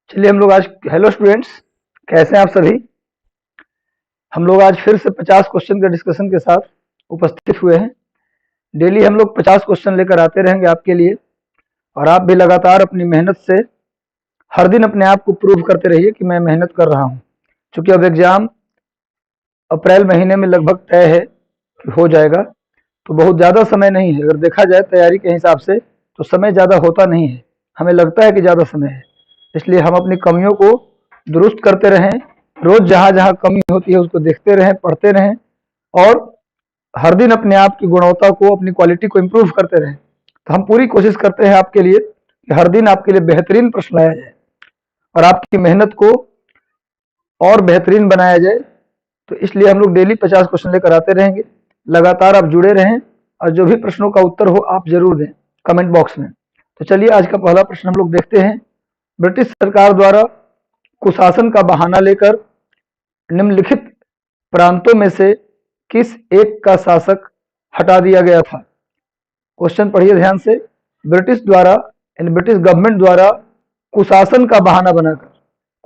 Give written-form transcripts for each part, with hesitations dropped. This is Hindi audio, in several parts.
चलिए हम लोग आज हेलो स्टूडेंट्स, कैसे हैं आप सभी। हम लोग आज फिर से 50 क्वेश्चन के डिस्कशन के साथ उपस्थित हुए हैं। डेली हम लोग 50 क्वेश्चन लेकर आते रहेंगे आपके लिए, और आप भी लगातार अपनी मेहनत से हर दिन अपने आप को प्रूव करते रहिए कि मैं मेहनत कर रहा हूँ। क्योंकि अब एग्जाम अप्रैल महीने में लगभग तय है कि हो जाएगा, तो बहुत ज़्यादा समय नहीं है। अगर देखा जाए तैयारी के हिसाब से तो समय ज़्यादा होता नहीं है, हमें लगता है कि ज़्यादा समय है। इसलिए हम अपनी कमियों को दुरुस्त करते रहें, रोज जहाँ जहाँ कमी होती है उसको देखते रहें, पढ़ते रहें, और हर दिन अपने आप की गुणवत्ता को, अपनी क्वालिटी को इम्प्रूव करते रहें। तो हम पूरी कोशिश करते हैं आपके लिए कि हर दिन आपके लिए बेहतरीन प्रश्न लाया जाए और आपकी मेहनत को और बेहतरीन बनाया जाए। तो इसलिए हम लोग डेली 50 क्वेश्चन लेकर आते रहेंगे। लगातार आप जुड़े रहें और जो भी प्रश्नों का उत्तर हो आप जरूर दें कमेंट बॉक्स में। तो चलिए आज का पहला प्रश्न हम लोग देखते हैं। ब्रिटिश सरकार द्वारा कुशासन का बहाना लेकर निम्नलिखित प्रांतों में से किस एक का शासक हटा दिया गया था। क्वेश्चन पढ़िए ध्यान से। ब्रिटिश द्वारा यानी ब्रिटिश गवर्नमेंट द्वारा कुशासन का बहाना बनाकर,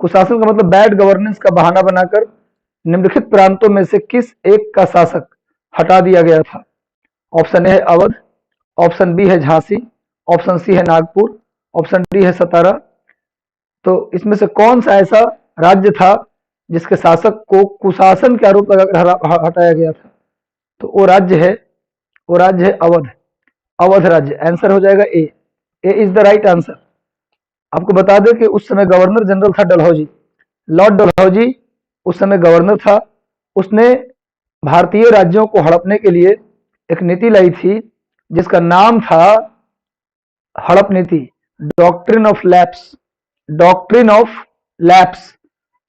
कुशासन का मतलब बैड गवर्नेंस का बहाना बनाकर निम्नलिखित प्रांतों में से किस एक का शासक हटा दिया गया था। ऑप्शन ए है अवध, ऑप्शन बी है झांसी, ऑप्शन सी है नागपुर, ऑप्शन डी है सतारा। तो इसमें से कौन सा ऐसा राज्य था जिसके शासक को कुशासन के आरोप लगाकर हटाया गया था। तो वो राज्य है अवध, अवध राज्य। आंसर हो जाएगा ए इज द राइट आंसर। आपको बता दें कि उस समय गवर्नर जनरल था डलहौजी, लॉर्ड डलहौजी उस समय गवर्नर था। उसने भारतीय राज्यों को हड़पने के लिए एक नीति लाई थी जिसका नाम था हड़प नीति, doctrine of lapse, doctrine of lapse.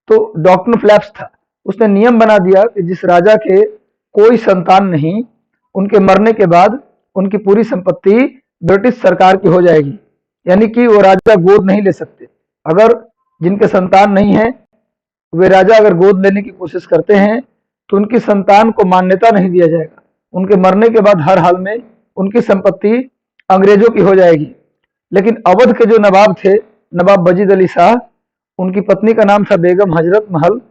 तो डॉक्ट्रिन ऑफ लैप्स था। उसने नियम बना दिया कि जिस राजा के कोई संतान नहीं, उनके मरने के बाद उनकी पूरी संपत्ति ब्रिटिश सरकार की हो जाएगी। यानी कि वो राजा गोद नहीं ले सकते। अगर जिनके संतान नहीं है वे राजा अगर गोद लेने की कोशिश करते हैं तो उनकी संतान को मान्यता नहीं दिया जाएगा। उनके मरने के बाद हर हाल में उनकी संपत्ति अंग्रेजों की हो जाएगी। लेकिन अवध के जो नवाब थे, नवाब वजीद अली शाह, उनकी पत्नी का नाम था बेगम हजरत महल,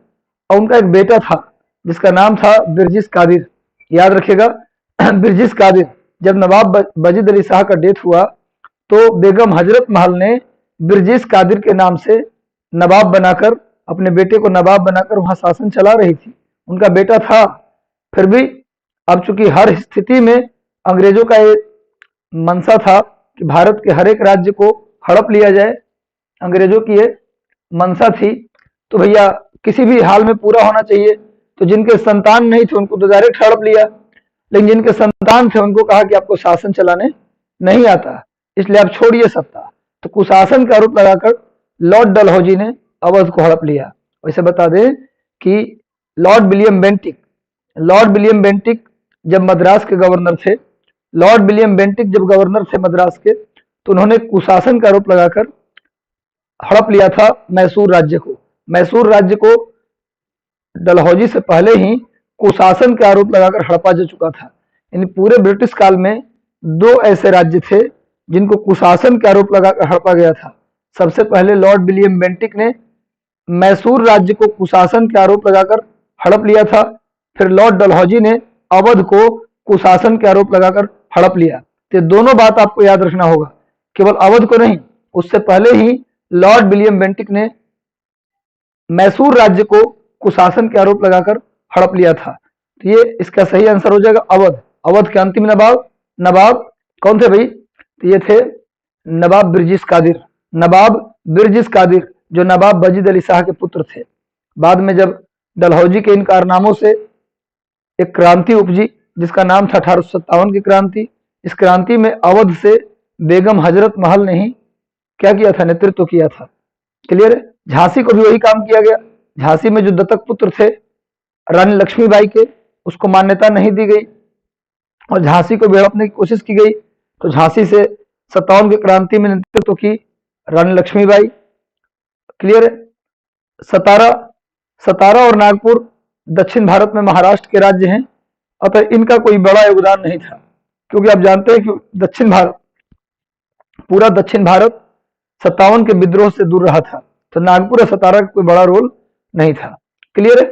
और उनका एक बेटा था जिसका नाम था बिरजिस कादिर। याद रखिएगा बिरजिस कादिर। जब नवाब वजीद अली शाह का डेथ हुआ तो बेगम हजरत महल ने बिरजिस कादिर के नाम से नवाब बनाकर, अपने बेटे को नवाब बनाकर वहां शासन चला रही थी। उनका बेटा था। फिर भी अब चूंकि हर स्थिति में अंग्रेजों का ये मनसा था कि भारत के हर एक राज्य को हड़प लिया जाए, अंग्रेजों की ये मनसा थी। तो भैया किसी भी हाल में पूरा होना चाहिए। तो जिनके संतान नहीं थे उनको तो डायरेक्ट हड़प लिया, लेकिन जिनके संतान थे उनको कहा कि आपको शासन चलाने नहीं आता, इसलिए आप छोड़िए सत्ता। तो कुशासन का आरोप लगाकर लॉर्ड डलहौजी ने अवध को हड़प लिया। वैसे बता दें कि लॉर्ड विलियम बेंटिक जब मद्रास के गवर्नर थे, लॉर्ड विलियम बेंटिक जब गवर्नर थे मद्रास के, तो उन्होंने कुशासन का आरोप लगाकर हड़प लिया था मैसूर राज्य को। मैसूर राज्य को डलहौजी से पहले ही कुशासन के आरोप लगाकर हड़पा जा चुका था। यानी पूरे ब्रिटिश काल में दो ऐसे राज्य थे जिनको कुशासन के आरोप लगाकर हड़पा गया था। सबसे पहले लॉर्ड विलियम बेंटिक ने मैसूर राज्य को कुशासन के आरोप लगाकर हड़प लिया था। फिर लॉर्ड डलहौजी ने अवध को कुशासन के आरोप लगाकर हड़प लिया। तो दोनों बात आपको याद रखना होगा, केवल अवध को नहीं, उससे पहले ही लॉर्ड विलियम बेंटिक ने मैसूर राज्य को कुशासन के आरोप लगाकर हड़प लिया था। तो ये इसका सही आंसर हो जाएगा अवध। अवध के अंतिम नवाब कौन थे भाई? तो ये थे नवाब बिरजिस कादिर, नवाब बिरजिस कादिर जो नवाब वजीद अली शाह के पुत्र थे। बाद में जब डलहौजी के इन कारनामों से एक क्रांति उपजी जिसका नाम था 1857 की क्रांति। इस क्रांति में अवध से बेगम हजरत महल ने ही क्या किया था? नेतृत्व किया था। क्लियर है? झांसी को भी वही काम किया गया। झांसी में जो दत्तक पुत्र थे रानी लक्ष्मीबाई के, उसको मान्यता नहीं दी गई और झांसी को हड़पने की कोशिश की गई। तो झांसी से 57 की क्रांति में नेतृत्व की रानी लक्ष्मीबाई। क्लियर है? सतारा और नागपुर दक्षिण भारत में महाराष्ट्र के राज्य हैं, अतः इनका कोई बड़ा योगदान नहीं था। क्योंकि आप जानते हैं कि पूरा दक्षिण भारत 57 के विद्रोह से दूर रहा था। तो नागपुर और सतारा का कोई बड़ा रोल नहीं था। क्लियर है।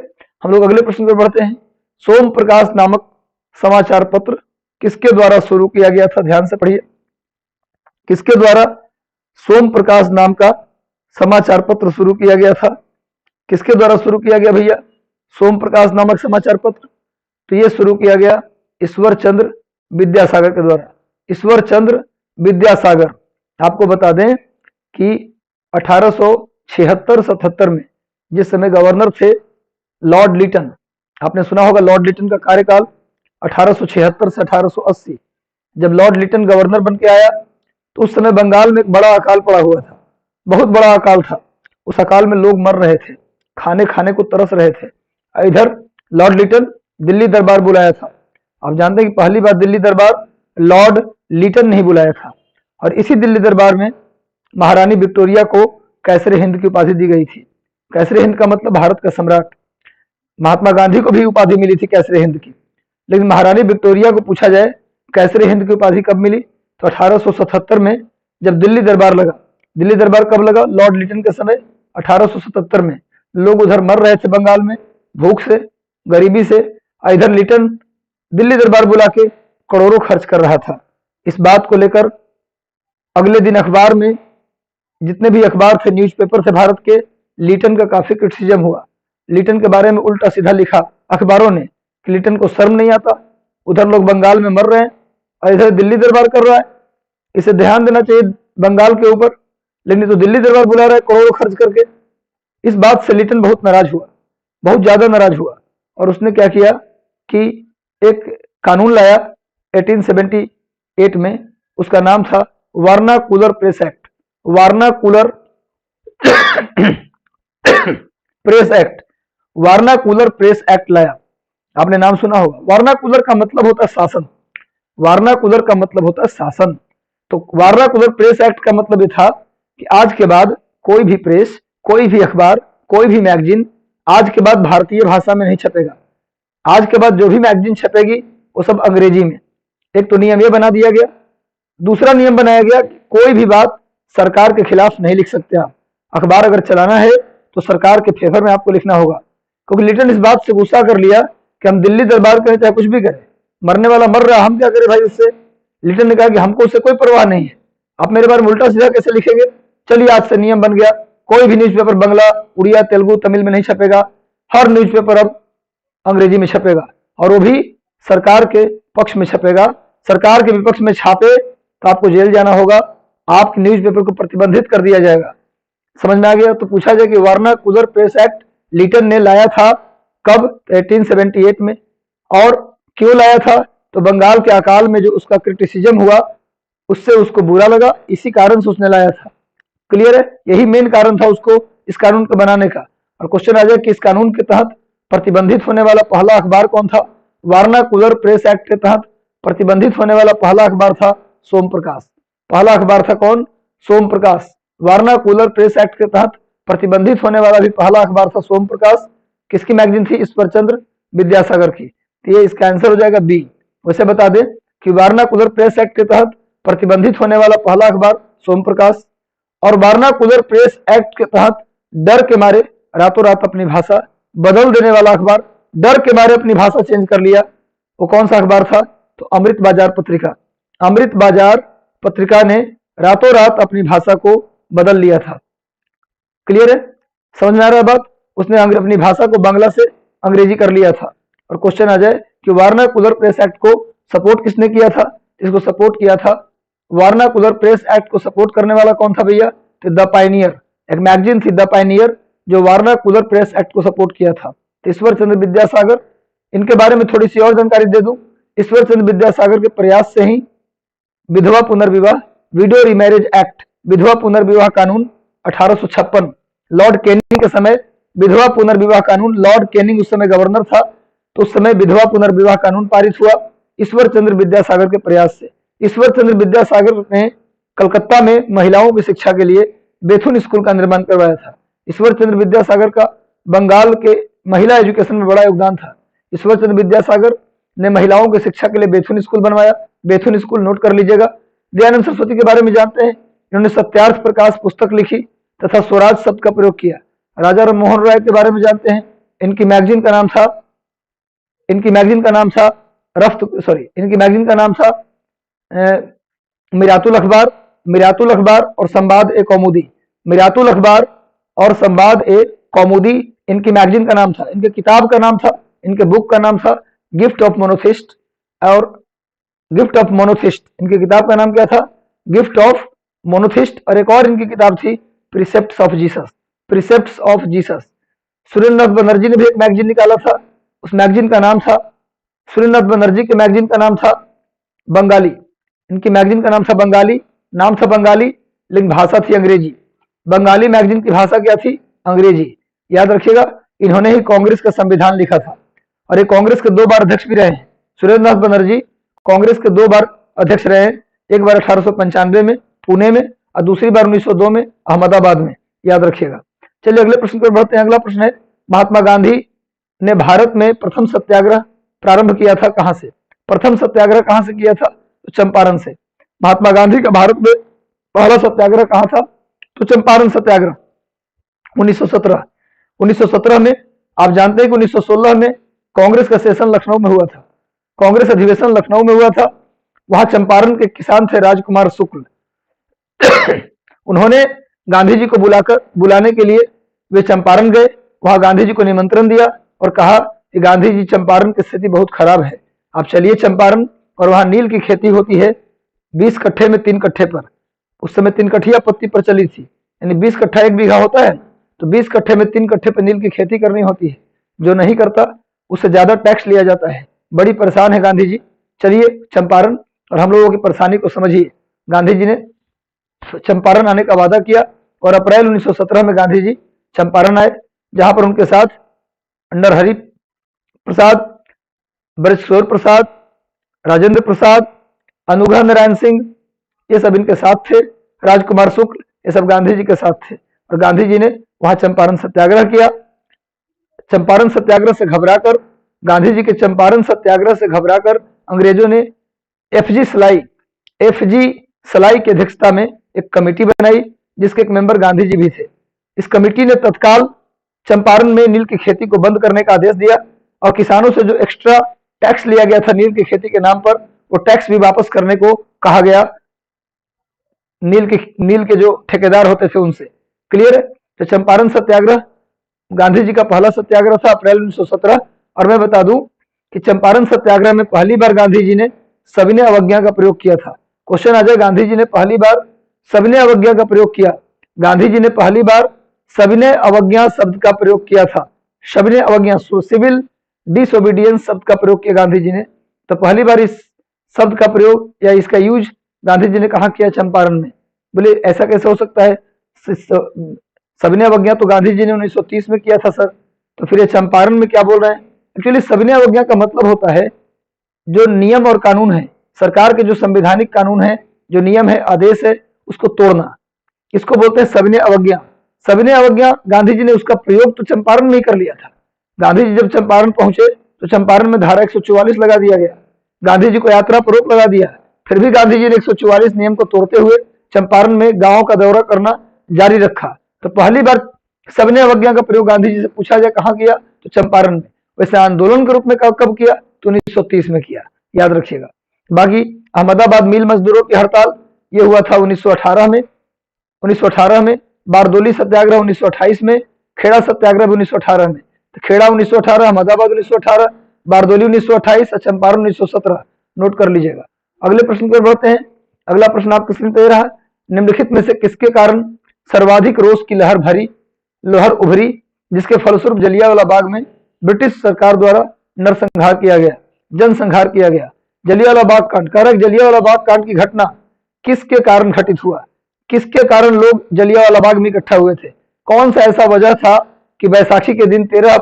हम लोग अगले प्रश्न पर बढ़ते हैं। सोम प्रकाश नामक समाचार पत्र किसके द्वारा शुरू किया गया था? ध्यान से पढ़िए। किसके द्वारा सोम प्रकाश नाम का समाचार पत्र शुरू किया गया था? किसके द्वारा शुरू किया गया भैया सोम प्रकाश नामक समाचार पत्र? तो ये शुरू किया गया ईश्वर चंद्र विद्यासागर के द्वारा। ईश्वर चंद्र विद्यासागर, आपको बता दें कि 1876-77 में जिस समय गवर्नर थे लॉर्ड लिटन, आपने सुना होगा लॉर्ड लिटन का कार्यकाल 1876 से 1880। जब लॉर्ड लिटन गवर्नर बन के आया तो उस समय बंगाल में एक बड़ा अकाल पड़ा हुआ था, बहुत बड़ा अकाल था। उस अकाल में लोग मर रहे थे, खाने खाने को तरस रहे थे। इधर लॉर्ड लिटन दिल्ली दरबार बुलाया था। आप जानते हैं कि पहली बार दिल्ली दरबार लॉर्ड लिटन ने ही बुलाया था, और इसी दिल्ली दरबार में महारानी विक्टोरिया को कैसरे हिंद की उपाधि दी गई थी। कैसरे हिंद का मतलब भारत का सम्राट। महात्मा गांधी को भी उपाधि मिली थी कैसरे हिंद की, लेकिन महारानी विक्टोरिया को पूछा जाए कैसरे हिंद की उपाधि कब मिली, तो 1877 में जब दिल्ली दरबार लगा। दिल्ली दरबार कब लगा? लॉर्ड लिटन के समय 1877 में। लोग उधर मर रहे थे बंगाल में भूख से, गरीबी से, इधर लिटन दिल्ली दरबार बुला के करोड़ों खर्च कर रहा था। इस बात को लेकर अगले दिन अखबार में जितने भी अखबार थे, न्यूज़पेपर थे भारत के, लिटन का काफी क्रिटिसिज्म हुआ। लिटन के बारे में उल्टा सीधा लिखा अखबारों ने कि लिटन को शर्म नहीं आता, उधर लोग बंगाल में मर रहे हैं और इधर दिल्ली दरबार कर रहा है, इसे ध्यान देना चाहिए बंगाल के ऊपर, लेकिन तो दिल्ली दरबार बुला रहा है करोड़ों खर्च करके। इस बात से लिटन बहुत नाराज हुआ, बहुत ज्यादा नाराज हुआ, और उसने क्या किया कि एक कानून लाया 1878 में। उसका नाम था vernacular press act. Vernacular press act, vernacular press act लाया। आपने नाम सुना होगा। वर्नाकुलर का मतलब होता है शासन। वर्नाकुलर का मतलब होता है शासन। तो वर्नाकुलर प्रेस एक्ट का मतलब ये था कि आज के बाद कोई भी प्रेस, कोई भी अखबार, कोई भी मैगजीन आज के बाद भारतीय भाषा में नहीं छपेगा। आज के बाद जो भी मैगजीन छपेगी वो सब अंग्रेजी में। एक तो नियम ये बना दिया गया। दूसरा नियम बनाया गया कि कोई भी बात सरकार के खिलाफ नहीं लिख सकते आप। अखबार अगर चलाना है तो सरकार के फेवर में आपको लिखना होगा, क्योंकि लिटन इस बात से गुस्सा कर लिया कि हम दिल्ली दरबार करें चाहे कुछ भी करें, मरने वाला मर रहा, हम क्या करें भाई उससे। लिटन ने कहा कि हमको उससे कोई परवाह नहीं है, आप मेरे बारे में उल्टा सीधा कैसे लिखेंगे। चलिए आज से नियम बन गया, कोई भी न्यूज़पेपर बंगला, उड़िया, तेलुगु, तमिल में नहीं छपेगा। हर न्यूज़पेपर अब अंग्रेजी में छपेगा, और वो भी सरकार के पक्ष में छपेगा। सरकार के विपक्ष में छापे तो आपको जेल जाना होगा, आपके न्यूज़पेपर को प्रतिबंधित कर दिया जाएगा। समझ में आ गया। तो पूछा जाए कि वर्नाकुलर प्रेस एक्ट लिटन ने लाया था कब? 1878 में। और क्यों लाया था? तो बंगाल के अकाल में जो उसका क्रिटिसिज्म हुआ उससे उसको बुरा लगा, इसी कारण से उसने लाया था। क्लियर है। यही मेन कारण था उसको इस कानून को बनाने का। और क्वेश्चन आ जाए कि इस कानून के तहत प्रतिबंधित होने वाला पहला अखबार कौन था? वर्नाकुलर प्रेस एक्ट के तहत प्रतिबंधित होने वाला पहला अखबार था सोम प्रकाश। पहला अखबार था कौन? सोम प्रकाश। वर्नाकुलर प्रेस एक्ट के तहत प्रतिबंधित होने वाला भी पहला अखबार था सोम प्रकाश। किसकी मैगजीन थी? ईश्वरचंद्र विद्यासागर की। तो ये इसका आंसर हो जाएगा बी। वैसे बता दें कि वर्नाकुलर प्रेस एक्ट के तहत प्रतिबंधित होने वाला पहला अखबार सोम प्रकाश, और वर्नाकुलर प्रेस एक्ट के तहत डर के मारे रातों रात अपनी भाषा बदल देने वाला अखबार, डर के मारे अपनी भाषा चेंज कर लिया, वो कौन सा अखबार था? तो अमृत बाजार पत्रिका। अमृत बाजार पत्रिका ने रातों रात अपनी भाषा को बदल लिया था। क्लियर है। समझ में आ रहा है बात। उसने अपनी भाषा को बांग्ला से अंग्रेजी कर लिया था। और क्वेश्चन आ जाए कि वर्नाकुलर प्रेस एक्ट को सपोर्ट किसने किया था? इसको सपोर्ट किया था, वर्नाकुलर प्रेस एक्ट को सपोर्ट करने वाला कौन था भैया? तो द पायनियर, एक मैगजीन थी द पायनियर जो वर्नाकुलर प्रेस एक्ट को सपोर्ट किया था। ईश्वर चंद्र विद्यासागर, इनके बारे में थोड़ी सी और जानकारी दे दूं। ईश्वर चंद्र विद्यासागर के प्रयास से ही विधवा पुनर्विवाह, विडो रीमैरिज एक्ट, विधवा पुनर्विवाह कानून 1856, लॉर्ड कैनिंग के समय विधवा पुनर्विवाह कानून, लॉर्ड कैनिंग उस समय गवर्नर था, तो उस समय विधवा पुनर्विवाह कानून पारित हुआ ईश्वर चंद्र विद्यासागर के प्रयास से। ईश्वर चंद्र विद्यासागर ने कलकत्ता में महिलाओं की शिक्षा के लिए बेथुन स्कूल का निर्माण करवाया था। ईश्वर चंद्र विद्यासागर का बंगाल के महिला एजुकेशन में बड़ा योगदान था। ईश्वर चंद्र विद्यासागर ने महिलाओं की शिक्षा के लिए बेथुन स्कूल बनवाया। बेथुन स्कूल नोट कर लीजिएगा। दयानंद सरस्वती के बारे में जानते हैं, इन्होंने सत्यार्थ प्रकाश पुस्तक लिखी तथा स्वराज शब्द का प्रयोग किया। राजा राम मोहन राय के बारे में जानते हैं। इनकी मैगजीन का नाम था इनकी मैगजीन का नाम था मिरातुल अखबार और संवाद ए कौमुदी। मिरातुल अखबार और संवाद ए कौमुदी इनकी मैगजीन का नाम था। इनके किताब का नाम था, इनके बुक का नाम था गिफ्ट ऑफ मोनोथिस्ट इनकी किताब का नाम क्या था? Gift of monotheist. और एक और इनकी किताब थी प्रिसेप्ट्स ऑफ जीसस। सुरेंद्रनाथ बनर्जी ने भी एक मैगजीन निकाला था, उस मैगजीन का नाम था सुरेंद्रनाथ बनर्जी के मैगजीन का नाम था बंगाली। इनकी मैगजीन का नाम था बंगाली, लेकिन भाषा थी अंग्रेजी। बंगाली मैगजीन की भाषा क्या थी? अंग्रेजी। याद रखिएगा, इन्होंने ही कांग्रेस का संविधान लिखा था और ये कांग्रेस के 2 बार अध्यक्ष भी रहे हैं। सुरेंद्रनाथ बनर्जी कांग्रेस के 2 बार अध्यक्ष रहे हैं, एक बार 1895 में पुणे में और दूसरी बार 1902 में अहमदाबाद में। याद रखिएगा। चलिए अगले प्रश्न पर बढ़ते हैं। अगला प्रश्न है, महात्मा गांधी ने भारत में प्रथम सत्याग्रह प्रारंभ किया था कहां से? प्रथम सत्याग्रह कहां से किया था? तो चंपारण से। महात्मा गांधी का भारत में पहला सत्याग्रह कहां था? तो चंपारण सत्याग्रह 1917 में। आप जानते हैं कि 1916 में कांग्रेस का सेशन लखनऊ में हुआ था, कांग्रेस अधिवेशन लखनऊ में हुआ था। वहां चंपारण के किसान थे राजकुमार शुक्ल। उन्होंने गांधी जी को बुलाने के लिए वे चंपारण गए। वहां गांधी जी को निमंत्रण दिया और कहा कि गांधी जी, चंपारण की स्थिति बहुत खराब है, आप चलिए चंपारण। और वहां नील की खेती होती है 20 कट्ठे में 3 कट्ठे पर। उस समय 3 कट्ठिया पत्ती पर चली थी, यानी 20 कट्ठा 1 बीघा होता है, तो 20 कट्ठे में 3 कट्ठे पर नील की खेती करनी होती है। जो नहीं करता उससे ज्यादा टैक्स लिया जाता है। बड़ी परेशान है गांधी जी, चलिए चंपारण और हम लोगों की परेशानी को समझिए। गांधी जी ने चंपारण आने का वादा किया और अप्रैल 1917 में गांधी जी चंपारण आए, जहां पर उनके साथ नरहरि प्रसाद, ब्रजकिशोर प्रसाद, राजेंद्र प्रसाद, अनुग्रह नारायण सिंह, ये सब इनके साथ थे। राजकुमार शुक्ल, ये सब गांधी जी के साथ थे। और गांधी जी ने वहां चंपारण सत्याग्रह किया। चंपारण सत्याग्रह से घबराकर, गांधी जी के चंपारण सत्याग्रह से घबराकर अंग्रेजों ने एफजी सलाई की अध्यक्षता में एक कमेटी बनाई, जिसके एक मेंबर गांधी जी भी थे। इस कमेटी ने तत्काल चंपारण में नील की खेती को बंद करने का आदेश दिया और किसानों से जो एक्स्ट्रा टैक्स लिया गया था नील की खेती के नाम पर, वो टैक्स भी वापस करने को कहा गया नील के जो ठेकेदार होते थे उनसे। क्लियर है? तो चंपारण सत्याग्रह गांधी जी का पहला सत्याग्रह था अप्रैल 1917। और मैं बता दूं कि चंपारण सत्याग्रह में पहली बार गांधी जी ने सविनय अवज्ञा का प्रयोग किया था। क्वेश्चन आ जाए, गांधी जी ने पहली बार सविनय अवज्ञा का प्रयोग किया। गांधी जी ने पहली बार सविनय अवज्ञा शब्द का प्रयोग किया था। सविनय अवज्ञा, सिविल डिसोबीडियंस शब्द का प्रयोग किया गांधी जी ने। तो पहली बार इस शब्द का प्रयोग या इसका यूज गांधी जी ने कहा किया? चंपारण में। बोले ऐसा कैसे हो सकता है? सविनय अवज्ञा तो गांधी जी ने 1930 में किया था सर, तो फिर ये चंपारण में क्या बोल रहे हैं? एक्चुअली सविनय अवज्ञा का मतलब होता है जो नियम और कानून है, सरकार के जो संवैधानिक कानून है, जो नियम है, आदेश है, उसको तोड़ना, इसको बोलते हैं सविनय अवज्ञा। सविनय अवज्ञा गांधी जी ने उसका प्रयोग तो चंपारण में ही कर लिया था। गांधी जी जब चंपारण पहुंचे तो चंपारण में धारा 144 लगा दिया गया, गांधी जी को यात्रा पर रोक लगा दिया। फिर भी गांधी जी ने 144 नियम को तोड़ते हुए चंपारण में गांवों का दौरा करना जारी रखा। तो पहली बार सविनय अवज्ञा का प्रयोग गांधी जी से पूछा जाए कहाँ किया? तो चंपारण में। वैसे आंदोलन के रूप में कब किया? तो 1930 में किया। याद रखिएगा। बाकी अहमदाबाद मिल मजदूरों की हड़ताल ये हुआ था 1918 में। 1918 में बारदोली सत्याग्रह 1928 में, खेड़ा सत्याग्रह भी 1918 में। तो खेड़ा 1918, अहमदाबाद 1918, बारदोली 1928 और चंपारण 1917। नोट कर लीजिएगा। अगले प्रश्न पर बढ़ते हैं। अगला प्रश्न आपकी स्क्रीन पर रहा, निम्नलिखित में से किसके कारण सर्वाधिक रोष की लहर उभरी, जिसके फलस्वरूप जलियांवाला बाग में ब्रिटिश सरकार द्वारा नरसंहार किया गया, जनसंहार किया गया। जलियांवाला बाग कांड, जलियांवाला बाग कांड की घटना किसके कारण घटित हुआ? किसके कारण लोग जलियांवाला बाग में इकट्ठा हुए थे? कौन सा ऐसा वजह था कि बैसाखी के दिन 13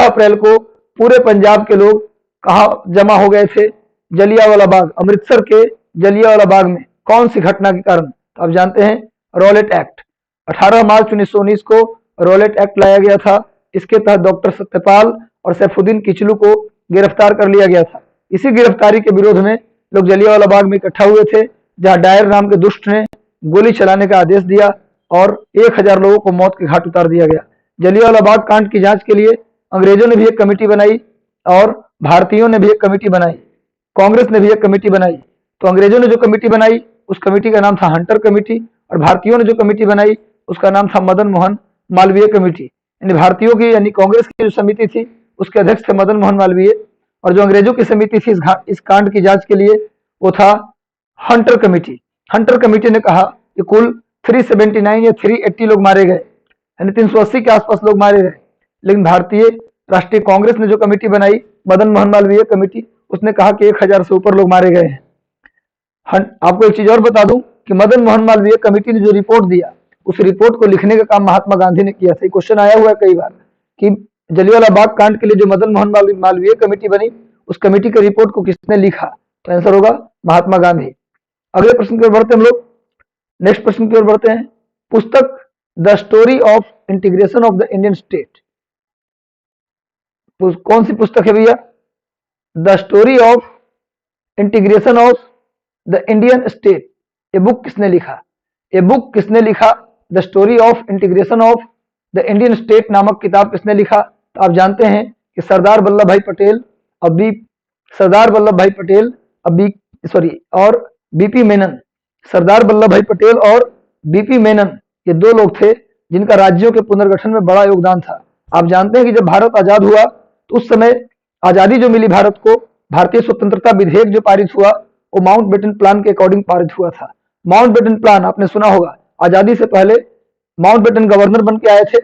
अप्रैल को पूरे पंजाब के लोग कहाँ जमा हो गए थे? जलियांवाला बाग, अमृतसर के जलियांवाला बाग में। कौन सी घटना के कारण? तो आप जानते हैं रॉलेट एक्ट। 18 मार्च 1919 को रॉलेट एक्ट लाया गया था। इसके तहत डॉक्टर सत्यपाल और सैफुद्दीन किचलू को गिरफ्तार कर लिया गया था। इसी गिरफ्तारी के विरोध में लोग जलियांवाला बाग में इकट्ठा हुए थे, जहां डायर नाम के दुष्ट ने गोली चलाने का आदेश दिया और 1000 लोगों को मौत के घाट उतार दिया गया। जलियांवाला बाग कांड की जांच के लिए अंग्रेजों ने भी एक कमेटी बनाई और भारतीयों ने भी एक कमेटी बनाई, कांग्रेस ने भी एक कमेटी बनाई। तो अंग्रेजों ने जो कमेटी बनाई उस कमेटी का नाम था हंटर कमेटी, और भारतीयों ने जो कमेटी बनाई उसका नाम था मदन मोहन मालवीय कमेटी। यानी भारतीयों की यानी कांग्रेस की जो समिति थी उसके अध्यक्ष थे मदन मोहन मालवीय, और जो अंग्रेजों की समिति थी इस कांड की जांच के लिए वो था हंटर कमेटी। हंटर कमेटी ने कहा कि कुल 379 या 380 लोग मारे गए, यानी 380 के आसपास लोग मारे गए। लेकिन भारतीय राष्ट्रीय कांग्रेस ने जो कमेटी बनाई मदन मोहन मालवीय कमेटी, उसने कहा कि 1000 से ऊपर लोग मारे गए हैं। आपको एक चीज और बता दूं कि मदन मोहन मालवीय कमेटी ने जो रिपोर्ट दिया उस रिपोर्ट को लिखने का काम महात्मा गांधी ने किया था। क्वेश्चन आया हुआ है कई बार कि जलियांवाला बाग कांड के लिए जो मदन मोहन मालवीय कमेटी बनी उस कमेटी के रिपोर्ट को किसने लिखा, तो आंसर होगा महात्मा गांधी। अगले प्रश्न की ओर बढ़ते हम लोग, नेक्स्ट प्रश्न की ओर बढ़ते हैं। पुस्तक the story of integration of the Indian state, कौन सी पुस्तक है भैया? The story of integration of the Indian state. ये बुक किसने लिखा? ये बुक किसने लिखा? The story of integration of the Indian state नामक किताब किसने लिखा? तो आप जानते हैं कि सरदार वल्लभ भाई पटेल और बीपी मेनन। सरदार वल्लभ भाई पटेल और बीपी मेनन ये दो लोग थे जिनका राज्यों के पुनर्गठन में बड़ा योगदान था। आप जानते हैं कि जब भारत आजाद हुआ तो उस समय आजादी जो मिली भारत को, भारतीय स्वतंत्रता विधेयक जो पारित हुआ वो माउंटबेटन प्लान के अकॉर्डिंग पारित हुआ था। माउंटबेटन प्लान आपने सुना होगा, आजादी से पहले माउंटबेटन गवर्नर बन के आए थे।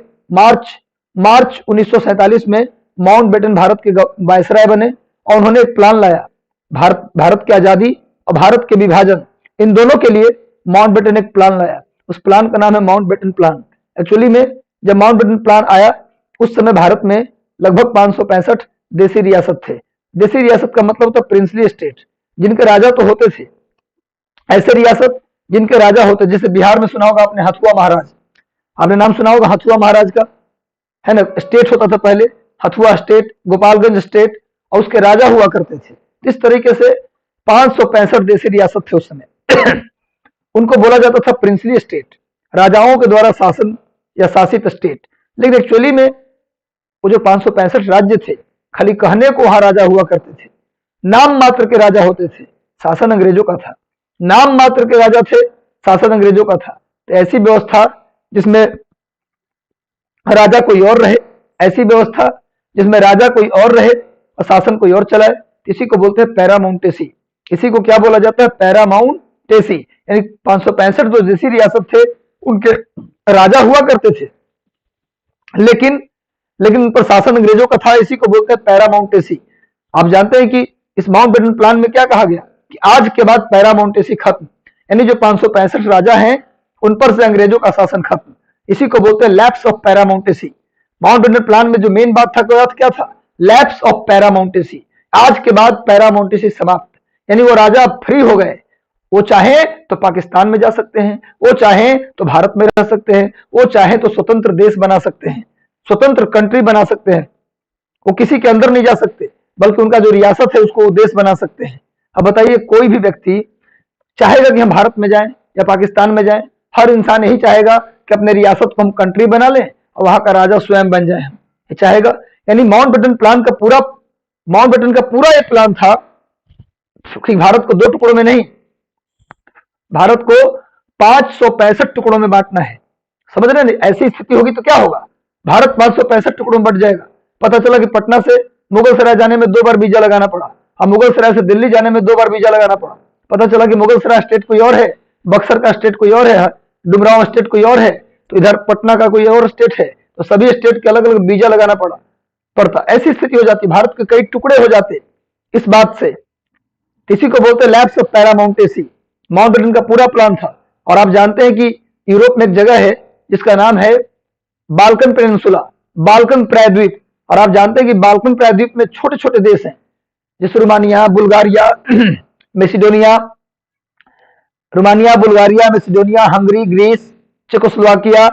मार्च 1947 में माउंटबेटन भारत के वायसराय बने और उन्होंने एक प्लान लाया, भारत की आजादी और भारत के विभाजन, इन दोनों के लिए माउंटबेटन एक प्लान लाया। उस प्लान का नाम है माउंटबेटन प्लान। एक्चुअली में जब माउंटबेटन प्लान आया उस समय भारत में लगभग 565 देसी रियासत थे। देसी रियासत का मतलब होता प्रिंसली स्टेट, जिनके राजा तो होते थे। ऐसे रियासत जिनके राजा होते, जैसे बिहार में सुना होगा आपने हथुआ महाराज, आपने नाम सुना होगा हथुआ महाराज का, है ना। स्टेट होता था पहले हथुआ स्टेट, गोपालगंज स्टेट, और उसके राजा हुआ करते थे। इस तरीके से 565 देसी रियासत थे उस समय। उनको बोला जाता था प्रिंसली स्टेट, राजाओं के द्वारा शासन या शासित स्टेट। लेकिन एक्चुअली में वो जो 565 राज्य थे खाली कहने को वहां राजा हुआ करते थे, नाम मात्र के राजा होते थे, शासन अंग्रेजों का था। नाम मात्र के राजा थे, शासन अंग्रेजों का था। तो ऐसी व्यवस्था जिसमें राजा कोई और रहे, ऐसी व्यवस्था जिसमें राजा कोई और रहे और शासन कोई और चलाए, इसी को बोलते हैं पैरामाउंटेसी। इसी को क्या बोला जाता है? पैरामाउंटेसी। यानी 565 जो देसी रियासत थे उनके राजा हुआ करते थे, लेकिन उन पर शासन अंग्रेजों का था। इसी को बोलते हैं पैरामाउंटेसी। आप जानते हैं कि इस माउंटबेटन प्लान में क्या कहा गया कि आज के बाद पैरामाउंटेसी खत्म, यानी जो 565 राजा हैं उन पर से अंग्रेजों का शासन खत्म। इसी को बोलते हैं lapse of paramountcy. Mountbatten plan में जो मेन बात था क्या था? Lapse of paramountcy. आज के बाद पैरामाउंटेसी समाप्त, यानी वो राजा फ्री हो गए। वो चाहे तो पाकिस्तान में जा सकते हैं, वो चाहे तो भारत में रह सकते हैं, वो चाहे तो स्वतंत्र देश बना सकते हैं, स्वतंत्र कंट्री बना सकते हैं। वो किसी के अंदर नहीं जा सकते, बल्कि उनका जो रियासत है उसको वो देश बना सकते हैं। अब बताइए, कोई भी व्यक्ति चाहेगा कि हम भारत में जाएं या पाकिस्तान में जाएं? हर इंसान यही चाहेगा कि अपने रियासत को हम कंट्री बना लें और वहां का राजा स्वयं बन जाए, ये चाहेगा। यानी माउंटबेटन का पूरा एक प्लान था कि भारत को 2 टुकड़ों में नहीं, भारत को 565 टुकड़ों में बांटना है। समझ रहे हैं? ऐसी स्थिति होगी तो क्या होगा? भारत 565 टुकड़ों में बट जाएगा। पता चला कि पटना से मुगलसराय जाने में 2 बार वीजा लगाना पड़ा, और मुगलसराय से दिल्ली जाने में 2 बार वीजा लगाना पड़ा। पता चला कि मुगलसराय स्टेट कोई और है, बक्सर का स्टेट कोई और है, डुमरांव स्टेट कोई और है, तो इधर पटना का कोई और स्टेट है, तो सभी स्टेट के अलग अलग वीजा लगाना पड़ता। ऐसी स्थिति हो जाती, भारत के कई टुकड़े हो जाते इस बात से। इसी को बोलते हैं लैप्स ऑफ पैरामाउंटेसी। माउंटबेटन का पूरा प्लान था। और आप जानते हैं कि यूरोप में एक जगह है जिसका नाम है बाल्कन पेनिनसुला, बाल्कन प्रायद्वीप। और आप जानते हैं कि बाल्कन प्रायद्वीप में छोटे छोटे देश हैं, जैसे Romania, Bulgaria, Macedonia, Hungary, Greece, Czechoslovakia,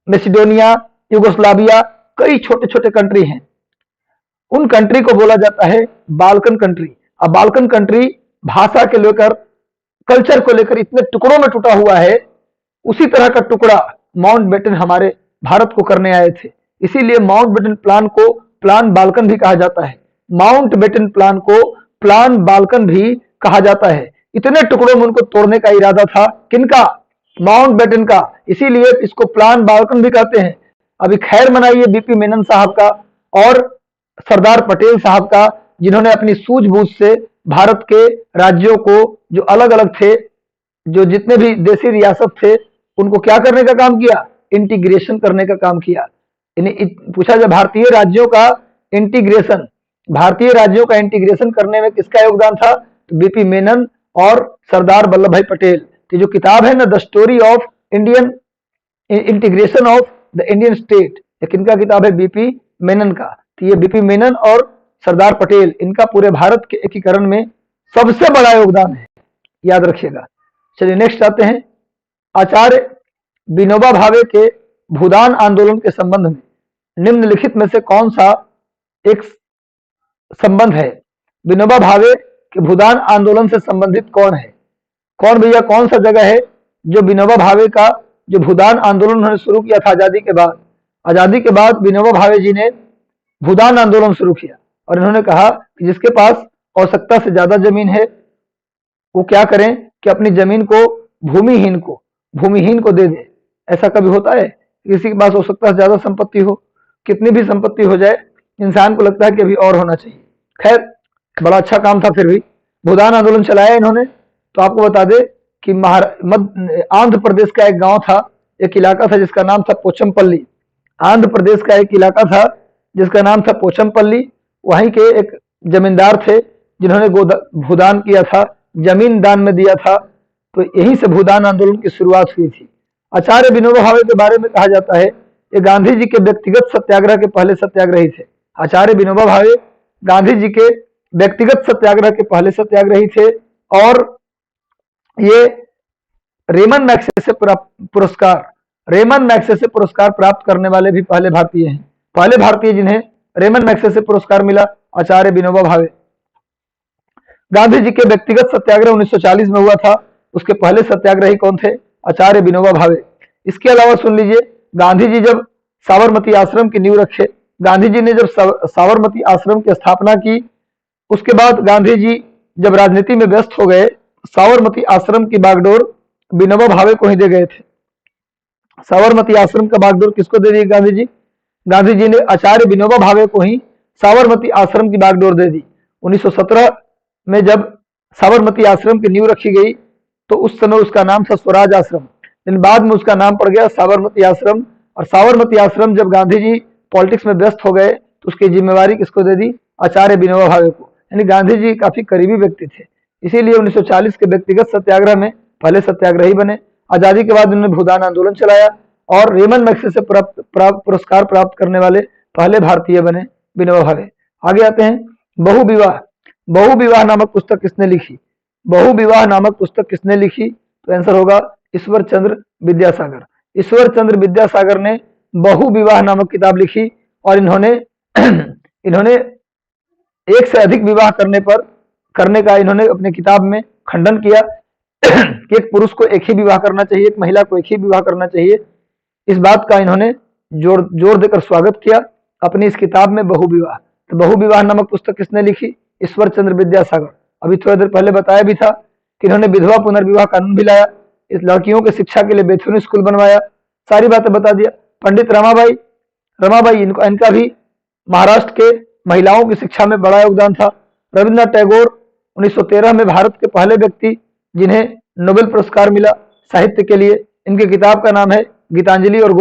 Macedonia, Yugoslavia, कई छोटे छोटे कंट्री हैं। उन कंट्री को बोला जाता है बाल्कन कंट्री। अब बाल्कन कंट्री भाषा के लेकर, कल्चर को लेकर इतने टुकड़ों में टूटा हुआ है उसी तरह का टुकड़ा माउंटबेटन हमारे भारत को करने आए थे। इसीलिए माउंटबेटन प्लान को प्लान बाल्कन भी कहा जाता है। माउंटबेटन प्लान को प्लान बाल्कन भी कहा जाता है। इतने टुकड़ों में उनको तोड़ने का इरादा था, किनका? माउंटबेटन का। इसीलिए इसको प्लान बाल्कन भी कहते हैं। अभी खैर मनाइए बीपी मेनन साहब का और सरदार पटेल साहब का, जिन्होंने अपनी सूझबूझ से भारत के राज्यों को जो अलग अलग थे, जो जितने भी देसी रियासत थे, उनको क्या करने का काम किया? इंटीग्रेशन करने का काम किया। पूछा जाए भारतीय राज्यों का इंटीग्रेशन, भारतीय राज्यों का इंटीग्रेशन करने में किसका योगदान था? तो बीपी मेनन और सरदार वल्लभ भाई पटेल की जो किताब है ना, the story of Indian integration of the Indian state, ये किनका किताब है? बीपी मेनन का। तो ये बीपी मेनन और सरदार पटेल, इनका पूरे भारत के एकीकरण में सबसे बड़ा योगदान है, याद रखिएगा। चलिए नेक्स्ट आते हैं। आचार्य विनोबा भावे के भूदान आंदोलन के संबंध में निम्नलिखित में से कौन सा एक संबंध है? विनोबा भावे के भूदान आंदोलन से संबंधित कौन है? कौन भैया, कौन सा जगह है जो विनोबा भावे का जो भूदान आंदोलन उन्होंने शुरू किया था आजादी के बाद? आजादी के बाद विनोबा भावे जी ने भूदान आंदोलन शुरू किया और इन्होंने कहा कि जिसके पास आवश्यकता से ज्यादा जमीन है वो क्या करें कि अपनी जमीन को भूमिहीन को दे दे। ऐसा कभी होता है? किसी के पास आवश्यकता से ज्यादा संपत्ति हो, कितनी भी संपत्ति हो जाए, इंसान को लगता है कि अभी और होना चाहिए। खैर, बड़ा अच्छा काम था। फिर भी भूदान आंदोलन चलाया इन्होंने। तो आपको बता दे कि आंध्र प्रदेश का एक गांव था, एक इलाका था जिसका नाम था पोचमपल्ली। आंध्र प्रदेश का एक इलाका था जिसका नाम था पोचमपल्ली। वहीं के एक जमींदार थे जिन्होंने भूदान किया था, जमीन दान में दिया था। तो यहीं से भूदान आंदोलन की शुरुआत हुई थी। आचार्य विनोबा भावे के बारे में कहा जाता है ये गांधी जी के व्यक्तिगत सत्याग्रह के पहले सत्याग्रही थे। आचार्य विनोबा भावे गांधी जी के व्यक्तिगत सत्याग्रह के पहले सत्याग्रही थे और ये रेमन मैग्सेसे पुरस्कार प्राप्त करने वाले भी पहले भारतीय हैं। पहले भारतीय जिन्हें रेमन मैग्सेसे पुरस्कार मिला, आचार्य विनोबा भावे। गांधी जी के व्यक्तिगत सत्याग्रह 1940 में हुआ था, उसके पहले सत्याग्रही कौन थे? आचार्य विनोबा भावे। इसके अलावा सुन लीजिए, गांधी जी जब साबरमती आश्रम की नींव रखे, गांधी जी ने जब साबरमती आश्रम की स्थापना की, उसके बाद गांधी जी जब राजनीति में व्यस्त हो गए, साबरमती आश्रम की बागडोर विनोबा भावे को ही दे गए थे। साबरमती आश्रम का बागडोर किसको दे दी गांधी जी? गांधी जी ने आचार्य विनोबा भावे को ही साबरमती आश्रम की बागडोर दे दी। 1917 में जब साबरमती आश्रम की नींव रखी गई तो उस समय उसका नाम था स्वराज आश्रम, लेकिन बाद में उसका नाम पड़ गया साबरमती आश्रम। और साबरमती आश्रम जब गांधी जी पॉलिटिक्स में व्यस्त हो गए तो उसकी जिम्मेवारी किसको दे दी? आचार्य विनोबा भावे को। यानी गांधी जी काफी करीबी व्यक्ति थे, इसीलिए 1940 के व्यक्तिगत सत्याग्रह में पहले सत्याग्रही बने। आजादी के बाद उन्होंने भूदान आंदोलन चलाया और रेमन मैग्सेसे पुरस्कार प्राप्त करने वाले पहले भारतीय बने विनोबा भावे। आगे आते हैं। बहुविवाह नामक पुस्तक किसने लिखी? बहुविवाह नामक पुस्तक किसने लिखी? तो आंसर होगा ईश्वर चंद्र विद्यासागर। ईश्वर चंद्र विद्यासागर ने बहुविवाह नामक किताब लिखी और इन्होंने एक से अधिक विवाह करने का इन्होंने अपनी किताब में खंडन किया कि एक पुरुष को एक ही विवाह करना चाहिए, एक महिला को एक ही विवाह करना चाहिए। इस बात का इन्होंने जोर देकर स्वागत किया अपनी इस किताब में बहुविवाह। तो बहुविवाह नामक पुस्तक किसने लिखी? ईश्वर चंद्र विद्यासागर। अभी थोड़ी देर पहले बताया भी था कि इन्होंने विधवा पुनर्विवाह कानून भी लाया, इस लड़कियों की शिक्षा के लिए बेथुन स्कूल बनवाया, सारी बातें बता दिया। पंडित रमाबाई इनका भी महाराष्ट्र के महिलाओं की शिक्षा में बड़ा योगदान था। रविन्द्रनाथ टैगोर 1913 में भारत के पहले व्यक्ति जिन्हें नोबेल पुरस्कार मिला साहित्य के लिए। इनकी किताब का नाम है गीतांजलि और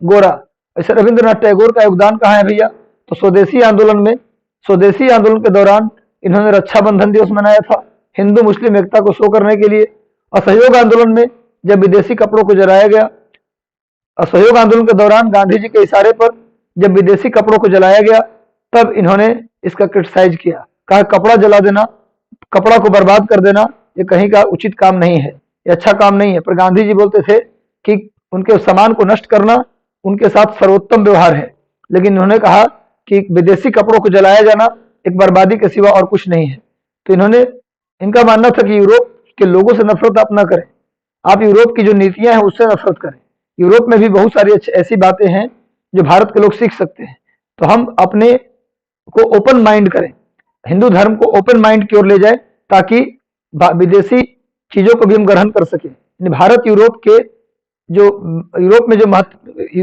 गोरा। ऐसे रविन्द्रनाथ टैगोर का योगदान कहाँ है भैया? तो स्वदेशी आंदोलन के दौरान इन्होंने रक्षाबंधन दिवस मनाया था हिंदू मुस्लिम एकता को शो करने के लिए। असहयोग आंदोलन में जब विदेशी कपड़ों को जलाया गया, असहयोग आंदोलन के दौरान गांधी जी के इशारे पर जब विदेशी कपड़ों को जलाया गया तब इन्होंने इसका क्रिटिसाइज किया, कहा कपड़ा जला देना, कपड़ा को बर्बाद कर देना ये कहीं का उचित काम नहीं है, ये अच्छा काम नहीं है। पर गांधी जी बोलते थे कि उनके सामान को नष्ट करना उनके साथ सर्वोत्तम व्यवहार है, लेकिन उन्होंने कहा कि विदेशी कपड़ों को जलाया जाना एक बर्बादी के सिवा और कुछ नहीं है। तो इनका मानना था कि यूरोप के लोगों से नफरत आप ना करें, आप यूरोप की जो नीतियां हैं उससे नफरत करें। यूरोप में भी बहुत सारी ऐसी बातें हैं जो भारत के लोग सीख सकते हैं। तो हम अपने को ओपन माइंड करें, हिंदू धर्म को ओपन माइंड की ओर ले जाए, ताकि विदेशी चीजों को भी हम ग्रहण कर सकें। भारत यूरोप के जो यूरोप में जो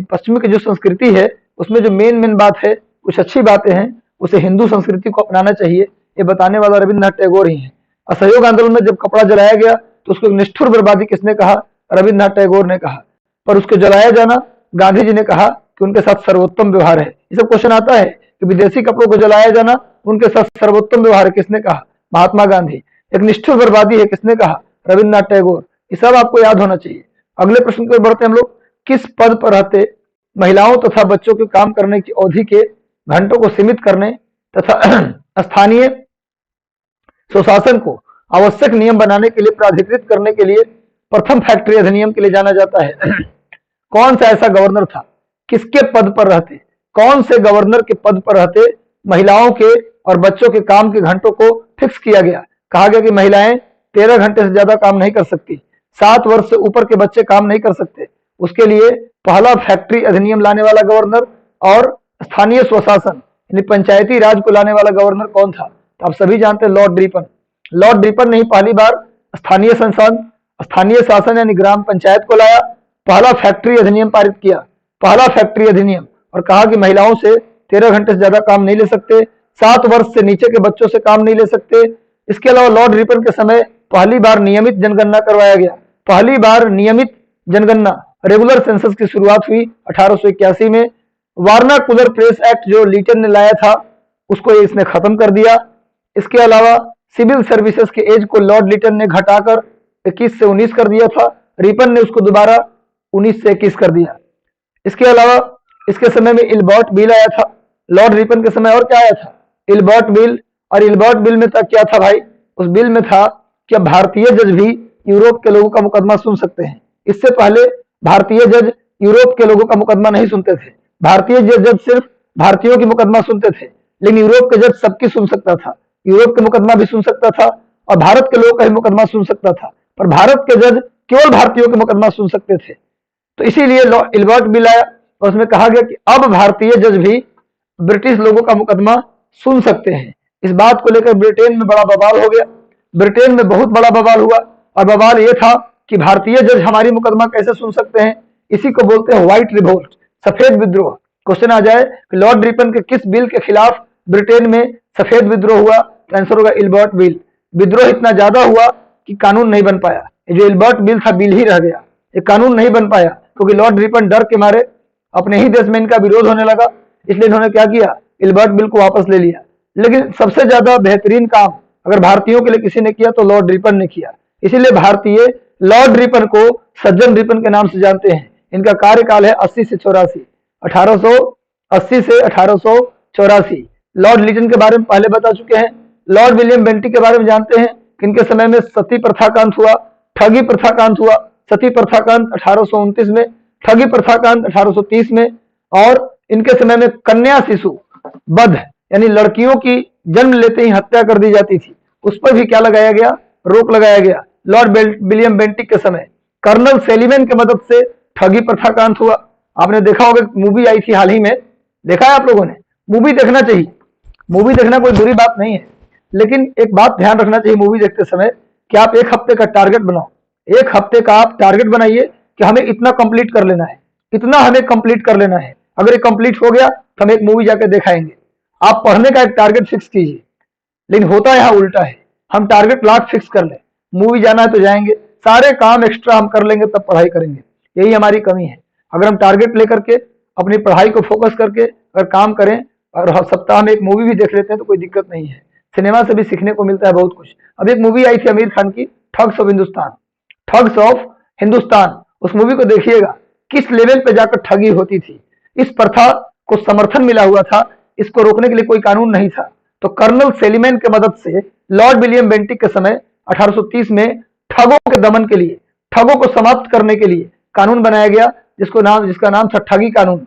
पश्चिमी की जो संस्कृति है उसमें जो मेन बात है, कुछ अच्छी बातें हैं, उसे हिंदू संस्कृति को अपनाना चाहिए। ये बताने वाला रविन्द्रनाथ टैगोर ही है। असहयोग आंदोलन में जब कपड़ा जलाया गया तो उसको निष्ठुर बर्बादी किसने कहा? रविन्द्रनाथ टैगोर ने कहा। पर उसको जलाया जाना गांधी जी ने कहा कि उनके साथ सर्वोत्तम व्यवहार है। ये सब क्वेश्चन आता है कि विदेशी कपड़ों को जलाया जाना उनके साथ सर्वोत्तम व्यवहार है, किसने कहा? महात्मा गांधी। एक निष्ठुर बर्बादी है, किसने कहा? रविन्द्रनाथ टैगोर। ये सब आपको याद होना चाहिए। अगले प्रश्न पर बढ़ते हम लोग। किस पद पर रहते महिलाओं तथा बच्चों के काम करने की अवधि के घंटों को सीमित करने तथा स्थानीय स्वशासन को आवश्यक नियम बनाने के लिए प्राधिकृत करने के लिए प्रथम फैक्ट्री अधिनियम के लिए जाना जाता है? कौन सा ऐसा गवर्नर था? किसके पद पर रहते, कौन से गवर्नर के पद पर रहते महिलाओं के और बच्चों के काम के घंटों को फिक्स किया गया? कहा गया कि महिलाएं 13 घंटे से ज्यादा काम नहीं कर सकती, 7 वर्ष से ऊपर के बच्चे काम नहीं कर सकते। उसके लिए पहला फैक्ट्री अधिनियम लाने वाला गवर्नर और स्थानीय स्वशासन यानी पंचायती राज को लाने वाला गवर्नर कौन था? तो आप सभी जानते हैं, लॉर्ड रिपन। लॉर्ड रिपन ने ही पहली बार स्थानीय संस्थान, स्थानीय शासन यानी ग्राम पंचायत को लाया, पहला फैक्ट्री अधिनियम पारित किया, पहला फैक्ट्री अधिनियम, और कहा कि महिलाओं से 13 घंटे से ज्यादा काम नहीं ले सकते, 7 वर्ष से नीचे के बच्चों से काम नहीं ले सकते। इसके अलावा लॉर्ड रिपन के समय पहली बार नियमित जनगणना करवाया गया। पहली बार नियमित जनगणना, रेगुलर सेंसस की शुरुआत हुई 1881 में। वार्नाकुलर प्रेस एक्ट जो लीटन ने लाया था उसको इसने खत्म कर दिया। इसके अलावा सिविल सर्विसेज के एज को लॉर्ड लिटन ने घटाकर 21 से 19 कर दिया था, रिपन ने उसको दोबारा 19 से 21 कर दिया। इसके अलावा इसके समय में इल्बर्ट बिल आया था, लॉर्ड रिपन के समय और क्या आया था? Ilbert bill. और इल्बर्ट बिल में तक क्या था भाई? उस बिल में था कि अब भारतीय जज भी यूरोप के लोगों का मुकदमा सुन सकते हैं। इससे पहले भारतीय जज यूरोप के लोगों का मुकदमा नहीं सुनते थे। भारतीय जज सिर्फ भारतीयों की मुकदमा सुनते थे, लेकिन यूरोप के जज सबकी सुन सकता था। यूरोप के मुकदमा भी सुन सकता था और भारत के लोगों का भी मुकदमा सुन सकता था, पर भारत के जज केवल भारतीयों के मुकदमा सुन सकते थे। तो इसीलिए इल्बर्ट बिल आया और उसमें कहा गया कि अब भारतीय जज भी ब्रिटिश लोगों का मुकदमा सुन सकते हैं। इस बात को लेकर ब्रिटेन में बड़ा बवाल हो गया। ब्रिटेन में बहुत बड़ा बवाल हुआ और बवाल यह था कि भारतीय जज हमारी मुकदमा कैसे सुन सकते हैं। इसी को बोलते हैं व्हाइट रिवोल्ट, सफेद विद्रोह। क्वेश्चन आ जाए कि लॉर्ड रिपन के किस बिल के खिलाफ ब्रिटेन में सफेद विद्रोह हुआ? तो आंसर होगा इल्बर्ट बिल। विद्रोह इतना ज्यादा हुआ कि कानून नहीं बन पाया। जो इल्बर्ट बिल था बिल ही रह गया, ये कानून नहीं बन पाया, क्योंकि लॉर्ड रिपन डर के मारे अपने ही देश में इनका विरोध होने लगा, इसलिए इन्होंने क्या किया? इल्बर्ट बिल को वापस ले लिया। लेकिन सबसे ज्यादा बेहतरीन काम अगर भारतीयों के लिए किसी ने किया तो लॉर्ड रिपन ने किया। इसीलिए भारतीय लॉर्ड रिपन को सज्जन रिपन के नाम से जानते हैं। इनका कार्यकाल है 80 से 84, 1880 से 1884। लॉर्ड लिटन के बारे में पहले बता चुके हैं। लॉर्ड विलियम बेंटिक के बारे में जानते हैं कि इनके समय में सती प्रथा का अंत हुआ, ठगी प्रथा का अंत हुआ। सती प्रथा का अंत 1829 में, ठगी प्रथा का अंत 1830 में, और इनके समय में कन्या शिशु वध यानी लड़कियों की जन्म लेते ही हत्या कर दी जाती थी, उस पर भी क्या लगाया गया? रोक लगाया गया। लॉर्ड विलियम बेंटिक के समय कर्नल सेलिमैन की मदद से ठगी प्रथा का अंत हुआ। आपने देखा होगा मूवी आई थी हाल ही में, देखा है आप लोगों ने? मूवी देखना चाहिए, मूवी देखना कोई बुरी बात नहीं है, लेकिन एक बात ध्यान रखना चाहिए मूवी देखते समय कि आप एक हफ्ते का टारगेट बनाओ। एक हफ्ते का आप टारगेट बनाइए कि हमें इतना कंप्लीट कर लेना है, इतना हमें कंप्लीट कर लेना है। अगर ये कंप्लीट हो गया तो हम एक मूवी जाकर दिखाएंगे। आप पढ़ने का एक टारगेट फिक्स कीजिए, लेकिन होता यहाँ उल्टा है। हम टारगेट लाख फिक्स कर ले, मूवी जाना है तो जाएंगे, सारे काम एक्स्ट्रा हम कर लेंगे तब पढ़ाई करेंगे। यही हमारी कमी है। अगर हम टारगेट लेकर के अपनी पढ़ाई को फोकस करके अगर काम करें और हर सप्ताह में एक मूवी भी देख लेते हैं तो कोई दिक्कत नहीं है। सिनेमा से भी सीखने को मिलता है बहुत कुछ। अब एक मूवी आई थी आमिर खान की, thugs of Hindustan, thugs of Hindustan. उस मूवी को देखिएगा, किस लेवल पे जाकर ठगी होती थी। इस प्रथा को समर्थन मिला हुआ था, इसको रोकने के लिए कोई कानून नहीं था। तो कर्नल सेलिमैन की मदद से लॉर्ड विलियम बेंटिक के समय 1830 में ठगों के दमन के लिए, ठगों को समाप्त करने के लिए कानून बनाया गया, जिसका नाम था ठगी कानून।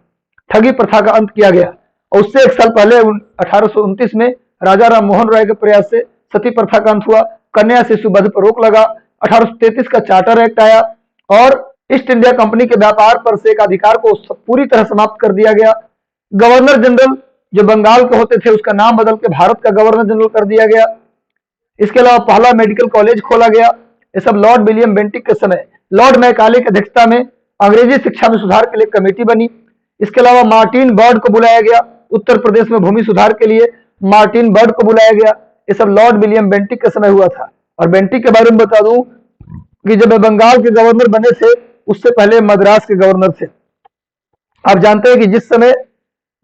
ठगी प्रथा का अंत किया गया। और उससे एक साल पहले 1829 में राजा राम मोहन राय के प्रयास से सती प्रथा का अंत हुआ, कन्या शिशु वध पर रोक लगा। 1833 का चार्टर एक्ट आया, और ईस्ट इंडिया कंपनी के व्यापार पर से एक अधिकार को पूरी तरह समाप्त कर दिया गया। गवर्नर जनरल जो बंगाल के होते थे उसका नाम बदल के भारत का गवर्नर जनरल कर दिया गया। इसके अलावा पहला मेडिकल कॉलेज खोला गया। ये सब लॉर्ड विलियम बेंटिक के समय लॉर्ड मैकाले की अध्यक्षता में अंग्रेजी शिक्षा में सुधार के लिए कमेटी बनी। इसके अलावा मार्टिन बर्ड को बुलाया गया, उत्तर प्रदेश में भूमि सुधार के लिए मार्टिन बर्ड को बुलाया गया। ये सब लॉर्ड विलियम बेंटिक के समय हुआ था। और बेंटिक के बारे में बता दूं कि जब बंगाल के गवर्नर बने थे उससे पहले मद्रास के गवर्नर थे। आप जानते हैं कि जिस समय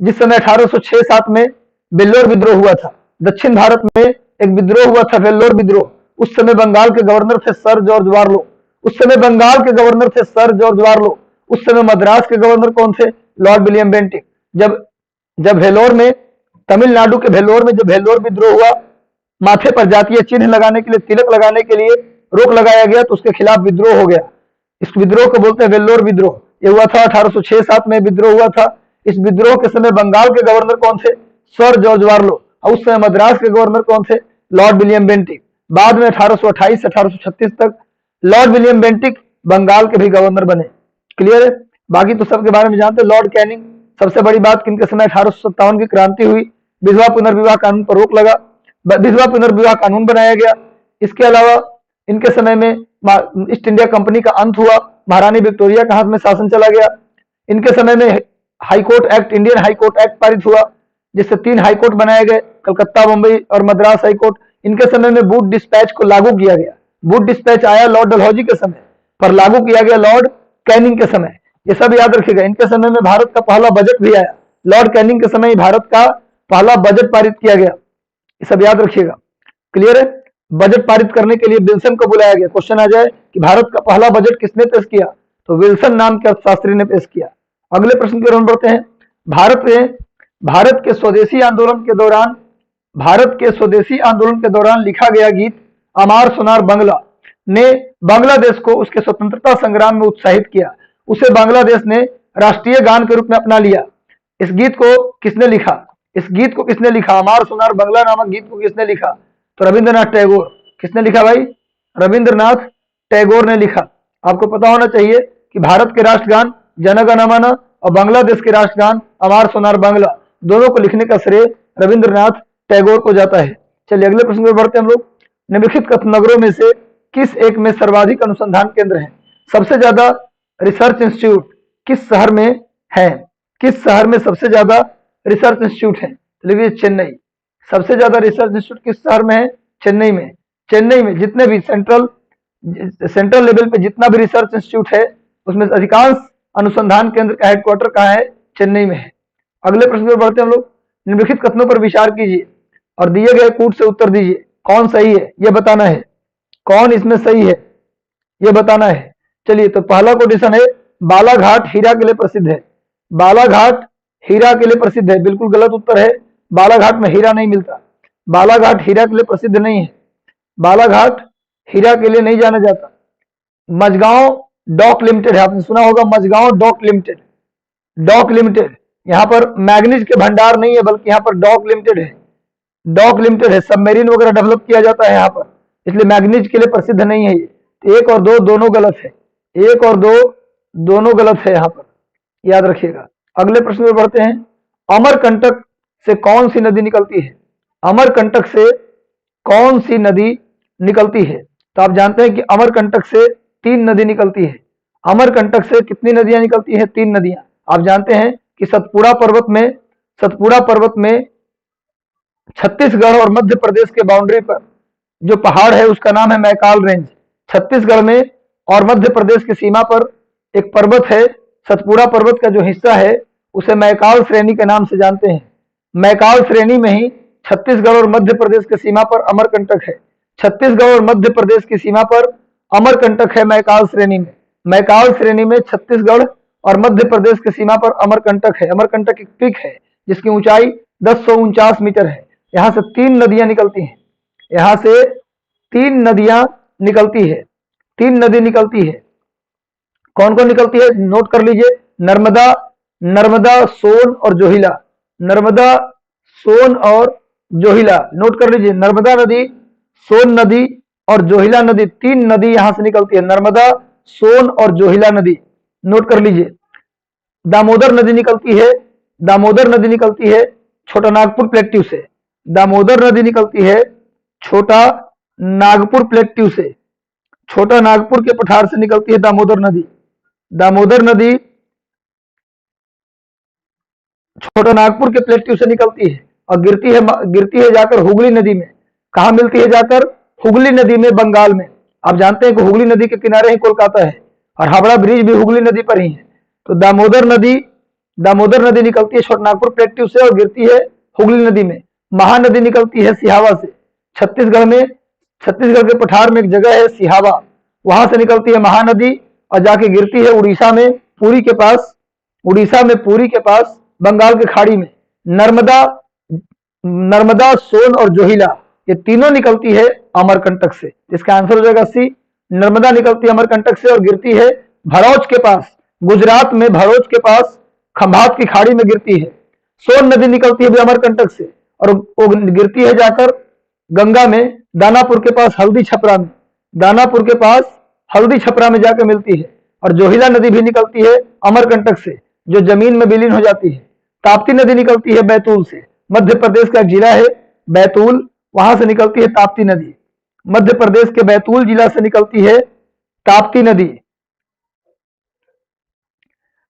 1806-7 में वेल्लोर विद्रोह हुआ था, दक्षिण भारत में एक विद्रोह हुआ था वेल्लोर विद्रोह, उस समय बंगाल के गवर्नर थे सर जॉर्ज वार्लो। उस समय बंगाल के गवर्नर थे सर जॉर्ज वार्लो। उस समय मद्रास के गवर्नर कौन थे? Lord William Bentinck. जब वेल्लोर में, तमिलनाडु के वेल्लोर में जब वेल्लोर विद्रोह हुआ, माथे पर जातीय चिन्ह लगाने के लिए, तिलक लगाने के लिए रोक लगाया गया तो उसके खिलाफ विद्रोह हो गया। इस विद्रोह को बोलते हैं वेल्लोर विद्रोह। ये हुआ था 1806-7 में विद्रोह हुआ था। इस विद्रोह के समय बंगाल के गवर्नर कौन थे? Sir George Barlow. और उस समय मद्रास के गवर्नर कौन थे? Lord William Bentinck. बाद में 1828 से 1836 तक लॉर्ड विलियम बेंटिक बंगाल के भी गवर्नर बने। क्लियर है? बाकी तो सबके बारे में जानते हैं। लॉर्ड कैनिंग, सबसे बड़ी बात किनके समय 1857 की क्रांति हुई, विधवा पुनर्विवाह कानून पर रोक लगा, विधवा पुनर्विवाह कानून बनाया गया। इसके अलावा इनके समय में ईस्ट इंडिया कंपनी का अंत हुआ, महारानी विक्टोरिया के हाथ में शासन चला गया। इनके समय में high court act, Indian high court act पारित हुआ, जिससे 3 हाईकोर्ट बनाए गए, कलकत्ता, मुंबई और मद्रास हाईकोर्ट। इनके समय में बूट डिस्पैच को लागू किया गया। बूट डिस्पैच आया लॉर्ड डलहौजी के समय, पर लागू किया गया लॉर्ड कैनिंग के समय। ये सब याद रखिएगा। इनके समय में भारत का पहला बजट भी आया, लॉर्ड कैनिंग के समय भारत का पहला बजट पारित किया गया। ये सब याद रखिएगा। क्लियर है? बजट पारित करने के लिए विल्सन को बुलाया गया। क्वेश्चन आ जाए कि भारत का पहला बजट किसने पेश किया, तो विल्सन नाम के अर्थशास्त्री ने पेश किया। अगले प्रश्न की ओर बढ़ते हैं। भारत के स्वदेशी आंदोलन के दौरान लिखा गया गीत अमार सोनार बंगला ने बांग्लादेश को उसके स्वतंत्रता संग्राम में उत्साहित किया। उसे बांग्लादेश ने राष्ट्रीय गान के रूप में अपना लिया। इस गीत को किसने लिखा? अमार सोनार बंगला नामक गीत को किसने लिखा? तो रविंद्रनाथ टैगोर। किसने लिखा भाई? रविंद्रनाथ टैगोर ने लिखा। आपको पता होना चाहिए कि भारत के राष्ट्रगान जन गण मन और बांग्लादेश के राष्ट्रगान अमार सोनार बंगला, दोनों को लिखने का श्रेय रविंद्रनाथ टैगोर को जाता है। चलिए अगले प्रश्न में बढ़ते हैं हम लोग। निम्नलिखित नगरों में से किस एक में सर्वाधिक अनुसंधान केंद्र है? सबसे ज्यादा रिसर्च इंस्टीट्यूट किस शहर में है? किस शहर में सबसे ज्यादा रिसर्च इंस्टीट्यूट है? लिखिए चेन्नई। सबसे ज्यादा रिसर्च इंस्टीट्यूट किस शहर में है? चेन्नई में। चेन्नई में जितने भी सेंट्रल लेवल पे जितना भी रिसर्च इंस्टीट्यूट है उसमें अधिकांश अनुसंधान केंद्र का हेडक्वार्टर कहाँ है? चेन्नई में है। अगले प्रश्न पर बढ़ते हैं हम लोग। निम्नलिखित कथनों पर विचार कीजिए और दिए गए कूट से उत्तर दीजिए। कौन सही है यह बताना है, कौन इसमें सही है यह बताना है। चलिए तो पहला क्वेश्चन है, बालाघाट हीरा के लिए प्रसिद्ध है। बालाघाट हीरा के लिए प्रसिद्ध है, बिल्कुल गलत उत्तर है। बालाघाट में हीरा नहीं मिलता। बालाघाट हीरा के लिए प्रसिद्ध नहीं है। बालाघाट हीरा के लिए नहीं जाना जाता। मझगांव डॉक लिमिटेड है, आपने सुना होगा मझगांव डॉक लिमिटेड। यहाँ पर मैग्नीज के भंडार नहीं है बल्कि यहाँ पर डॉक लिमिटेड है। सबमरीन वगैरह डेवलप किया जाता है यहाँ पर, इसलिए मैग्नीज के लिए प्रसिद्ध नहीं है ये। 1 और 2 दोनों गलत है। 1 और 2 दोनों गलत है यहाँ पर, याद रखिएगा। अगले प्रश्न में बढ़ते हैं। अमरकंटक से कौन सी नदी निकलती है? अमरकंटक से कौन सी नदी निकलती है? तो आप जानते हैं कि अमरकंटक से 3 नदी निकलती है। अमरकंटक से कितनी नदियां निकलती है? 3 नदियां। आप जानते हैं कि सतपुड़ा पर्वत में छत्तीसगढ़ और मध्य प्रदेश के बाउंड्री पर जो पहाड़ है उसका नाम है मैकाल रेंज। छत्तीसगढ़ में और मध्य प्रदेश की सीमा पर एक पर्वत है, सतपुड़ा पर्वत का जो हिस्सा है उसे मैकाल श्रेणी के नाम से जानते हैं। मैकाल श्रेणी में ही छत्तीसगढ़ और मध्य प्रदेश की सीमा पर अमरकंटक है। छत्तीसगढ़ और मध्य प्रदेश की सीमा पर अमरकंटक है मैकाल श्रेणी में। मैकाल श्रेणी में छत्तीसगढ़ और मध्य प्रदेश की सीमा पर अमरकंटक है। अमरकंटक एक पीक है जिसकी ऊंचाई 1049 मीटर है। यहाँ से 3 नदियां निकलती हैं। यहाँ से 3 नदियां निकलती है। 3 नदी निकलती है। कौन कौन निकलती है नोट कर लीजिए। नर्मदा, सोन और जोहिला। नर्मदा, सोन और जोहिला नोट कर लीजिए। नर्मदा नदी, सोन नदी और जोहिला नदी, 3 नदी यहां से निकलती है। नर्मदा, सोन और जोहिला नदी। नोट कर लीजिए। दामोदर नदी निकलती है, दामोदर नदी निकलती है छोटा नागपुर प्लेट्यू से। दामोदर नदी निकलती है छोटा नागपुर प्लेट्यू से। छोटा नागपुर के पठार से निकलती है दामोदर नदी। दामोदर नदी छोटा नागपुर के प्लेट्यू से निकलती है और गिरती है जाकर हुगली नदी में। कहा मिलती है जाकर? हुगली नदी में, बंगाल में। आप जानते हैं कि हुगली नदी के किनारे ही कोलकाता है और हावड़ा ब्रिज भी हुगली नदी पर ही है। तो दामोदर नदी निकलती है छोटा नागपुर प्लेट्यू से और गिरती है हुगली नदी में। महानदी निकलती है सिहावा से। छत्तीसगढ़ के पठार में एक जगह है सिहावा, वहां से निकलती है महानदी और जाके गिरती है उड़ीसा में पुरी के पास। उड़ीसा में पुरी के पास बंगाल की खाड़ी में। नर्मदा, सोन और जोहिला, ये तीनों निकलती है अमरकंटक से। इसका आंसर हो जाएगा सी। नर्मदा निकलती है अमरकंटक से और गिरती है भरौच के पास, गुजरात में भरौच के पास खंभात की खाड़ी में गिरती है। सोन नदी निकलती है भी अमरकंटक से और वो गिरती है जाकर गंगा में, दानापुर के पास हल्दी छपरा में। दानापुर के पास हल्दी छपरा में जाकर मिलती है। और जोहिला नदी भी निकलती है अमरकंटक से, जो जमीन में विलीन हो जाती है। ताप्ती नदी निकलती है बैतूल से। मध्य प्रदेश का एक जिला है बैतूल, वहां से निकलती है ताप्ती नदी। मध्य प्रदेश के बैतूल जिला से निकलती है ताप्ती नदी।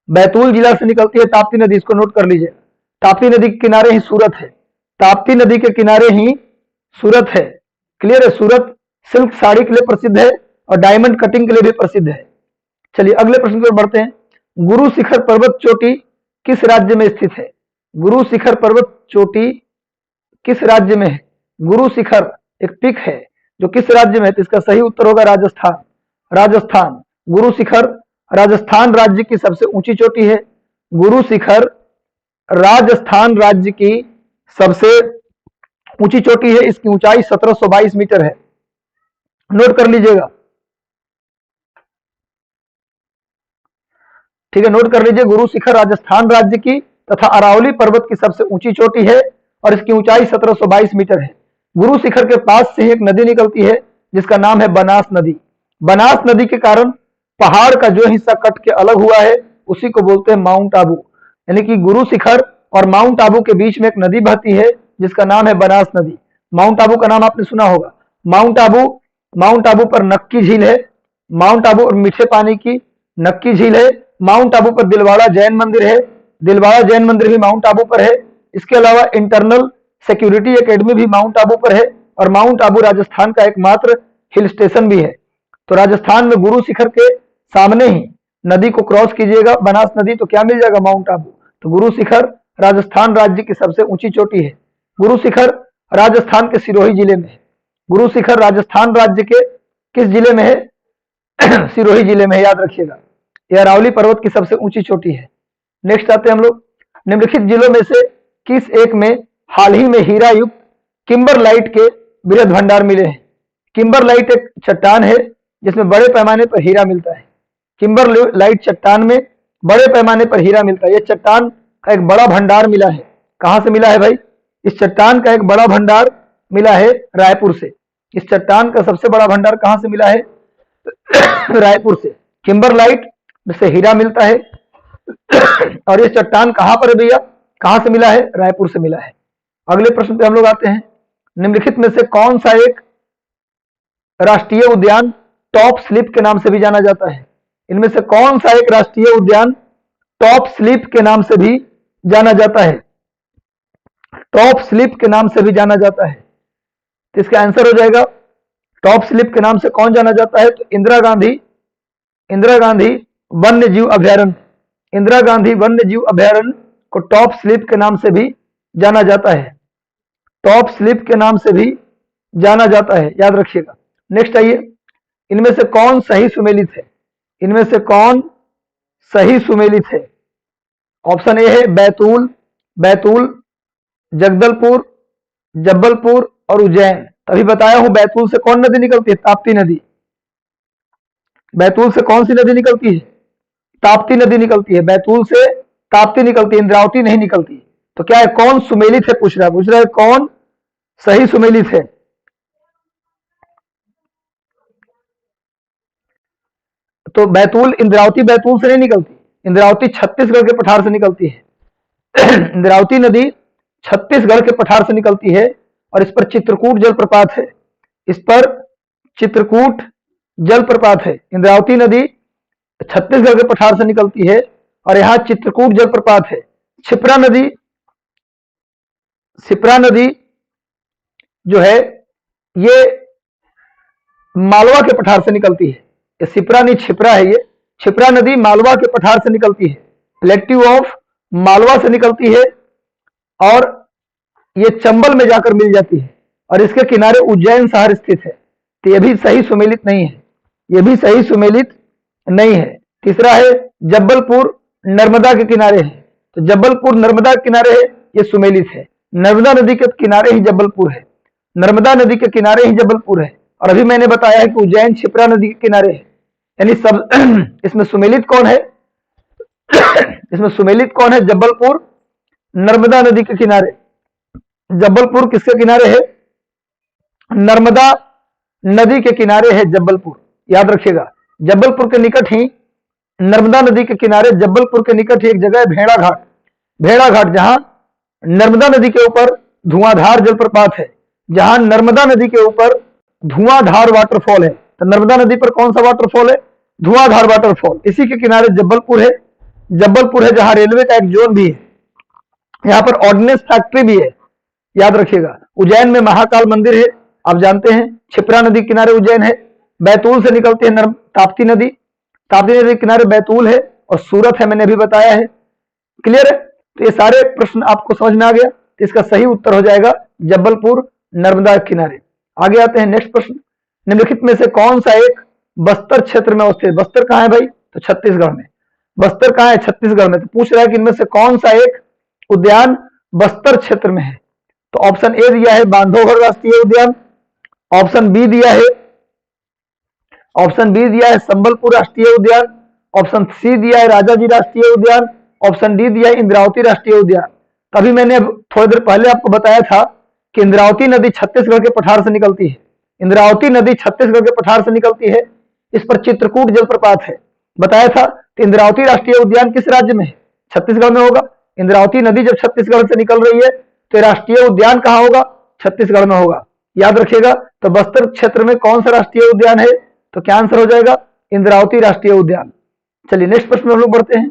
बैतूल जिला से निकलती है ताप्ती नदी, इसको नोट कर लीजिए। ताप्ती नदी के किनारे ही सूरत है। ताप्ती नदी के किनारे ही सूरत है। क्लियर है? सूरत सिल्क साड़ी के लिए प्रसिद्ध है और डायमंड कटिंग के लिए भी प्रसिद्ध है। चलिए अगले प्रश्न की ओर बढ़ते हैं। गुरु शिखर पर्वत चोटी किस राज्य में स्थित है? गुरु शिखर पर्वत चोटी किस राज्य में है? गुरु शिखर एक पिक है जो किस राज्य में है? तो इसका सही उत्तर होगा राजस्थान। राजस्थान। गुरु शिखर राजस्थान राज्य की सबसे ऊंची चोटी है। गुरु शिखर राजस्थान राज्य की सबसे ऊंची चोटी है। इसकी ऊंचाई 1722 मीटर है। नोट कर लीजिएगा। ठीक है, नोट कर लीजिए। गुरु शिखर राजस्थान राज्य की तथा अरावली पर्वत की सबसे ऊंची चोटी है और इसकी ऊंचाई 1722 मीटर है। गुरु शिखर के पास से एक नदी निकलती है जिसका नाम है बनास नदी। बनास नदी के कारण पहाड़ का जो हिस्सा कट के अलग हुआ है उसी को बोलते हैं माउंट आबू। यानी कि गुरु शिखर और माउंट आबू के बीच में एक नदी बहती है जिसका नाम है बनास नदी। माउंट आबू का नाम आपने सुना होगा। माउंट आबू पर नक्की झील है। माउंट आबू और मीठे पानी की नक्की झील है। माउंट आबू पर दिलवाड़ा जैन मंदिर है। दिलवाड़ा जैन मंदिर भी माउंट आबू पर है। इसके अलावा इंटरनल सिक्योरिटी एकेडमी भी माउंट आबू पर है और माउंट आबू राजस्थान का एकमात्र हिल स्टेशन भी है। तो राजस्थान में गुरु शिखर के सामने ही नदी को क्रॉस कीजिएगा बनास नदी तो क्या मिल जाएगा? माउंट आबू। तो गुरु शिखर राजस्थान राज्य की सबसे ऊंची चोटी है। गुरु शिखर राजस्थान के सिरोही जिले में है। गुरु शिखर राजस्थान राज्य के किस जिले में है? सिरोही जिले में है, याद रखिएगा। यह अरावली पर्वत की सबसे ऊंची चोटी है। नेक्स्ट आते हैं हम लोग। निम्नलिखित जिलों में से किस एक में हाल ही में हीरा युक्त किम्बरलाइट के बृहद भंडार मिले हैं? किम्बरलाइट एक चट्टान है जिसमें बड़े पैमाने पर हीरा मिलता है। किम्बरलाइट चट्टान में बड़े पैमाने पर हीरा मिलता है। यह चट्टान का एक बड़ा भंडार मिला है। कहां से मिला है भाई? इस चट्टान का एक बड़ा भंडार मिला है रायपुर से। इस चट्टान का सबसे बड़ा भंडार कहां से मिला है? रायपुर से। किम्बरलाइट से हीरा मिलता है और ये चट्टान कहां पर है भैया? कहां से मिला है? रायपुर से मिला है। अगले प्रश्न पे हम लोग आते हैं। निम्नलिखित में से कौन सा एक राष्ट्रीय उद्यान टॉप स्लिप के नाम से भी जाना जाता है? इनमें से कौन सा एक राष्ट्रीय उद्यान टॉप स्लिप के नाम से भी जाना जाता है? टॉप स्लिप के नाम से भी जाना जाता है। तो इसका आंसर हो जाएगा टॉप स्लिप के नाम से कौन जाना जाता है? तो इंदिरा गांधी वन्य जीव अभयारण्य। इंदिरा गांधी वन्य जीव अभयारण्य को टॉप स्लिप के नाम से भी जाना जाता है। टॉप स्लिप के नाम से भी जाना जाता है, याद रखिएगा। नेक्स्ट आइए। इनमें से कौन सही सुमेलित है? इनमें से कौन सही सुमेलित है? ऑप्शन ए है बैतूल, जगदलपुर, जबलपुर और उज्जैन। तभी बताया हूं बैतूल से कौन नदी निकलती है? ताप्ती नदी। बैतूल से कौन सी नदी निकलती है? ताप्ती नदी निकलती है। बैतूल से ताप्ती निकलती है, इंद्रावती नहीं निकलती। तो क्या है? कौन सुमेलित है पूछ रहा है कौन सही सुमेलित है? तो बैतूल, इंद्रावती बैतूल से नहीं निकलती, इंद्रावती छत्तीसगढ़ के पठार से निकलती है। इंद्रावती नदी छत्तीसगढ़ के पठार से निकलती है और इस पर चित्रकूट जलप्रपात है, इस पर चित्रकूट जलप्रपात है। इंद्रावती नदी छत्तीसगढ़ के पठार से निकलती है और यहाँ चित्रकूट जलप्रपात है। क्षिप्रा नदी जो है ये मालवा के पठार से निकलती है। ये सिप्रा नहीं छिप्रा है, ये क्षिप्रा नदी मालवा के पठार से निकलती है, प्लेट्यू ऑफ मालवा से निकलती है और ये चंबल में जाकर मिल जाती है और इसके किनारे उज्जैन शहर स्थित है। तो ये भी सही सुमेलित नहीं है, ये भी सही सुमेलित नहीं है। तीसरा है जबलपुर नर्मदा के किनारे है, तो जबलपुर नर्मदा के किनारे है, ये सुमेलित है। नर्मदा नदी के किनारे ही जबलपुर है, नर्मदा नदी के किनारे ही जबलपुर है। और अभी मैंने बताया है कि उज्जैन क्षिप्रा नदी के किनारे है, यानी सब इसमें सुमेलित कौन है? इसमें सुमेलित कौन है? जबलपुर नर्मदा नदी के किनारे। जबलपुर किसके किनारे है? नर्मदा नदी के किनारे है जबलपुर, याद रखिएगा। जबलपुर के निकट ही, नर्मदा नदी के किनारे जबलपुर के निकट ही एक जगह है भेड़ा घाट। भेड़ा घाट जहां नर्मदा नदी के ऊपर धुआंधार जलप्रपात है, जहां नर्मदा नदी के ऊपर धुआंधार वाटरफॉल है। तो नर्मदा नदी पर कौन सा वाटरफॉल है? धुआंधार वाटरफॉल। इसी के किनारे जबलपुर है, जबलपुर है जहां रेलवे का एक जोन भी है, यहाँ पर ऑर्डिनेंस फैक्ट्री भी है, याद रखिएगा। उज्जैन में महाकाल मंदिर है, आप जानते हैं। क्षिप्रा नदी किनारे उज्जैन है। बैतूल से निकलती है ताप्ती नदी, ताप्ती नदी के किनारे बैतूल है और सूरत है, मैंने अभी बताया है। क्लियर है? तो ये सारे प्रश्न आपको समझ में आ गया, तो इसका सही उत्तर हो जाएगा जबलपुर नर्मदा के किनारे। आगे आते हैं नेक्स्ट प्रश्न। निम्नलिखित में से कौन सा एक बस्तर क्षेत्र में अवस्थित? बस्तर कहाँ है भाई? तो छत्तीसगढ़ में। बस्तर कहाँ है? छत्तीसगढ़ में। तो पूछ रहा है कि इनमें से कौन सा एक उद्यान बस्तर क्षेत्र में है? तो ऑप्शन ए दिया है बांधवगढ़ राष्ट्रीय उद्यान, ऑप्शन बी दिया है संबलपुर राष्ट्रीय उद्यान, ऑप्शन सी दिया है राजाजी राष्ट्रीय उद्यान, ऑप्शन डी दिया है इंद्रावती राष्ट्रीय उद्यान। तभी मैंने थोड़ी देर पहले आपको बताया था कि इंद्रावती नदी छत्तीसगढ़ के पठार से निकलती है, इंद्रावती नदी छत्तीसगढ़ के पठार से निकलती है, इस पर चित्रकूट जलप्रपात है, बताया था। तो इंद्रावती राष्ट्रीय उद्यान किस राज्य में है? छत्तीसगढ़ में होगा। इंद्रावती नदी जब छत्तीसगढ़ से निकल रही है तो राष्ट्रीय उद्यान कहाँ होगा? छत्तीसगढ़ में होगा, याद रखिएगा। तो बस्तर क्षेत्र में कौन सा राष्ट्रीय उद्यान है? तो क्या आंसर हो जाएगा? इंद्रावती राष्ट्रीय उद्यान। चलिए नेक्स्ट प्रश्न में हम लोग बढ़ते हैं।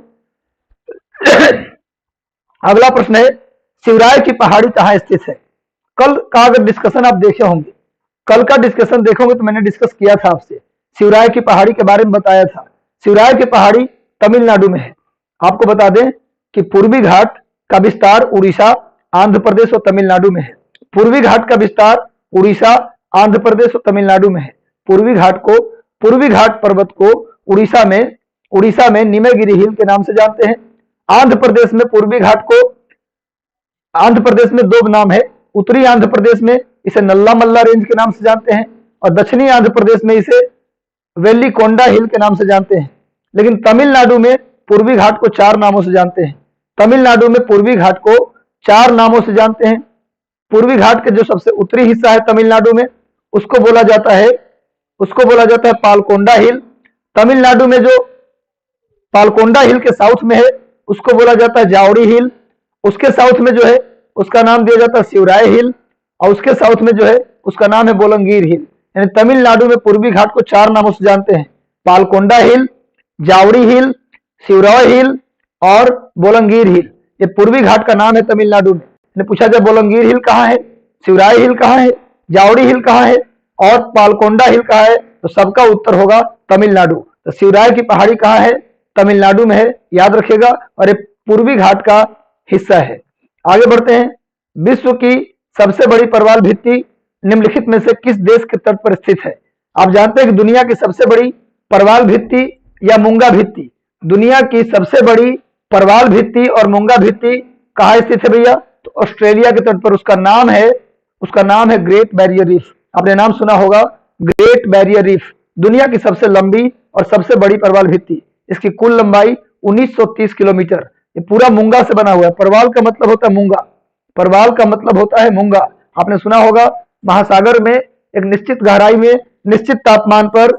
अगला प्रश्न है शिवराय की पहाड़ी कहाँ स्थित है? कल का अगर डिस्कशन आप देखे होंगे, कल का डिस्कशन देखोगे तो मैंने डिस्कस किया था आपसे, शिवराय की पहाड़ी के बारे में बताया था। शिवराय की पहाड़ी तमिलनाडु में है। आपको बता दें कि पूर्वी घाट का विस्तार उड़ीसा, आंध्र प्रदेश और तमिलनाडु में है। पूर्वी घाट का विस्तार उड़ीसा, आंध्र प्रदेश और तमिलनाडु में है। पूर्वी घाट पर्वत को उड़ीसा में निमयगिरी हिल के नाम से जानते हैं। आंध्र प्रदेश में पूर्वी घाट को, आंध्र प्रदेश में दो नाम है। उत्तरी आंध्र प्रदेश में इसे नल्ला मल्ला रेंज के नाम से जानते हैं और दक्षिणी आंध्र प्रदेश में इसे वेल्लीकोंडा हिल के नाम से जानते हैं। लेकिन तमिलनाडु में पूर्वी घाट को 4 नामों से जानते हैं। तमिलनाडु में पूर्वी घाट को 4 नामों से जानते हैं। पूर्वी घाट के जो सबसे उत्तरी हिस्सा है तमिलनाडु में, उसको बोला जाता है पालकोंडा हिल। तमिलनाडु में जो पालकोंडा हिल के साउथ में है उसको बोला जाता है जावड़ी हिल। उसके साउथ में जो है उसका नाम दिया जाता है शिवराय हिल और उसके साउथ में जो है उसका नाम है बोलंगीर हिल। यानी तमिलनाडु में पूर्वी घाट को 4 नामों से जानते हैं, पालकोंडा हिल, जावड़ी हिल, शिवराय हिल और बोलंगीर हिल। ये पूर्वी घाट का नाम है तमिलनाडु में। पूछा जाए बोलंगीर हिल कहाँ है, शिवराय हिल कहाँ है, जावड़ी हिल कहाँ है और पालकोंडा हिल कहाँ है, तो सबका उत्तर होगा तमिलनाडु। तो शिवराय की पहाड़ी कहाँ है? तमिलनाडु में है, याद रखिएगा। और ये पूर्वी घाट का हिस्सा है। आगे बढ़ते हैं। विश्व की सबसे बड़ी प्रवाल भित्ति निम्नलिखित में से किस देश के तट पर स्थित है? आप जानते हैं कि दुनिया की सबसे बड़ी प्रवाल भित्ति या मूंगा भित्ति, दुनिया की सबसे बड़ी प्रवाल भित्ति और मूंगा भित्ति कहाँ स्थित है भैया? तो ऑस्ट्रेलिया के तट पर। उसका नाम है ग्रेट बैरियर रीफ। आपने नाम सुना होगा, ग्रेट बैरियर रीफ दुनिया की सबसे लंबी और सबसे बड़ी प्रवाल भित्ति। इसकी कुल लंबाई 1930 किलोमीटर। ये पूरा मूंगा से बना हुआ है। प्रवाल का मतलब होता है मूंगा, प्रवाल का मतलब होता है मूंगा। आपने सुना होगा महासागर में एक निश्चित गहराई में निश्चित तापमान पर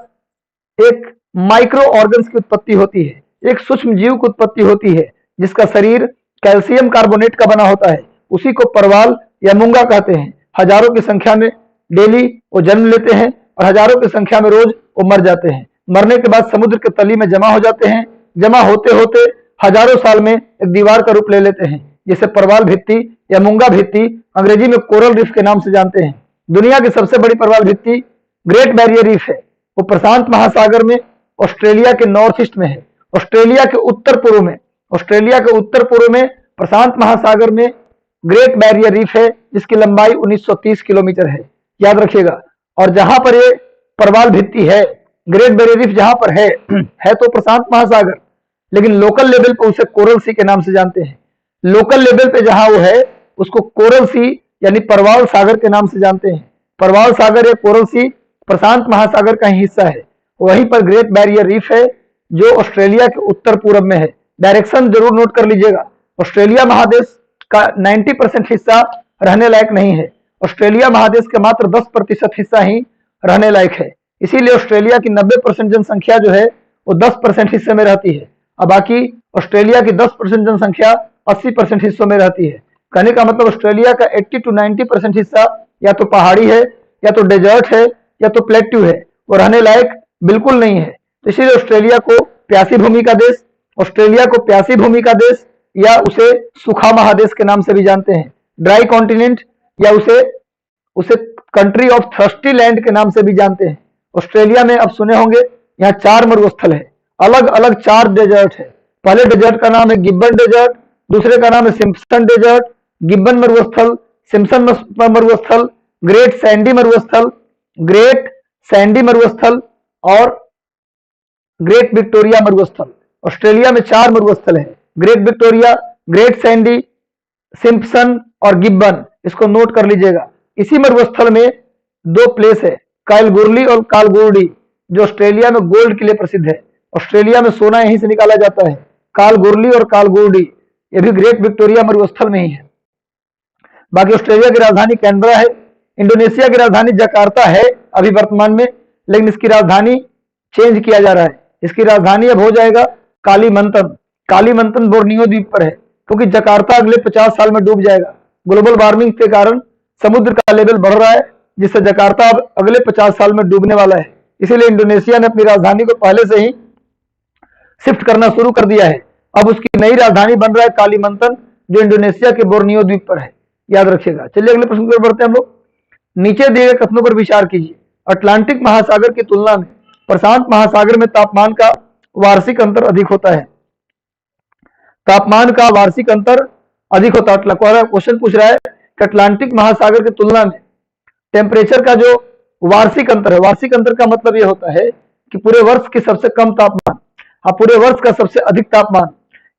एक माइक्रो ऑर्गन्स की उत्पत्ति होती है, एक सूक्ष्म जीव की उत्पत्ति होती है जिसका शरीर कैल्शियम कार्बोनेट का बना होता है, उसी को परवाल या मूंगा कहते हैं। हजारों की संख्या में डेली वो जन्म लेते हैं और हजारों की संख्या में रोज वो मर जाते हैं। मरने के बाद समुद्र के तली में जमा हो जाते हैं। जमा होते होते हजारों साल में एक दीवार का रूप ले लेते हैं, जिसे परवाल भित्ति या मूंगा भित्ति अंग्रेजी में कोरल रीफ के नाम से जानते हैं। दुनिया की सबसे बड़ी परवाल भित्ति ग्रेट बैरियर रीफ है। वो प्रशांत महासागर में ऑस्ट्रेलिया के नॉर्थ ईस्ट में है। ऑस्ट्रेलिया के उत्तर पूर्व में प्रशांत महासागर में ग्रेट बैरियर रीफ है, जिसकी लंबाई 1930 किलोमीटर है, याद रखिएगा। और जहां पर ये परवाल भित्ति है, ग्रेट बैरियर रीफ जहां पर है तो प्रशांत महासागर, लेकिन लोकल लेवल पे उसे कोरल सी के नाम से जानते हैं। लोकल लेवल पे जहां वो है उसको कोरल सी यानी परवाल सागर के नाम से जानते हैं। परवाल सागर या कोरल सी प्रशांत महासागर का ही हिस्सा है। वहीं पर ग्रेट बैरियर रीफ है जो ऑस्ट्रेलिया के उत्तर पूर्व में है। डायरेक्शन जरूर नोट कर लीजिएगा। ऑस्ट्रेलिया महादेश का 90% हिस्सा रहने लायक नहीं है। ऑस्ट्रेलिया महादेश के मात्र 10% हिस्सा ही रहने लायक है। इसीलिए ऑस्ट्रेलिया की 90% जनसंख्या जो है वो 10% हिस्से में रहती है, और बाकी ऑस्ट्रेलिया की 10% जनसंख्या 80% हिस्सों में रहती है। कहने का मतलब ऑस्ट्रेलिया का 80 to 90% हिस्सा या तो पहाड़ी है, या तो डेजर्ट है, या तो प्लेट्यू है, वो रहने लायक बिल्कुल नहीं है। तो इसीलिए ऑस्ट्रेलिया को प्यासी भूमि का देश या उसे सूखा महादेश के नाम से भी जानते हैं। ड्राई कॉन्टिनेंट या उसे कंट्री ऑफ थर्स्टी लैंड के नाम से भी जानते हैं। ऑस्ट्रेलिया में अब सुने होंगे यहाँ 4 मरुस्थल है, अलग अलग 4 डेजर्ट है। पहले डेजर्ट का नाम है गिब्बन डेजर्ट, दूसरे का नाम है सिम्पसन डेजर्ट, गिब्बन मरुस्थल, सिम्पसन मरुस्थल, ग्रेट सैंडी मरुस्थल और ग्रेट विक्टोरिया मरुस्थल। ऑस्ट्रेलिया में 4 मरुस्थल है, great Victoria, great Sandy, Simpson और गिब्बन। इसको नोट कर लीजिएगा। इसी मरुस्थल में 2 प्लेस है, कालगुरली और कालगुरडी, जो ऑस्ट्रेलिया में गोल्ड के लिए प्रसिद्ध है। ऑस्ट्रेलिया में सोना यहीं से निकाला जाता है। कालगुरली और कालगुरडी ये भी ग्रेट विक्टोरिया मरुस्थल में ही है। बाकी ऑस्ट्रेलिया की राजधानी कैनबरा है। इंडोनेशिया की राजधानी जकार्ता है अभी वर्तमान में, लेकिन इसकी राजधानी चेंज किया जा रहा है। इसकी राजधानी अब हो जाएगा कालीमंतन बोर्नियो द्वीप पर है, क्योंकि जकार्ता अगले 50 साल में डूब जाएगा। ग्लोबल वार्मिंग के कारण समुद्र का लेवल बढ़ रहा है, जिससे जकार्ता अब अगले 50 साल में डूबने वाला है। इसीलिए इंडोनेशिया ने अपनी राजधानी को पहले से ही शिफ्ट करना शुरू कर दिया है। अब उसकी नई राजधानी बन रहा है कालीमंतन, जो इंडोनेशिया के बोर्नियो द्वीप पर है, याद रखिएगा। चलिए अगले प्रश्न पर बढ़ते हैं हम लोग। नीचे दिए गए कथनों पर विचार कीजिए। अटलांटिक महासागर की तुलना में प्रशांत महासागर में तापमान का वार्षिक अंतर अधिक होता है। तापमान का वार्षिक अंतर अधिक होता है। क्वेश्चन पूछ रहा है कि अटलांटिक महासागर की तुलना में टेम्परेचर का जो वार्षिक अंतर है, वार्षिक अंतर का मतलब यह होता है कि पूरे वर्ष की सबसे कम तापमान और पूरे वर्ष का सबसे अधिक तापमान,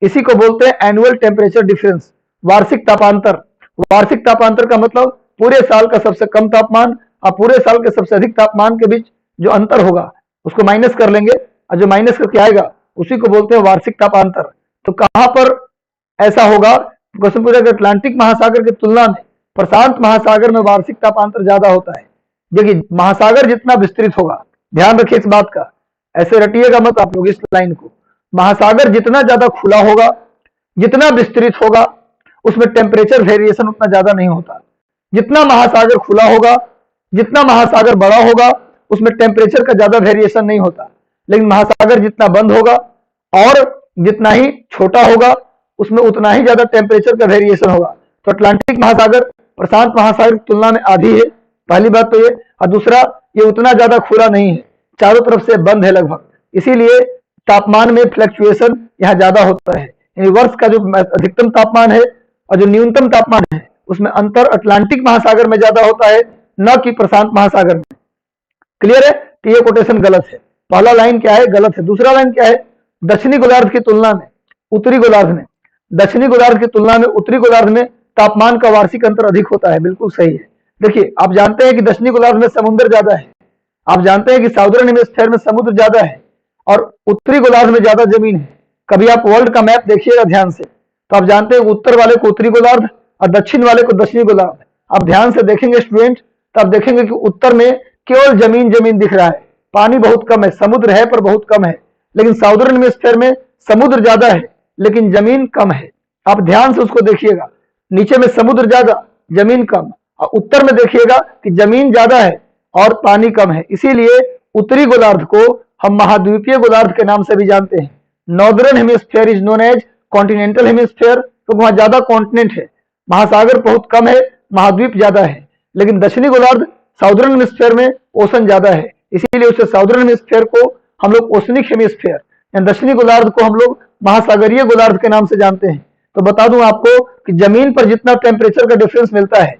इसी को बोलते हैं एनुअल टेम्परेचर डिफरेंस, वार्षिक तापांतर। वार्षिक तापांतर का मतलब पूरे साल का सबसे कम तापमान और पूरे साल के सबसे अधिक तापमान के बीच जो अंतर होगा उसको माइनस कर लेंगे, और जो माइनस करके आएगा उसी को बोलते हैं वार्षिक तापांतर। तो कहां पर ऐसा होगा? क्वेश्चन पूछा कि अटलांटिक महासागर की तुलना में प्रशांत महासागर में वार्षिक तापांतर ज्यादा होता है। देखिए, महासागर जितना विस्तृत होगा, ध्यान रखिए इस बात का, ऐसे रटिएगा मत आप लोग इस लाइन को। महासागर जितना ज्यादा खुला होगा, जितना विस्तृत होगा, उसमें टेम्परेचर वेरिएशन उतना ज्यादा नहीं होता। जितना महासागर खुला होगा, जितना महासागर बड़ा होगा, उसमें टेम्परेचर का ज्यादा वेरिएशन नहीं होता। लेकिन महासागर जितना बंद होगा और जितना ही छोटा होगा, उसमें उतना ही ज्यादा टेम्परेचर का वेरिएशन होगा। तो अटलांटिक महासागर प्रशांत महासागर की तुलना में आधी है, पहली बात तो ये। और दूसरा, ये उतना ज्यादा खुला नहीं है, चारों तरफ से बंद है लगभग, इसीलिए तापमान में फ्लक्चुएशन यहाँ ज्यादा होता है। यानी वर्ष का जो अधिकतम तापमान है और जो न्यूनतम तापमान है, उसमें अंतर अटलांटिक महासागर में ज्यादा होता है, न कि प्रशांत महासागर में। क्लियर है? तो ये कोटेशन गलत है। पहला लाइन क्या है? गलत है। दूसरा लाइन क्या है? दक्षिणी गोलार्ध की तुलना में उत्तरी गोलार्ध में, दक्षिणी गोलार्ध की तुलना में उत्तरी गोलार्ध में तापमान का वार्षिक अंतर अधिक होता है। बिल्कुल सही है। देखिए, आप जानते हैं कि दक्षिणी गोलार्ध में समुद्र ज्यादा है, आप जानते हैं कि साउदर्न हेमिस्फीयर में समुद्र ज्यादा है और उत्तरी गोलार्ध में ज्यादा जमीन है। कभी आप वर्ल्ड का मैप देखिएगा ध्यान से, तो आप जानते हैं उत्तर वाले को उत्तरी गोलार्ध और दक्षिण वाले को दक्षिणी गोलार्ध। आप ध्यान से देखेंगे स्टूडेंट, तो आप देखेंगे कि उत्तर में केवल जमीन जमीन दिख रहा है, पानी बहुत कम है, समुद्र है पर बहुत कम है। लेकिन साउदर्न हेमिस्फीयर में समुद्र ज्यादा है लेकिन जमीन कम है। आप ध्यान से उसको देखिएगा, नीचे में समुद्र ज्यादा, जमीन कम, और उत्तर में देखिएगा कि जमीन ज्यादा है और पानी कम है। इसीलिए उत्तरी गोलार्ध को हम महाद्वीपीय गोलार्ध के नाम से भी जानते हैं। Northern hemisphere is known as continental hemisphere, तो वहां ज्यादा कॉन्टिनेंट है, महासागर बहुत कम है, महाद्वीप ज्यादा है। लेकिन दक्षिणी गोलार्ध साउदर्न हेमिस्फीयर में ओशन ज्यादा है, इसीलिए उसे साउदर्न हेमिस्फीयर को हम लोग ओशनिक हेमिस्फीयर या दक्षिणी गोलार्ध को हम लोग महासागरीय गोलार्ध के नाम से जानते हैं। तो बता दूं आपको कि जमीन पर जितना टेम्परेचर का डिफरेंस मिलता है,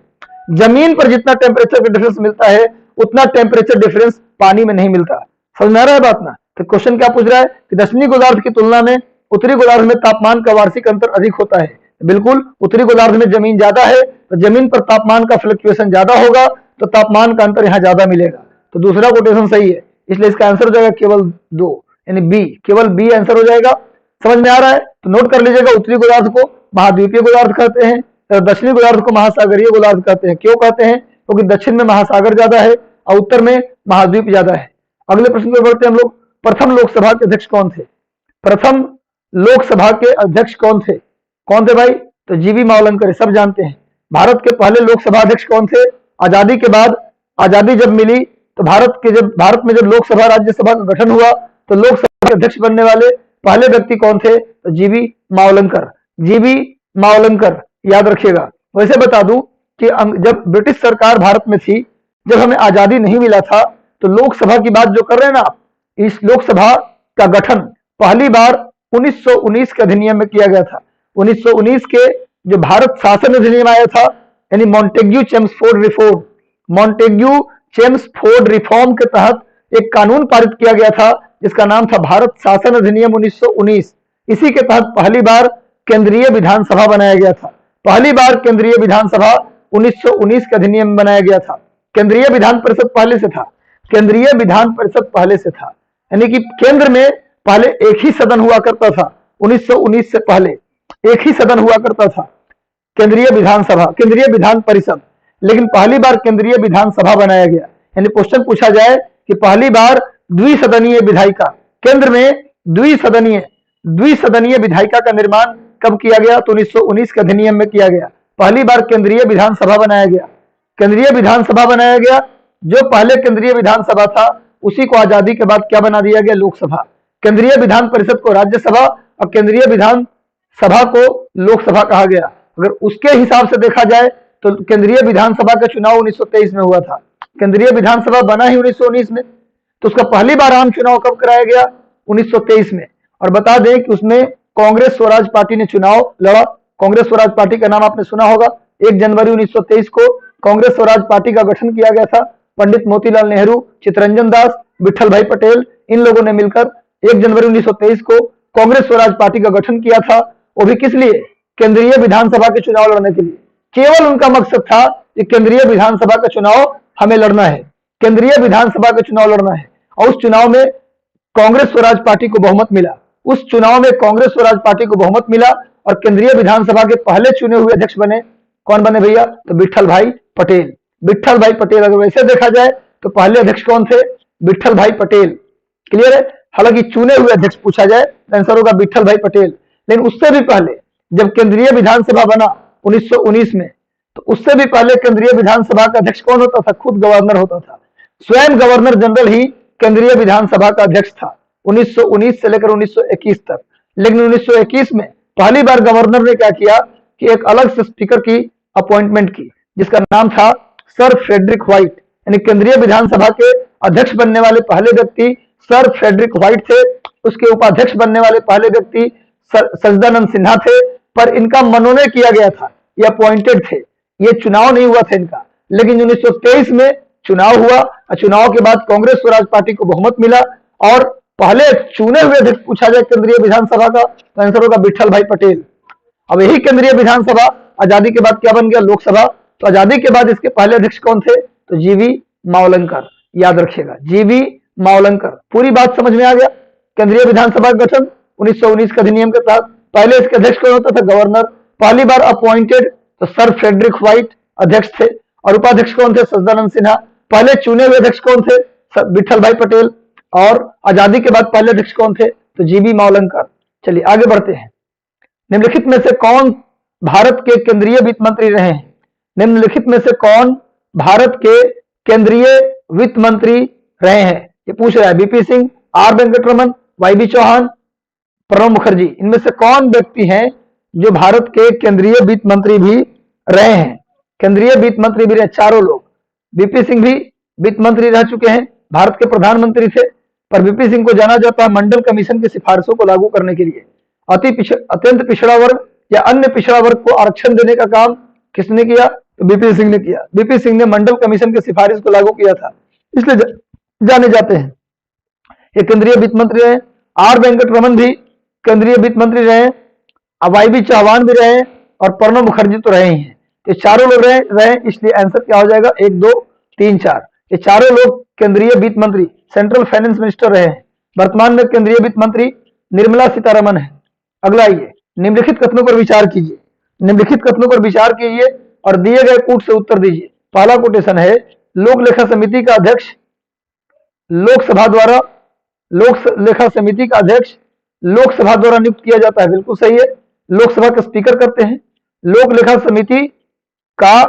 जमीन पर जितना टेम्परेचर का डिफरेंस मिलता है उतना टेम्परेचर डिफरेंस पानी में नहीं मिलता। समझ में आ रहा है बात ना? तो क्वेश्चन क्या पूछ रहा है कि दक्षिणी गोलार्ध की तुलना में उत्तरी गोलार्ध में तापमान का वार्षिक अंतर अधिक होता है। बिल्कुल, उत्तरी गोलार्ध में जमीन ज्यादा है तो जमीन पर तापमान का फ्लक्चुएशन ज्यादा होगा, तो तापमान का अंतर यहाँ ज्यादा मिलेगा। तो दूसरा कोटेशन सही है, इसलिए इसका आंसर हो जाएगा केवल 2, यानी बी, केवल बी आंसर हो जाएगा। समझ में आ रहा है? तो नोट कर लीजिएगा, उत्तरी गोलार्ध को महाद्वीपीय गोलार्ध कहते हैं और दक्षिणी गोलार्ध को महासागरीय गोलार्ध कहते हैं। क्यों कहते हैं? क्योंकि दक्षिण में महासागर ज्यादा है और उत्तर में महाद्वीप ज्यादा है। अगले प्रश्न पर बढ़ते हैं हम लोग। प्रथम लोकसभा के अध्यक्ष कौन थे? प्रथम लोकसभा के अध्यक्ष कौन थे? कौन थे भाई? तो जीवी मावलंकर, सब जानते हैं। भारत के पहले लोकसभा अध्यक्ष कौन थे? आजादी के बाद, आजादी जब मिली तो भारत में जब लोकसभा राज्यसभा का गठन हुआ तो लोकसभा के अध्यक्ष बनने वाले पहले व्यक्ति कौन थे? तो जीवी मावलंकर, जीवी मावलंकर, याद रखिएगा। वैसे बता दूं कि जब ब्रिटिश सरकार भारत में थी, जब हमें आजादी नहीं मिला था, तो लोकसभा की बात जो कर रहे हैं ना आप, इस लोकसभा का गठन पहली बार 1919 के अधिनियम में किया गया था। 1919 के जो भारत शासन अधिनियम आया था, यानी Montagu Chelmsford reform, Montagu Chelmsford reform के तहत एक कानून पारित किया गया था जिसका नाम था भारत शासन अधिनियम 1919। इसी के तहत पहली बार केंद्रीय विधानसभा बनाया गया था। पहली बार केंद्रीय विधानसभा 1919 के अधिनियम में बनाया गया था। केंद्रीय विधान परिषद पहले से था, केंद्रीय विधान परिषद पहले से था, यानी कि केंद्र में पहले एक ही सदन हुआ करता था। 1919 से पहले एक ही सदन हुआ करता था, केंद्रीय विधानसभा, केंद्रीय विधान परिषद। लेकिन पहली बार केंद्रीय विधानसभा बनाया गया। यानी क्वेश्चन पूछा जाए कि पहली बार द्विसदनीय विधायिका, केंद्र में द्विसदनीय विधायिका का निर्माण कब किया गया? तो 1919 के अधिनियम में किया गया। पहली बार केंद्रीय विधानसभा बनाया गया, केंद्रीय विधानसभा बनाया गया। जो पहले केंद्रीय विधानसभा था उसी को आजादी के बाद क्या बना दिया गया? लोकसभा। केंद्रीय विधान परिषद को राज्यसभा और केंद्रीय विधानसभा को लोकसभा कहा गया। अगर उसके हिसाब से देखा जाए तो केंद्रीय विधानसभा का चुनाव 1923 में हुआ था, केंद्रीय विधानसभा बना ही 1919 में, तो उसका पहली बार आम चुनाव कब कराया गया? 1923 में। और बता दें कि उसमें कांग्रेस स्वराज पार्टी ने चुनाव लड़ा। कांग्रेस स्वराज पार्टी का नाम आपने सुना होगा। 1 जनवरी 1923 को कांग्रेस स्वराज पार्टी का गठन किया गया था। पंडित मोतीलाल नेहरू, चित्तरंजन दास, विठल भाई पटेल, इन लोगों ने मिलकर 1 जनवरी 1923 को कांग्रेस स्वराज पार्टी का गठन किया था। वो भी किस लिए? केंद्रीय विधानसभा के चुनाव लड़ने के लिए। केवल उनका मकसद था कि केंद्रीय विधानसभा का चुनाव हमें लड़ना है, केंद्रीय विधानसभा का चुनाव लड़ना है। और उस चुनाव में कांग्रेस स्वराज पार्टी को बहुमत मिला। उस चुनाव में कांग्रेस स्वराज पार्टी को बहुमत मिला और केंद्रीय विधानसभा के पहले चुने हुए अध्यक्ष बने। कौन बने भैया? तो विठल भाई पटेल। विठल भाई पटेल, अगर वैसे देखा जाए तो पहले अध्यक्ष कौन थे? विठल भाई पटेल। क्लियर है? हालांकि चुने हुए अध्यक्ष पूछा जाए तो आंसर होगा विठल भाई पटेल। लेकिन उससे भी पहले जब केंद्रीय विधानसभा बना 1919 में, तो उससे भी पहले केंद्रीय विधानसभा का अध्यक्ष कौन होता था? खुद गवर्नर होता था। स्वयं गवर्नर जनरल ही केंद्रीय विधानसभा का अध्यक्ष था 1919 से लेकर 1921 तक। लेकिन 1921 में पहली बार गवर्नर ने क्या किया कि एक अलग से स्पीकर की अपॉइंटमेंट की, जिसका नाम था सर फ्रेडरिक व्हाइट। यानी केंद्रीय विधानसभा के अध्यक्ष बनने वाले पहले व्यक्ति सर फ्रेडरिक व्हाइट थे। उसके उपाध्यक्ष बनने वाले पहले व्यक्ति सच्चिदानंद सिन्हा थे। पर इनका मनोनयन किया गया था, ये अपॉइंटेड थे, ये चुनाव नहीं हुआ था इनका। लेकिन 1923 में चुनाव हुआ और चुनाव के बाद कांग्रेस स्वराज पार्टी को बहुमत मिला और पहले चुने हुए अध्यक्ष पूछा जाए केंद्रीय विधानसभा का तो आंसर होगा विठल भाई पटेल। अब यही केंद्रीय विधानसभा आजादी के बाद क्या बन गया? लोकसभा। तो आजादी के बाद इसके पहले अध्यक्ष कौन थे? तो जीवी मावलंकर। याद रखिएगा, जीवी मावलंकर। पूरी बात समझ में आ गया? केंद्रीय विधानसभा का गठन 1919 के अधिनियम के तहत। पहले इसके अध्यक्ष कौन होता था? गवर्नर। पहली बार अपॉइंटेड तो सर फ्रेडरिक व्हाइट अध्यक्ष थे और उपाध्यक्ष कौन थे? सच्चिदानंद सिन्हा। पहले चुने हुए अध्यक्ष कौन थे? विठल भाई पटेल। और आजादी के बाद पहले अध्यक्ष कौन थे? तो जीबी मावलंकर। चलिए आगे बढ़ते हैं। निम्नलिखित में से कौन भारत के केंद्रीय वित्त मंत्री रहे हैं? निम्नलिखित में से कौन भारत के केंद्रीय वित्त मंत्री रहे हैं? ये पूछ रहा है। BP Singh, R Venkataraman, YB Chauhan, Pranab Mukherjee. इनमें से कौन व्यक्ति हैं जो भारत के केंद्रीय वित्त मंत्री भी रहे हैं? केंद्रीय वित्त मंत्री भी रहे चारों लोग। बीपी सिंह भी वित्त मंत्री रह चुके हैं, भारत के प्रधानमंत्री थे, पर बीपी सिंह को जाना जाता है मंडल कमीशन की सिफारिशों को लागू करने के लिए। अत्यंत पिछड़ा वर्ग या अन्य पिछड़ा वर्ग को आरक्षण देने का काम किसने किया? तो बीपी सिंह ने किया। बीपी सिंह ने मंडल कमीशन की सिफारिश को लागू किया था, इसलिए जाने जाते हैं। ये केंद्रीय वित्त मंत्री रहे। आर वेंकटरमन भी केंद्रीय वित्त मंत्री रहे, वाईबी चौहान भी रहे और प्रणब मुखर्जी तो रहे ही हैं। ये चारों लोग रहे, इसलिए आंसर क्या हो जाएगा? 1 2 3 4। ये चारों लोग केंद्रीय वित्त मंत्री, सेंट्रल फाइनेंस मिनिस्टर रहे हैं। वर्तमान में केंद्रीय वित्त मंत्री निर्मला सीतारमन है। अगला आइए, निम्नलिखित कथनों पर विचार कीजिए। निम्नलिखित कथनों पर विचार कीजिए और दिए गए कूट से उत्तर दीजिए। पहला कोटेशन है, लोक लेखा समिति का अध्यक्ष लोकसभा द्वारा नियुक्त किया जाता है। बिल्कुल सही है, लोकसभा के स्पीकर करते हैं। लोक लेखा समिति का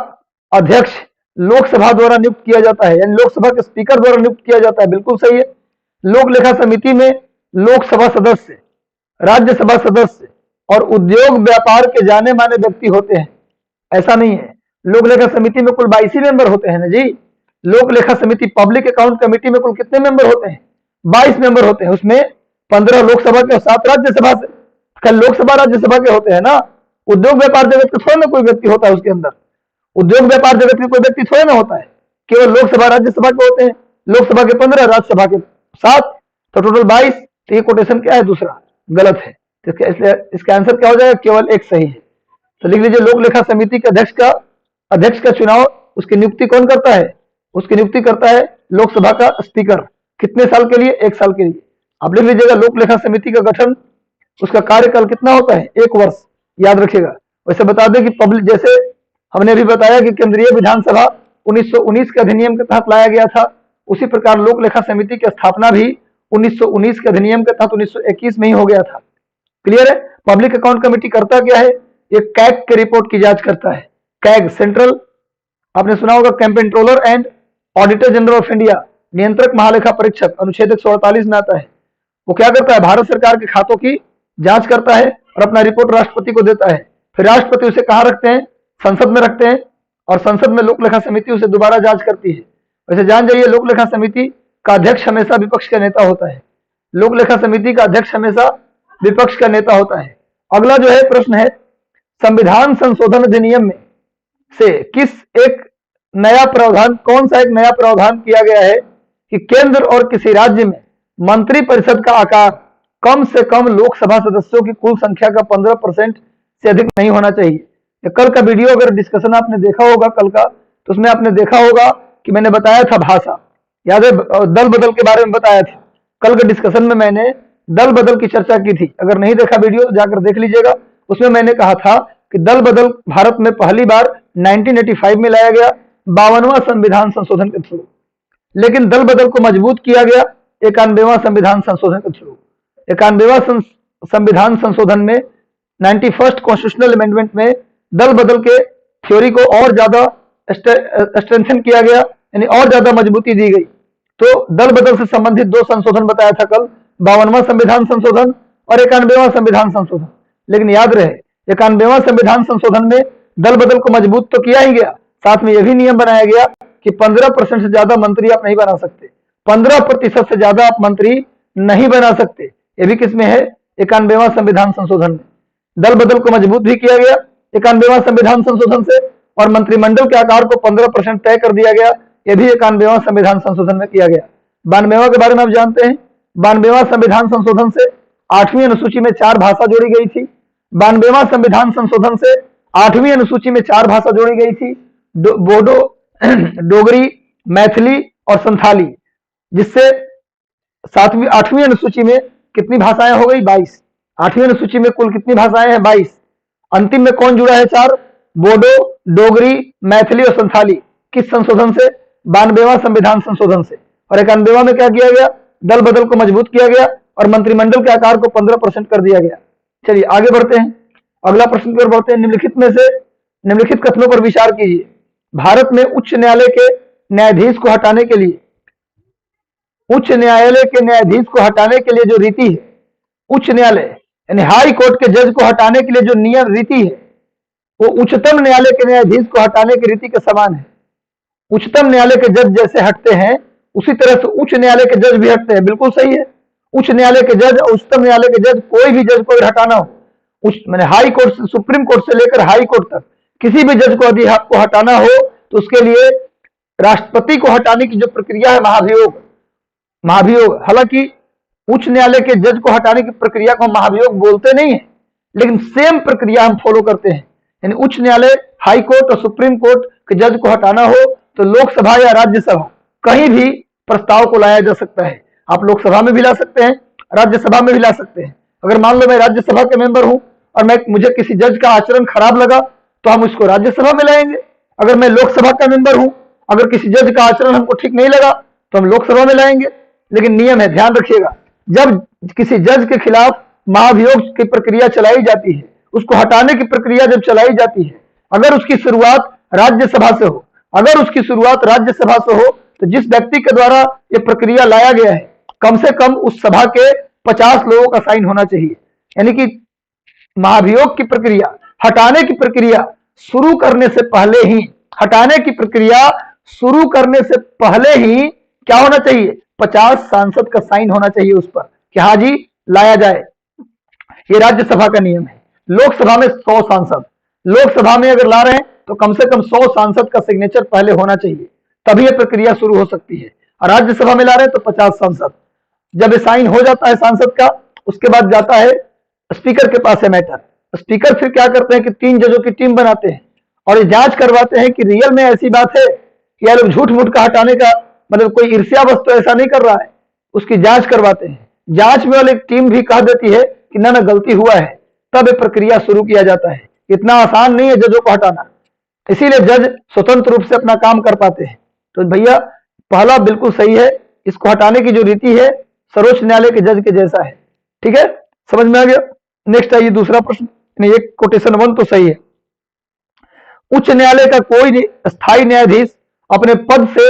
अध्यक्ष लोकसभा द्वारा नियुक्त किया जाता है, यानी लोकसभा के स्पीकर द्वारा नियुक्त किया जाता है। बिल्कुल सही है। लोक लेखा समिति में लोकसभा सदस्य, राज्यसभा सदस्य और उद्योग व्यापार के जाने माने व्यक्ति होते हैं। ऐसा नहीं है, लोक लेखा समिति में कुल 22 मेंबर होते हैं ना जी। लोक लेखा समिति पब्लिक अकाउंट कमेटी में कुल कितने मेंबर होते हैं? 22 मेंबर होते हैं। उसमें 15 लोकसभा के और 7 राज्यसभा से। कल लोकसभा राज्यसभा के होते हैं ना। उद्योग व्यापार जगत के थोड़ा ना कोई व्यक्ति होता है उसके अंदर। उद्योग व्यापार जगत के कोई व्यक्ति थोड़ा ना होता है, केवल लोकसभा राज्यसभा के होते हैं। लोकसभा के 15, राज्यसभा के 7, तो टोटल 22। तो ये कोटेशन क्या है? दूसरा गलत है। तो इसलिए इसका आंसर क्या हो जाएगा? केवल एक सही है। तो लिख लीजिए, लोक लेखा समिति के अध्यक्ष का चुनाव, उसकी नियुक्ति कौन करता है? उसकी नियुक्ति करता है लोकसभा का स्पीकर। कितने साल के लिए? 1 साल के लिए। आप लिख लीजिएगा, लोक लेखा समिति का गठन, उसका कार्यकाल कितना होता है? 1 वर्ष। याद रखिएगा। वैसे बता दें कि पब्लिक, जैसे हमने अभी बताया कि केंद्रीय विधानसभा 1919 के अधिनियम के तहत लाया गया था, उसी प्रकार लोक लेखा समिति की स्थापना भी 1919 के अधिनियम के तहत 1921 में ही हो गया था। क्लियर है? पब्लिक अकाउंट कमेटी करता क्या है? ये कैग के रिपोर्ट की जांच करता है। कैग, सेंट्रल, आपने सुना होगा, controller and auditor general of India, नियंत्रक महालेखा परीक्षक, अनुच्छेद 148 में आता है। वो क्या करता है? भारत सरकार के खातों की जांच करता है और अपना रिपोर्ट राष्ट्रपति को देता है। फिर राष्ट्रपति उसे कहाँ रखते हैं? संसद में रखते हैं, और संसद में लोक लेखा समिति उसे दोबारा जांच करती है। वैसे जान जाइए, लोक लेखा समिति का अध्यक्ष हमेशा विपक्ष का नेता होता है। लोक लेखा समिति का अध्यक्ष हमेशा विपक्ष का नेता होता है। अगला जो है प्रश्न है, संविधान संशोधन अधिनियम में से कौन सा एक नया प्रावधान किया गया है कि केंद्र और किसी राज्य में मंत्रिपरिषद का आकार कम से कम लोकसभा सदस्यों की कुल संख्या का 15% से अधिक नहीं होना चाहिए। कल का वीडियो अगर डिस्कशन आपने देखा होगा कल का, तो उसमें आपने देखा होगा कि मैंने बताया था भाषा, याद है, दल बदल के बारे में बताया था। कल के डिस्कशन में मैंने दल बदल की चर्चा की थी। अगर नहीं देखा वीडियो तो जाकर देख लीजिएगा। उसमें मैंने कहा था कि दल बदल भारत में पहली बार 1985 में लाया गया, 52वां संविधान संशोधन के थ्रू। लेकिन दल बदल को मजबूत किया गया 91वां संविधान संशोधन के थ्रू। 91वां संविधान संशोधन में 91st कॉन्स्टिट्यूशनल अमेंडमेंट में दल बदल के थ्योरी को और ज्यादा स्ट्रेंथन किया गया, यानी और ज्यादा मजबूती दी गई। तो दल बदल से संबंधित 2 संशोधन बताया था कल, 52वां संविधान संशोधन और 91वां संविधान संशोधन। लेकिन याद रहे, 91वां संविधान संशोधन में दल बदल को मजबूत तो किया ही गया, साथ में यह भी नियम बनाया गया कि 15% से ज्यादा मंत्री आप नहीं बना सकते। 15% से ज्यादा आप मंत्री नहीं बना सकते। ये भी किसमें है? 91वां संविधान संशोधन में। दल बदल को मजबूत भी किया गया 91वां संविधान संशोधन से, और मंत्रिमंडल के आकार को 15% तय कर दिया गया। यह भी 91वां संविधान संशोधन में किया गया। 92वां के बारे में आप जानते हैं, 92वां संविधान संशोधन से 8वीं अनुसूची में 4 भाषा जोड़ी गई थी। 92वां संविधान संशोधन से 8वीं अनुसूची में 4 भाषा जोड़ी गई थी, बोडो, डोगरी, मैथिली और संथाली, जिससे 8वीं अनुसूची में कितनी भाषाएं हो गई? 22। 8वीं अनुसूची में कुल कितनी भाषाएं हैं? 22। अंतिम में कौन जुड़ा है? 4, बोडो, डोगरी, मैथिली और संथाली। किस संशोधन से? 92वां संविधान संशोधन से। और 91वां में क्या किया गया? दल बदल को मजबूत किया गया और मंत्रिमंडल के आकार को 15% कर दिया गया। चलिए आगे बढ़ते हैं, अगला प्रश्न की ओर बढ़ते हैं। निम्नलिखित में से निम्नलिखित कथनों पर विचार कीजिए। भारत में उच्च न्यायालय के न्यायाधीश को हटाने के लिए जो रीति है, उच्च न्यायालय यानी हाई कोर्ट के जज को हटाने के लिए जो नियम रीति है, वो उच्चतम न्यायालय के न्यायाधीश को हटाने की रीति के समान है। उच्चतम न्यायालय के जज जैसे हटते हैं उसी तरह से उच्च न्यायालय के जज भी हटते हैं। बिल्कुल सही है। उच्च न्यायालय के जज और उच्चतम न्यायालय के जज, कोई भी जज को हटाना हो, मैंने हाई कोर्ट से, सुप्रीम कोर्ट से लेकर हाई कोर्ट तक किसी भी जज को यदि आपको हटाना हो तो उसके लिए राष्ट्रपति को हटाने की जो प्रक्रिया है, महाभियोग, हालांकि उच्च न्यायालय के जज को हटाने की प्रक्रिया को महाभियोग बोलते नहीं है, लेकिन सेम प्रक्रिया हम फॉलो करते हैं। यानी उच्च न्यायालय, हाई कोर्ट और सुप्रीम कोर्ट के जज को हटाना हो तो लोकसभा या राज्यसभा कहीं भी प्रस्ताव को लाया जा सकता है। आप लोकसभा में भी ला सकते हैं, राज्यसभा में भी ला सकते हैं। अगर मान लो मैं राज्यसभा के मेंबर हूं और मुझे किसी जज का आचरण खराब लगा तो हम उसको राज्यसभा में लाएंगे। अगर मैं लोकसभा का मेंबर हूं, अगर किसी जज का आचरण हमको ठीक नहीं लगा तो हम लोकसभा में लाएंगे। लेकिन नियम है, ध्यान रखिएगा, जब किसी जज के खिलाफ महाभियोग की प्रक्रिया चलाई जाती है, उसको हटाने की प्रक्रिया जब चलाई जाती है, अगर उसकी शुरुआत राज्यसभा से हो तो जिस व्यक्ति के द्वारा ये प्रक्रिया लाया गया है, कम से कम उस सभा के 50 लोगों का साइन होना चाहिए। यानी कि महाभियोग की प्रक्रिया, हटाने की प्रक्रिया शुरू करने से पहले ही क्या होना चाहिए? 50 सांसद का साइन होना चाहिए उस पर कि हाँ जी लाया जाए। ये राज्यसभा का नियम है। लोकसभा में 100 सांसद, लोकसभा में अगर ला रहे हैं तो कम से कम 100 सांसद का सिग्नेचर पहले होना चाहिए, तभी यह प्रक्रिया शुरू हो सकती है। और राज्यसभा में ला रहे हैं तो 50 सांसद। जब ये साइन हो जाता है सांसद का, उसके बाद जाता है स्पीकर के पास है मैटर। स्पीकर फिर क्या करते हैं कि 3 जजों की टीम बनाते हैं और ये जांच करवाते हैं कि रियल में ऐसी बात है कि यार झूठ मूठ का हटाने का मतलब कोई ईर्ष्यावश तो ऐसा नहीं कर रहा है, उसकी जांच करवाते हैं। जांच में वाली टीम भी कह देती है कि ना गलती हुआ है, तब ये प्रक्रिया शुरू किया जाता है। इतना आसान नहीं है जजों को हटाना, इसीलिए जज स्वतंत्र रूप से अपना काम कर पाते हैं। तो भैया पहला बिल्कुल सही है, इसको हटाने की जो रीति है सर्वोच्च न्यायालय के जज के जैसा है। ठीक है, समझ में आ गया। नेक्स्ट आइए दूसरा प्रश्न, ये कोटेशन 1 तो सही है। उच्च न्यायालय का कोई स्थायी न्यायाधीश अपने पद से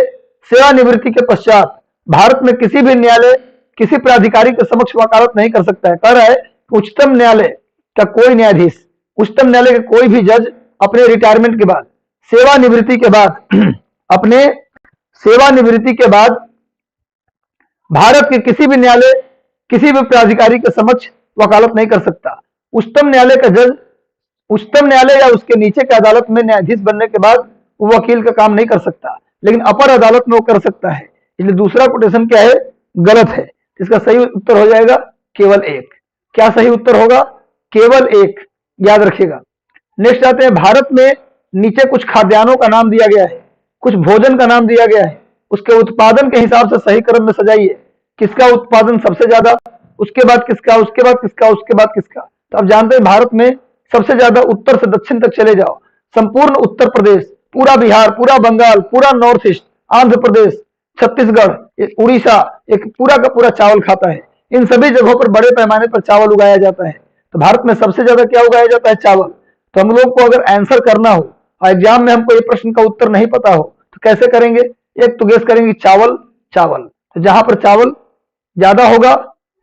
सेवानिवृत्ति के पश्चात भारत में किसी भी न्यायालय किसी प्राधिकारी के समक्ष वकालत नहीं कर सकता है। कह रहा है उच्चतम न्यायालय का कोई न्यायाधीश, उच्चतम न्यायालय का कोई भी जज अपने रिटायरमेंट के बाद, सेवानिवृत्ति के बाद अपने सेवानिवृत्ति के बाद भारत के किसी भी न्यायालय किसी भी प्राधिकारी के समक्ष वकालत नहीं कर सकता। उच्चतम न्यायालय का जज उच्चतम न्यायालय या उसके नीचे की अदालत में न्यायाधीश बनने के बाद वो वकील का काम नहीं कर सकता, लेकिन अपर अदालत में वो कर सकता है। इसलिए दूसरा कोटेशन क्या है? गलत है। इसका सही उत्तर हो जाएगा केवल 1। क्या सही उत्तर होगा? केवल 1, याद रखिएगा। नेक्स्ट आते हैं, भारत में नीचे कुछ खाद्यान्नों का नाम दिया गया है, कुछ भोजन का नाम दिया गया है, उसके उत्पादन के हिसाब से सही क्रम में सजाइए। किसका उत्पादन सबसे ज्यादा, उसके बाद किसका, उसके बाद किसका, उसके बाद किसका। तो आप जानते हैं भारत में सबसे ज्यादा उत्तर से दक्षिण तक चले जाओ, संपूर्ण उत्तर प्रदेश, पूरा बिहार, पूरा बंगाल, पूरा नॉर्थ ईस्ट, आंध्र प्रदेश, छत्तीसगढ़, उड़ीसा, एक पूरा का पूरा चावल खाता है। इन सभी जगहों पर बड़े पैमाने पर चावल उगाया जाता है। तो भारत में सबसे ज्यादा क्या उगाया जाता है? चावल। तो हम लोग को अगर आंसर करना हो और एग्जाम में हमको ये प्रश्न का उत्तर नहीं पता हो तो कैसे करेंगे? एक तो गेस करेंगे चावल, तो जहां पर चावल ज्यादा होगा,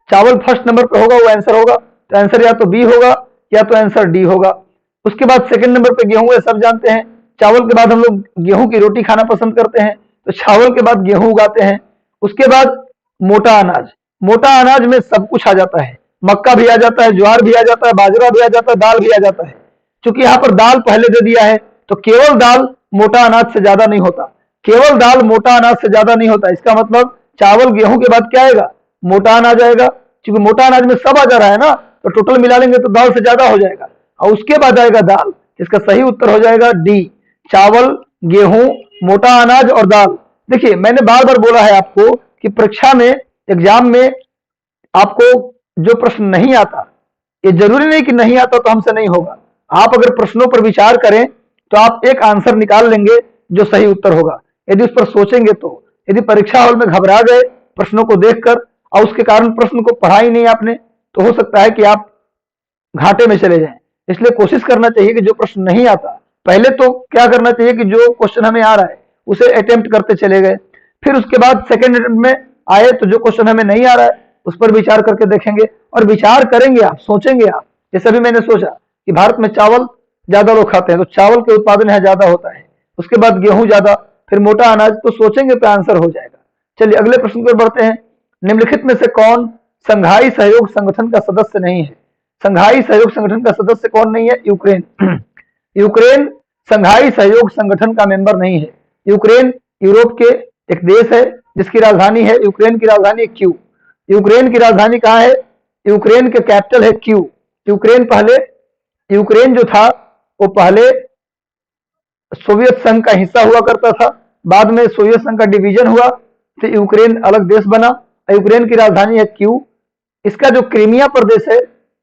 चावल फर्स्ट नंबर पर होगा, वो आंसर होगा। तो आंसर या तो बी होगा या तो आंसर डी होगा। उसके बाद सेकंड नंबर पे गेहूं है, सब जानते हैं। चावल के बाद हम लोग गेहूं की रोटी खाना पसंद करते हैं, तो चावल के बाद गेहूं उगाते हैं। उसके बाद मोटा अनाज, मोटा अनाज में सब कुछ आ जाता है, मक्का भी आ जाता है, ज्वार भी आ जाता है, बाजरा भी आ जाता है, दाल भी आ जाता है। क्योंकि यहाँ पर दाल पहले दे दिया है तो केवल दाल मोटा अनाज से ज्यादा नहीं होता, केवल दाल मोटा अनाज से ज्यादा नहीं होता। इसका मतलब चावल गेहूं के बाद क्या आएगा? मोटा अनाज आएगा। क्योंकि मोटा अनाज में सब आ जा रहा है ना, तो टोटल मिला लेंगे तो दाल से ज्यादा हो जाएगा, और उसके बाद आएगा दाल। इसका सही उत्तर हो जाएगा डी, चावल, गेहूं, मोटा अनाज और दाल। देखिए मैंने बार बार बोला है आपको कि परीक्षा में, एग्जाम में आपको जो प्रश्न नहीं आता, ये जरूरी नहीं कि नहीं आता तो हमसे नहीं होगा। आप अगर प्रश्नों पर विचार करें तो आप एक आंसर निकाल लेंगे जो सही उत्तर होगा, यदि उस पर सोचेंगे तो। यदि परीक्षा हॉल में घबरा गए प्रश्नों को देखकर, और उसके कारण प्रश्न को पढ़ा ही नहीं आपने, तो हो सकता है कि आप घाटे में चले जाएं। इसलिए कोशिश करना चाहिए कि जो प्रश्न नहीं आता, पहले तो क्या करना चाहिए कि जो क्वेश्चन हमें आ रहा है उसे अटेम्प्ट करते चले गए, फिर उसके बाद सेकेंड अटेम्प्ट में आए तो जो क्वेश्चन हमें नहीं आ रहा है उस पर विचार करके देखेंगे, और विचार करेंगे आप, सोचेंगे आप। जैसे अभी मैंने सोचा कि भारत में चावल ज्यादा लोग खाते हैं, तो चावल के उत्पादन यहाँ ज्यादा होता है, उसके बाद गेहूं ज्यादा, फिर मोटा अनाज, तो सोचेंगे तो आंसर हो जाएगा। चलिए अगले प्रश्न पर बढ़ते हैं। निम्नलिखित में से कौन संघाई सहयोग संगठन का सदस्य नहीं है? संघाई सहयोग संगठन का सदस्य कौन नहीं है? यूक्रेन। यूक्रेन संघाई सहयोग संगठन का मेंबर नहीं है। यूक्रेन यूरोप के एक देश है जिसकी राजधानी है, यूक्रेन की राजधानी क्यू। यूक्रेन की राजधानी कहाँ है? यूक्रेन के कैपिटल है क्यू। यूक्रेन जो था वो पहले सोवियत संघ का हिस्सा हुआ करता था, बाद में सोवियत संघ का डिवीजन हुआ, फिर यूक्रेन अलग देश बना। यूक्रेन की राजधानी है क्यू। इसका जो क्रीमिया प्रदेश है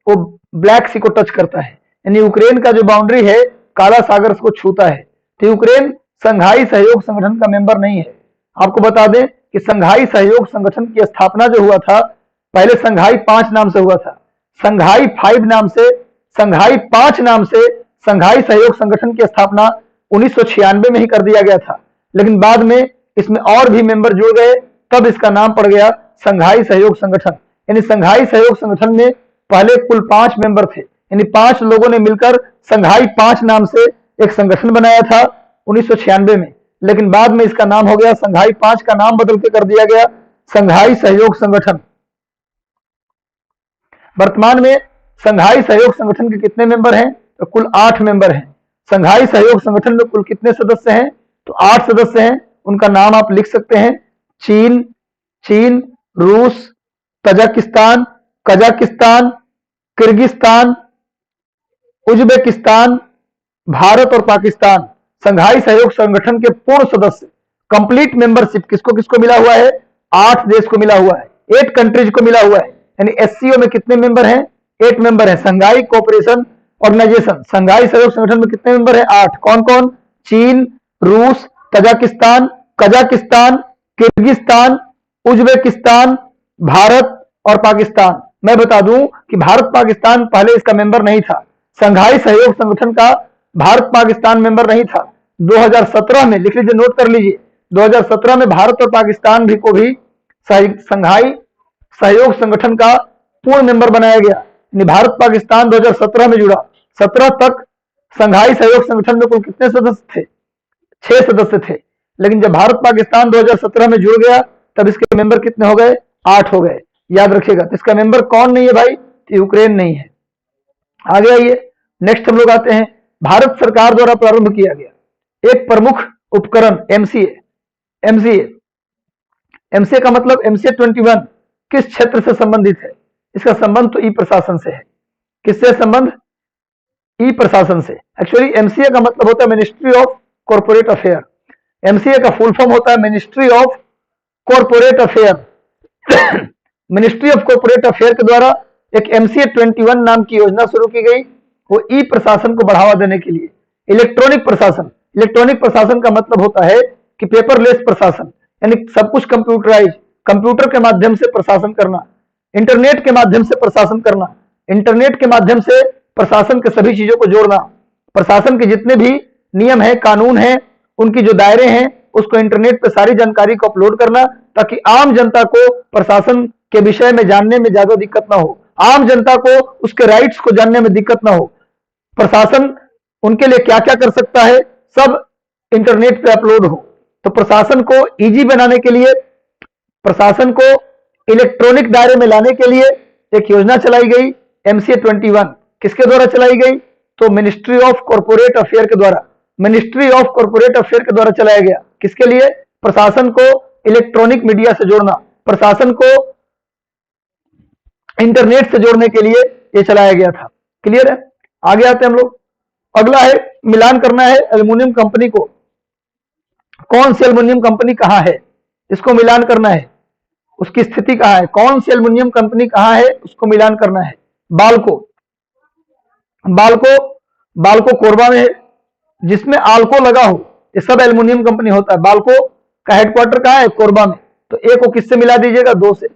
वो ब्लैक सी को टच करता है, यानी यूक्रेन का जो बाउंड्री है काला सागर को छूता है। तो यूक्रेन संघाई सहयोग संगठन का मेंबर नहीं है। आपको बता दें कि संघाई सहयोग संगठन की स्थापना जो हुआ था, पहले संघाई 5 नाम से हुआ था, संघाई 5 नाम से, संघाई 5 नाम से संघाई सहयोग संगठन की स्थापना 1996 में ही कर दिया गया था, लेकिन बाद में इसमें और भी मेंबर जुड़ गए, तब इसका नाम पड़ गया संघाई सहयोग संगठन। यानी संघाई सहयोग संगठन में पहले कुल 5 मेंबर थे, यानी 5 लोगों ने मिलकर संघाई 5 नाम से एक संगठन बनाया था 1996 में, लेकिन बाद में इसका नाम हो गया, संघाई 5 का नाम बदल के कर दिया गया संघाई सहयोग संगठन। वर्तमान में संघाई सहयोग संगठन के कितने मेंबर हैं? तो कुल 8 मेंबर हैं। संघाई सहयोग संगठन में कुल कितने सदस्य हैं? तो 8 सदस्य हैं। उनका नाम आप लिख सकते हैं, चीन, रूस, Tajikistan, Kazakhstan, Kyrgyzstan, Uzbekistan, Bharat और पाकिस्तान संघाई सहयोग संगठन के पूर्ण सदस्य। कंप्लीट मेंबरशिप किसको किसको मिला हुआ है? 8 देश को मिला हुआ है, 8 कंट्रीज को मिला हुआ है। यानी एससीओ में कितने मेंबर हैं? 8 मेंबर हैं। संघाई कोऑपरेशन ऑर्गेनाइजेशन, संघाई सहयोग संगठन में कितने मेंबर हैं? 8। कौन कौन? चीन, रूस, Tajikistan, Kazakhstan, Kyrgyzstan, Uzbekistan, Bharat और पाकिस्तान। मैं बता दूं कि भारत पाकिस्तान पहले इसका मेंबर नहीं था, संघाई सहयोग संगठन का भारत पाकिस्तान मेंबर नहीं था। 2017 में, लिख लीजिए, नोट कर लीजिए, 2017 में भारत और पाकिस्तान भी को भी संघाई सहयोग संगठन का पूर्ण मेंबर बनाया गया। भारत पाकिस्तान 2017 में जुड़ा। 17 तक संघाई सहयोग संगठन में कुल कितने सदस्य थे? 6 सदस्य थे, लेकिन जब भारत पाकिस्तान 2017 में जुड़ गया तब इसके मेंबर कितने हो गए? 8 हो गए। याद रखिएगा। तो इसका मेंबर कौन नहीं है भाई? तो यूक्रेन नहीं है। आगे आइए, नेक्स्ट हम लोग आते हैं, भारत सरकार द्वारा प्रारंभ किया गया एक प्रमुख उपकरण एमसीए का मतलब एमसीए 21 किस क्षेत्र से संबंधित है? इसका संबंध तो ई प्रशासन से है। किससे संबंध? ई प्रशासन से। एक्चुअली एमसीए का मतलब होता है ministry of corporate affair. MCA का फुल फॉर्म होता है ministry of corporate affair. Ministry of corporate affair के द्वारा एक एमसीए 21 नाम की योजना शुरू की गई, वो ई प्रशासन को बढ़ावा देने के लिए। इलेक्ट्रॉनिक प्रशासन, इलेक्ट्रॉनिक प्रशासन का मतलब होता है कि पेपरलेस प्रशासन, यानी सब कुछ कंप्यूटराइज, कंप्यूटर के माध्यम से प्रशासन करना, इंटरनेट के माध्यम से प्रशासन करना, इंटरनेट के माध्यम से प्रशासन के सभी चीजों को जोड़ना, प्रशासन के जितने भी नियम है, कानून है, उनकी जो दायरे हैं उसको इंटरनेट पे सारी जानकारी को अपलोड करना, ताकि आम जनता को प्रशासन के विषय में जानने में ज्यादा दिक्कत ना हो, आम जनता को उसके राइट्स को जानने में दिक्कत ना हो। प्रशासन उनके लिए क्या क्या कर सकता है, सब इंटरनेट पे अपलोड हो। तो प्रशासन को इजी बनाने के लिए, प्रशासन को इलेक्ट्रॉनिक दायरे में लाने के लिए एक योजना चलाई गई एमसीए 21। किसके द्वारा चलाई गई? तो मिनिस्ट्री ऑफ कॉर्पोरेट अफेयर के द्वारा, मिनिस्ट्री ऑफ कॉर्पोरेट अफेयर के द्वारा चलाया गया। किसके लिए? प्रशासन को इलेक्ट्रॉनिक मीडिया से जोड़ना, प्रशासन को इंटरनेट से जोड़ने के लिए ये चलाया गया था। क्लियर है? आगे आते हैं हम लोग। अगला है, मिलान करना है एल्युमिनियम कंपनी को। कौन सी एल्युमिनियम कंपनी कहां है, इसको मिलान करना है, उसकी स्थिति कहां है, कौन सी एल्युमिनियम कंपनी कहां है, उसको मिलान करना है। बाल्को, बाल्को कोरबा में है, जिसमें आल्को लगा हो, ये सब एल्युमिनियम कंपनी होता है। बाल्को का हेडक्वार्टर कहां है? कोरबा में। तो ए को किससे मिला दीजिएगा? 2 से।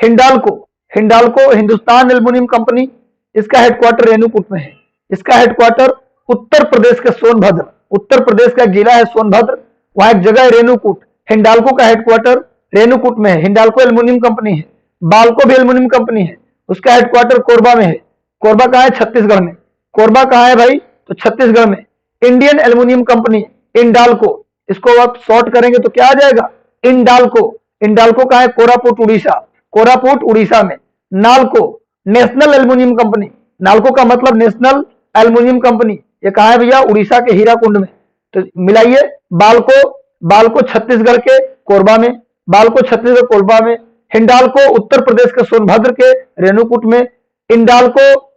हिंडाल्को, हिंडाल्को हिंदुस्तान एल्युमिनियम कंपनी, इसका हेडक्वार्टर रेणुकूट में है। इसका हेडक्वार्टर उत्तर प्रदेश के सोनभद्र, उत्तर प्रदेश का जिला है सोनभद्र, वहां एक जगह है रेणुकूट। हिंडाल्को का हेडक्वार्टर रेणुकूट में है। हिंडाल्को एल्युमिनियम कंपनी है। बाल्को भी एल्युमिनियम कंपनी है, उसका हेडक्वार्टर कोरबा में है। कोरबा कहाँ है? छत्तीसगढ़ में। कोरबा कहाँ है भाई? तो छत्तीसगढ़ में। इंडियन एल्युमिनियम कंपनी इंडाल्को, इसको आप शॉर्ट करेंगे तो क्या आ जाएगा? इंडाल्को। इंडाल्को कहाँ है? कोरापुट उड़ीसा, कोरापुट उड़ीसा में। NALCO, national aluminium company, NALCO का मतलब नेशनल एल्युमिनियम कंपनी, ये कहाँ है भैया? उड़ीसा के हीराकुंड में। तो मिलाइए, बाल्को, बाल्को छत्तीसगढ़ के कोरबा में, बाल्को छत्तीसगढ़ कोरबा में। हिंडाल्को उत्तर प्रदेश के सोनभद्र के रेणुकूट में। इंडाल्को,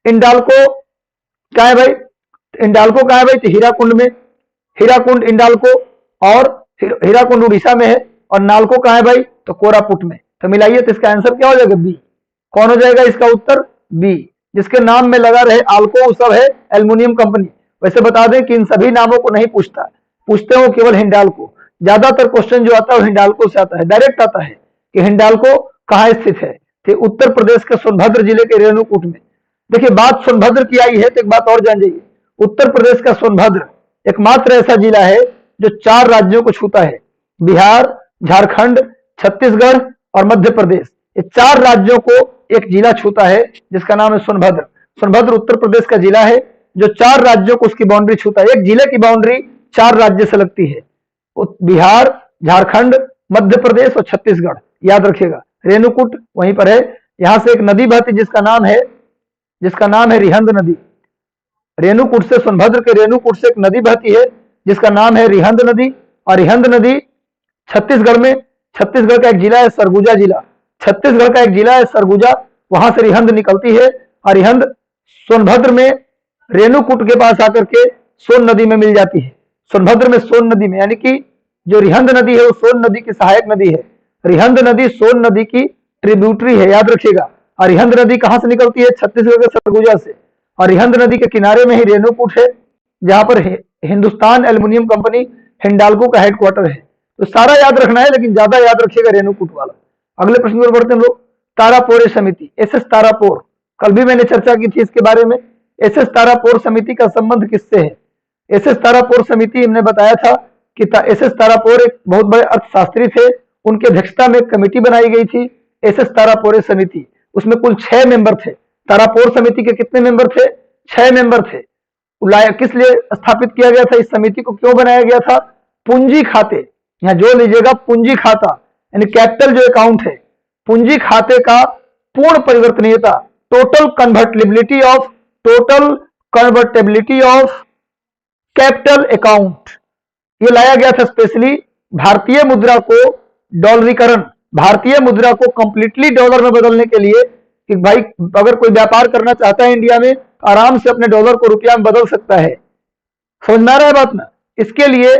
इंडाल्को कहाँ है भाई? इंडाल्को कहाँ है भाई? तो हीराकुंड में, हीराकुंड इंडाल्को, और हीराकुंड उड़ीसा में है। और नाल्को कहाँ है भाई? तो कोरापुट में। तो मिलाइए, तो इसका आंसर क्या हो जाएगा? बी। कौन हो जाएगा इसका उत्तर? बी। जिसके नाम में लगा रहे आल्को, वो सब है एल्युमिनियम कंपनी। वैसे बता दें कि इन सभी नामों को नहीं पूछता, पूछते हो केवल हिंडाल्को। ज्यादातर क्वेश्चन जो आता है हिंडाल्को से आता है, डायरेक्ट आता है कि हिंडाल्को कहाँ स्थित है। तो उत्तर प्रदेश के सोनभद्र जिले के रेणुकूट में। देखिए, बात सोनभद्र की आई है तो एक बात और जान जाइए, उत्तर प्रदेश का सोनभद्र एकमात्र ऐसा जिला है जो 4 राज्यों को छूता है। बिहार, झारखंड, छत्तीसगढ़ और मध्य प्रदेश, ये 4 राज्यों को एक जिला छूता है जिसका नाम है सोनभद्र। सोनभद्र उत्तर प्रदेश का जिला है जो 4 राज्यों को उसकी बाउंड्री छूता है। एक जिले की बाउंड्री 4 राज्य से लगती है, बिहार, झारखंड, मध्य प्रदेश और छत्तीसगढ़। याद रखिएगा, रेणुकूट वहीं पर है। यहां से एक नदी बहती जिसका नाम है रिहंद नदी। रेणुकूट से, सोनभद्र के रेणुकूट से एक नदी बहती है जिसका नाम है रिहंद नदी। और रिहंद नदी छत्तीसगढ़ में, छत्तीसगढ़ का एक जिला है सरगुजा जिला, छत्तीसगढ़ का एक जिला है सरगुजा, वहां से रिहंद निकलती है। और रिहंद सोनभद्र में रेणुकूट के पास आकर के सोन नदी में मिल जाती है। सोनभद्र में सोन नदी में, यानी कि जो रिहंद नदी है वो सोन नदी की सहायक नदी है। रिहंद नदी सोन नदी की ट्रिब्यूटरी है, याद रखिएगा। और रिहंद नदी कहां से निकलती है? छत्तीसगढ़ के सरगुजा से। और रिहंद नदी के किनारे में ही रेणुकूट है, जहां पर हिंदुस्तान एल्युमिनियम कंपनी हिंडाल्को का हेडक्वार्टर है। तो सारा याद रखना है, लेकिन ज्यादा याद रखिएगा रेणुकूट वाला। अगले प्रश्न पर बढ़ते हैं हम लोग। तारापोर समिति, एसएस तारापोर, कल भी मैंने चर्चा की थी इसके बारे में। एसएस तारापोर समिति का संबंध किससे है? एसएस तारापोर समिति हमने बताया था कि एसएस तारापोर एक बहुत बड़े अर्थशास्त्री थे, उनकी अध्यक्षता में एक कमेटी बनाई गई थी एसएस तारापोर समिति। उसमें कुल 6 मेंबर थे। तारापोर समिति के कितने मेंबर थे? 6 मेंबर थे। किस लिए स्थापित किया गया था? इस समिति को क्यों बनाया गया था? पूंजी खाते, यहां जो लीजिएगा पूंजी खाता, यानी कैपिटल जो अकाउंट है, पूंजी खाते का पूर्ण परिवर्तनीयता, total convertibility of capital account, ये लाया गया था स्पेशली भारतीय मुद्रा को डॉलरीकरण, भारतीय मुद्रा को कंप्लीटली डॉलर में बदलने के लिए कि भाई अगर कोई व्यापार करना चाहता है इंडिया में, आराम से अपने डॉलर को रुपया में बदल सकता है। समझ में आ रहा है बात ना? इसके लिए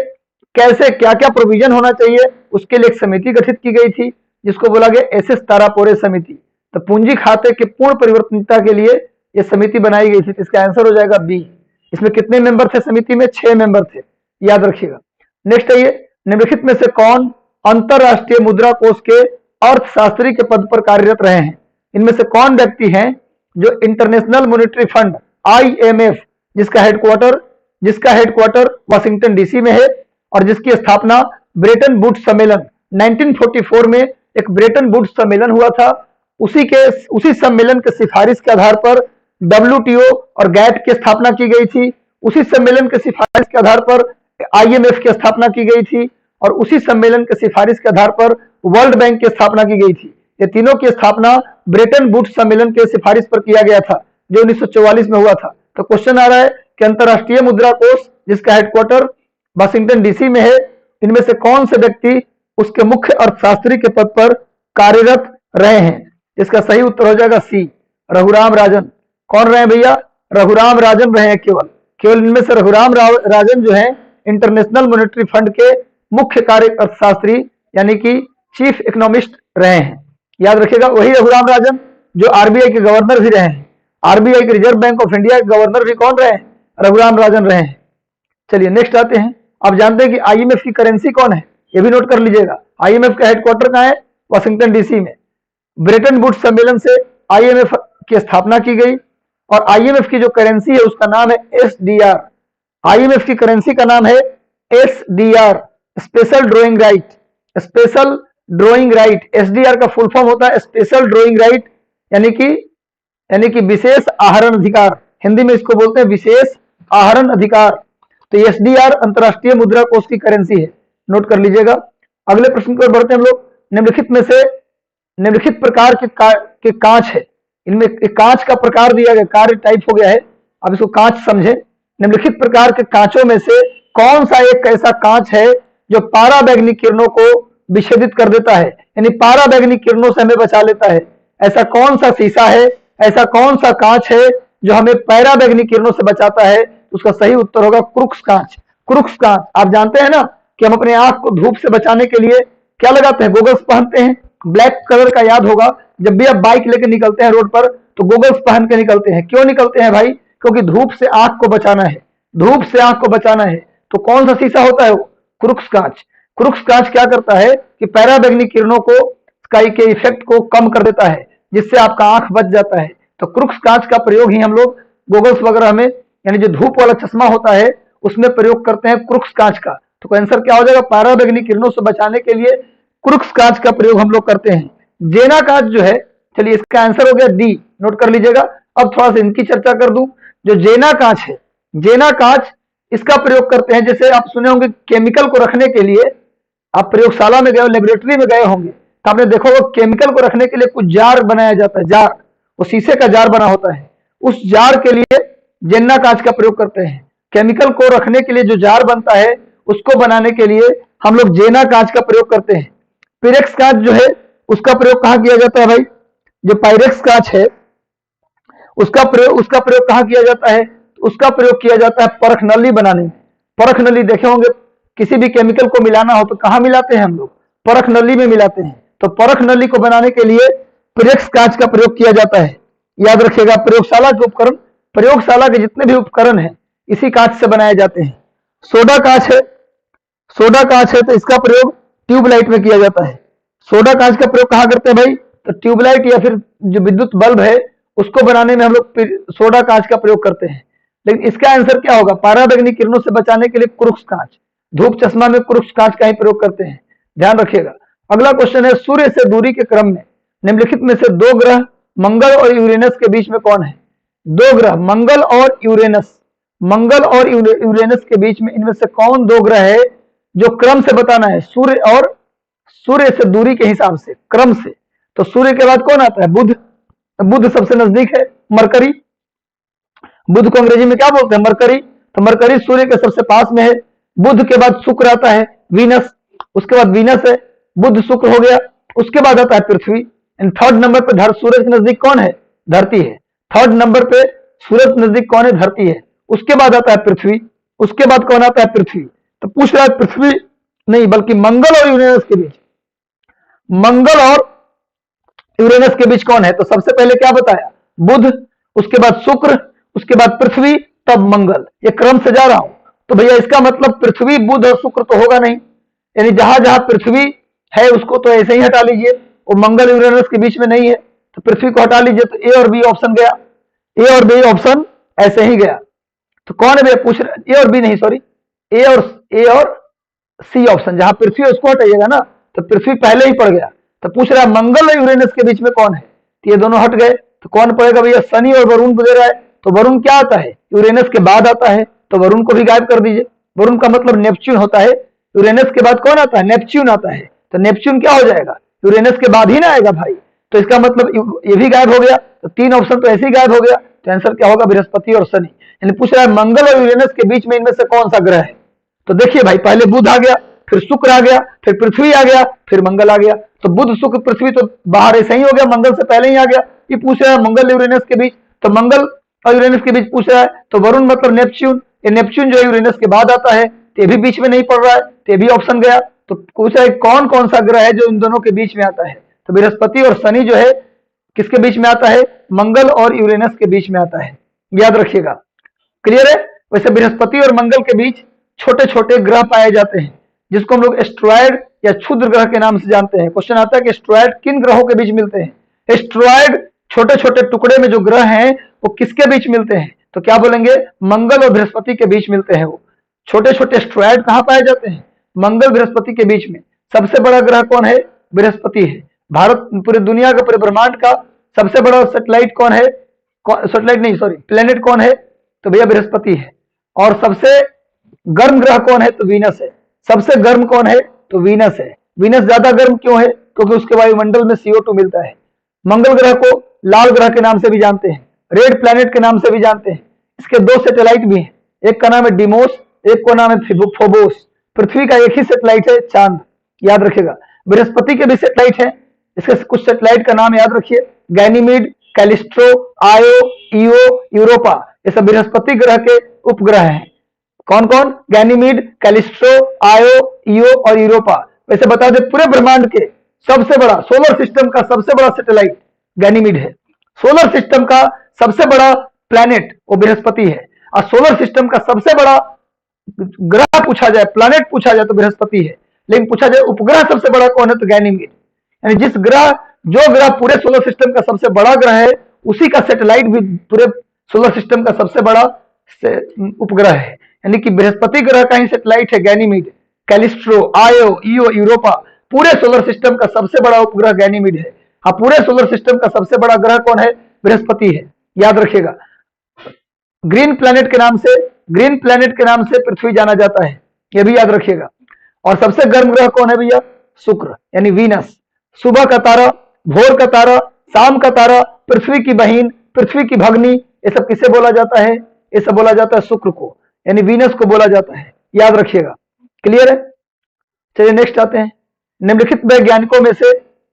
कैसे क्या क्या प्रोविजन होना चाहिए, उसके लिए एक समिति गठित की गई थी जिसको बोला गया एसएस तारापोरे समिति। तो पूंजी खाते के पूर्ण परिवर्तनीयता के लिए यह समिति बनाई गई थी। तो इसका आंसर हो जाएगा बी। इसमें कितने मेंबर थे समिति में? 6 मेंबर थे, याद रखिएगा। नेक्स्ट है ये, निम्नलिखित में से कौन अंतरराष्ट्रीय मुद्रा कोष के अर्थशास्त्री के पद पर कार्यरत रहे हैं? इनमें से कौन व्यक्ति हैं जो इंटरनेशनल मॉनेटरी फंड IMF, जिसका हेडक्वार्टर वाशिंगटन डीसी में है और जिसकी स्थापना ब्रेटन वुड्स सम्मेलन 1944 में एक ब्रेटन वुड्स सम्मेलन हुआ था, उसी सम्मेलन के सिफारिश के आधार पर WTO और गैट की स्थापना की गई थी। उसी सम्मेलन के सिफारिश के आधार पर IMF की स्थापना की गई थी और उसी सम्मेलन के सिफारिश के आधार पर वर्ल्ड बैंक की स्थापना की गई थी। ये तीनों की स्थापना ब्रेटन वुड्स सम्मेलन के सिफारिश पर किया गया था जो 1944 में हुआ था। तो क्वेश्चन आ रहा है कि अंतरराष्ट्रीय मुद्रा कोष जिसका हेडक्वार्टर वाशिंगटन डीसी में है, इनमें से कौन से व्यक्ति उसके मुख्य अर्थशास्त्री के पद पर कार्यरत रहे हैं? इसका सही उत्तर हो जाएगा सी, रघुराम राजन। कौन रहे हैं भैया? रघुराम राजन रहे हैं। केवल इनमें से रघुराम राजन जो है इंटरनेशनल मॉनेटरी फंड के मुख्य कार्य अर्थशास्त्री यानी कि चीफ इकोनॉमिस्ट रहे हैं। याद रखिएगा, वही रघुराम राजन जो आरबीआई के गवर्नर भी रहे हैं। आरबीआई के रिजर्व बैंक ऑफ इंडिया के गवर्नर भी कौन रहे हैं? रघुराम राजन रहे हैं। चलिए नेक्स्ट आते हैं। आप जानते हैं कि IMF की करेंसी कौन है? ये भी नोट कर लीजिएगा। IMF का हेडक्वार्टर कहाँ है? वाशिंगटन डीसी में। ब्रेटन वुड्स सम्मेलन से आईएमएफ की स्थापना की गई और आईएमएफ की जो करेंसी है उसका नाम है एसडीआर। आईएमएफ की करेंसी का नाम है SDR, special drawing right. Special drawing right, SDR का फुल फॉर्म होता है स्पेशल ड्रॉइंग राइट, यानी कि विशेष आहरण अधिकार। हिंदी में इसको बोलते हैं विशेष आहरण अधिकार। तो एसडीआर अंतरराष्ट्रीय मुद्रा कोष की करेंसी है, नोट कर लीजिएगा। अगले प्रश्न की ओर बढ़ते हैं हम लोग। निम्नलिखित में से निम्नलिखित प्रकार के कांच है, इनमें एक कांच का प्रकार दिया गया, कार्य टाइप हो गया है, अब इसको कांच समझे। निम्नलिखित प्रकार के कांचों में से कौन सा एक ऐसा कांच है जो पाराबैंगनी किरणों को विच्छेदित कर देता है, यानी पाराबैंगनी किरणों से हमें बचा लेता है। ऐसा कौन सा शीशा है, ऐसा कौन सा कांच है जो हमें पैराबैंगनी किरणों से बचाता है? उसका सही उत्तर होगा क्रुक्स कांच। क्रुक्स कांच, आप जानते हैं ना कि हम अपने आंख को धूप से बचाने के लिए क्या लगाते हैं? गोगल्स पहनते हैं, ब्लैक कलर का, याद होगा। जब भी आप बाइक लेके निकलते हैं रोड पर तो गोगल्स पहन के निकलते हैं। क्यों निकलते हैं भाई? क्योंकि धूप से आंख को बचाना है, धूप से आंख को बचाना है। तो कौन सा शीशा होता है वो? क्रुक्स कांच। क्रुक्स कांच क्या करता है कि पैराबैंगनी किरणों को के इफेक्ट को कम कर देता है, जिससे आपका आंख बच जाता है। तो क्रुक्स कांच का प्रयोग ही हम लोग गोगल्स वगैरह में, यानी जो धूप वाला चश्मा होता है उसमें प्रयोग करते हैं क्रुक्स कांच का। तो आंसर क्या हो जाएगा? पैराबैंगनी किरणों से बचाने के लिए क्रुक्स कांच का प्रयोग हम लोग करते हैं। जेना कांच जो है, चलिए इसका आंसर हो गया डी, नोट कर लीजिएगा। अब थोड़ा सा इनकी चर्चा कर दूं। जो जेना कांच है, जेना कांच, इसका प्रयोग करते हैं, जैसे आप सुने होंगे केमिकल को रखने के लिए, आप प्रयोगशाला में गए हो, लेबोरेटरी में गए होंगे तो आपने देखा होगा केमिकल को रखने के लिए कुछ जार बनाया जाता है, जार, वो शीशे का जार बना होता है। उस जार के लिए जेना कांच का प्रयोग करते हैं। केमिकल को रखने के लिए जो जार बनता है उसको बनाने के लिए हम लोग जेना कांच का प्रयोग करते हैं। पिरेक्स कांच जो है उसका प्रयोग कहां किया जाता है भाई? जो पायरेक्स कांच है उसका प्रयोग कहां किया जाता है? उसका प्रयोग किया जाता है परख नली बनाने में। परख नली देखे होंगे, किसी भी केमिकल को मिलाना हो तो कहां मिलाते हैं हम लोग? परख नली में मिलाते हैं। तो परख नली को बनाने के लिए पिरेक्स कांच का प्रयोग किया जाता है। याद रखिएगा, प्रयोगशाला के उपकरण, प्रयोगशाला के जितने भी उपकरण हैं इसी कांच से बनाए जाते हैं। सोडा कांच है, सोडा कांच है तो इसका प्रयोग ट्यूबलाइट में किया जाता है। सोडा कांच का प्रयोग कहां करते हैं भाई? तो ट्यूबलाइट या फिर जो विद्युत बल्ब है उसको बनाने में हम लोग सोडा कांच का प्रयोग करते हैं। लेकिन इसका आंसर क्या होगा? पाराबैंगनी किरणों से बचाने के लिए क्रुक्स कांच, धूप चश्मा में क्रुक्स कांच का ही प्रयोग करते हैं, ध्यान रखिएगा। अगला क्वेश्चन है, सूर्य से दूरी के क्रम में निम्नलिखित में से दो ग्रह मंगल और यूरेनस के बीच में कौन है? दो ग्रह मंगल और यूरेनस, मंगल और यूरेनस के बीच में इनमें से कौन दो ग्रह है जो क्रम से बताना है? सूर्य से दूरी के हिसाब से, क्रम से। तो सूर्य के बाद कौन आता है? बुध। बुध सबसे नजदीक है, मरकरी। बुध को अंग्रेजी में क्या बोलते हैं? मरकरी। तो मरकरी सूर्य के सबसे पास में है। बुध के बाद शुक्र आता है, वीनस, उसके बाद वीनस है, बुध शुक्र हो गया, उसके बाद आता है पृथ्वी। एंड थर्ड नंबर पे सूरज के नजदीक कौन है? धरती है। थर्ड नंबर पे सूरज के नजदीक कौन है? धरती है। उसके बाद आता है पृथ्वी, उसके बाद कौन आता है? पृथ्वी। तो पूछ रहा है पृथ्वी नहीं बल्कि मंगल और यूरेनस के बीच, मंगल और यूरेनस के बीच कौन है? तो सबसे पहले क्या बताया? बुध, उसके बाद शुक्र, उसके बाद पृथ्वी, तब मंगल। ये क्रम से जा रहा हूं। तो भैया इसका मतलब पृथ्वी, बुध और शुक्र तो होगा नहीं, यानी जहां जहां पृथ्वी है उसको तो ऐसे ही हटा लीजिए, वो मंगल यूरेनस के बीच में नहीं है तो पृथ्वी को हटा लीजिए। तो ए और बी ऑप्शन गया, ए और बी ऑप्शन ऐसे ही गया। तो कौन है भैया पूछ रहे? ए और बी नहीं, सॉरी, ए और सी ऑप्शन, जहां पृथ्वी है उसको हटाइएगा ना, तो पृथ्वी पहले ही पड़ गया। तो पूछ रहा है मंगल और यूरेनस के बीच में कौन है? तो ये दोनों हट गए, तो कौन पड़ेगा भैया? शनि और वरुण को दे रहा है। तो वरुण क्या आता है? यूरेनस के बाद आता है, तो वरुण को भी गायब कर दीजिए। वरुण का मतलब नेपच्यून होता है। यूरेनस के बाद कौन आता है? नेपच्यून आता है। तो नेपच्यून क्या हो जाएगा? यूरेनस के बाद ही ना आएगा भाई। तो इसका मतलब ये भी गायब हो गया, तो तीन ऑप्शन तो ऐसे ही गायब हो गया। तो आंसर क्या होगा? बृहस्पति और शनि। यानी पूछ रहा है मंगल और यूरेनस के बीच में इनमें से कौन सा ग्रह है? तो देखिए भाई, पहले बुध आ गया, फिर शुक्र आ गया, फिर पृथ्वी आ गया, फिर मंगल आ गया। तो बुध शुक्र पृथ्वी तो बाहर ऐसे ही हो गया, मंगल से पहले ही आ गया। ये पूछ रहा है मंगल यूरेनस के बीच, तो मंगल और यूरेनस के बीच पूछ रहा है। तो वरुण मतलब नेपच्यून, ये नेपच्यून जो है यूरेनस के बाद आता है, तो ये भी बीच में नहीं पड़ रहा है, तो ये भी ऑप्शन गया। तो पूछ रहा है कौन कौन सा ग्रह है जो इन दोनों के बीच में आता है? तो बृहस्पति और शनि जो है किसके बीच में आता है? मंगल और यूरेनस के बीच में आता है, याद रखिएगा। क्लियर है? वैसे बृहस्पति और मंगल के बीच छोटे छोटे ग्रह पाए जाते हैं जिसको हम लोग एस्ट्रॉयड या क्षुद्र ग्रह के नाम से जानते हैं। क्वेश्चन आता है कि एस्ट्रॉयड किन ग्रहों के बीच मिलते हैं? एस्ट्रॉयड छोटे छोटे टुकड़े में जो ग्रह हैं वो किसके बीच मिलते हैं? तो क्या बोलेंगे? मंगल और बृहस्पति के बीच मिलते हैं। वो छोटे छोटे एस्ट्रॉयड कहाँ पाए जाते हैं? मंगल बृहस्पति के बीच में। सबसे बड़ा ग्रह कौन है? बृहस्पति है। भारत, पूरी दुनिया का, पूरे ब्रह्मांड का सबसे बड़ा सैटेलाइट कौन है? सैटेलाइट नहीं, सॉरी, प्लेनेट कौन है? तो भैया बृहस्पति है। और सबसे गर्म ग्रह कौन है? तो वीनस है। सबसे गर्म कौन है? तो वीनस है। वीनस ज्यादा गर्म क्यों है? क्योंकि उसके वायुमंडल में CO2 मिलता है। मंगल ग्रह को लाल ग्रह के नाम से भी जानते हैं, रेड प्लैनेट के नाम से भी जानते हैं। इसके 2 सैटेलाइट भी हैं, एक का नाम है डिमोस, एक का नाम है फोबोस। पृथ्वी का एक ही सैटेलाइट है, चांद, याद रखिएगा। बृहस्पति के भी सैटेलाइट है, इसके कुछ सैटेलाइट का नाम याद रखिए, गैनीमीड, कैलिस्ट्रो, आयो, ईओ, यूरोपा। ये सब बृहस्पति ग्रह के उपग्रह हैं। कौन कौन? गैनीमीड, कैलिस्ट्रो, आयो, ईओ और यूरोपा। वैसे बता दें, पूरे ब्रह्मांड के सबसे बड़ा, सोलर सिस्टम का सबसे बड़ा सैटेलाइट गैनीमीड है। सोलर सिस्टम का सबसे बड़ा प्लैनेट वो बृहस्पति है। और सोलर सिस्टम का सबसे बड़ा ग्रह पूछा जाए, प्लैनेट पूछा जाए तो बृहस्पति है। लेकिन पूछा जाए उपग्रह सबसे बड़ा कौन है? तो गैनीमीड। यानी जिस ग्रह, जो ग्रह पूरे सोलर सिस्टम का सबसे बड़ा ग्रह है, उसी का सैटेलाइट भी पूरे सोलर सिस्टम का सबसे बड़ा उपग्रह है। यानी कि बृहस्पति ग्रह का ही सैटेलाइट है गैनीमीड, कैलिस्ट्रो, आयो, ईओ, यूरोपा। पूरे सोलर सिस्टम का सबसे बड़ा उपग्रह गैनीमीड है। हाँ, पूरे सोलर सिस्टम का सबसे बड़ा ग्रह कौन है? बृहस्पति है, याद रखिएगा। ग्रीन प्लैनेट के नाम से, ग्रीन प्लैनेट के नाम से पृथ्वी जाना जाता है, यह भी याद रखिएगा। और सबसे गर्म ग्रह कौन है भैया? शुक्र, यानी वीनस। सुबह का तारा, भोर का तारा, शाम का तारा, पृथ्वी की बहन, पृथ्वी की भगनी, ये सब किसे बोला जाता है? ये सब बोला जाता है शुक्र को, यानी वीनस को बोला जाता है, याद रखिएगा। क्लियर है? चलिए नेक्स्ट आते हैं। निम्नलिखित वैज्ञानिकों में से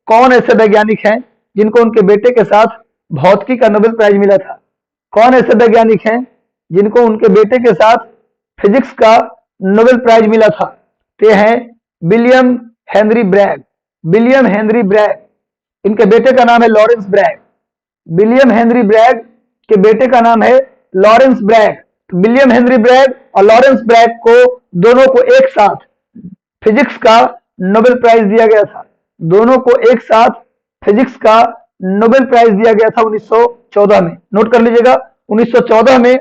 कौन ऐसे वैज्ञानिक हैं जिनको उनके बेटे के साथ भौतिकी का नोबेल प्राइज मिला था? कौन ऐसे वैज्ञानिक हैं जिनको उनके बेटे के साथ फिजिक्स का नोबेल प्राइज मिला था? ते हैं William Henry Bragg. William Henry Bragg, इनके बेटे का नाम है Lawrence Bragg. William Henry Bragg के बेटे का नाम है लॉरेंस ब्रैग। तो विलियम हेनरी ब्रैग और लॉरेंस ब्रैग को, दोनों को एक साथ फिजिक्स का नोबेल प्राइज दिया गया था। दोनों को एक साथ फिजिक्स का नोबेल प्राइज दिया गया था 1914 में। नोट कर लीजिएगा, 1914 में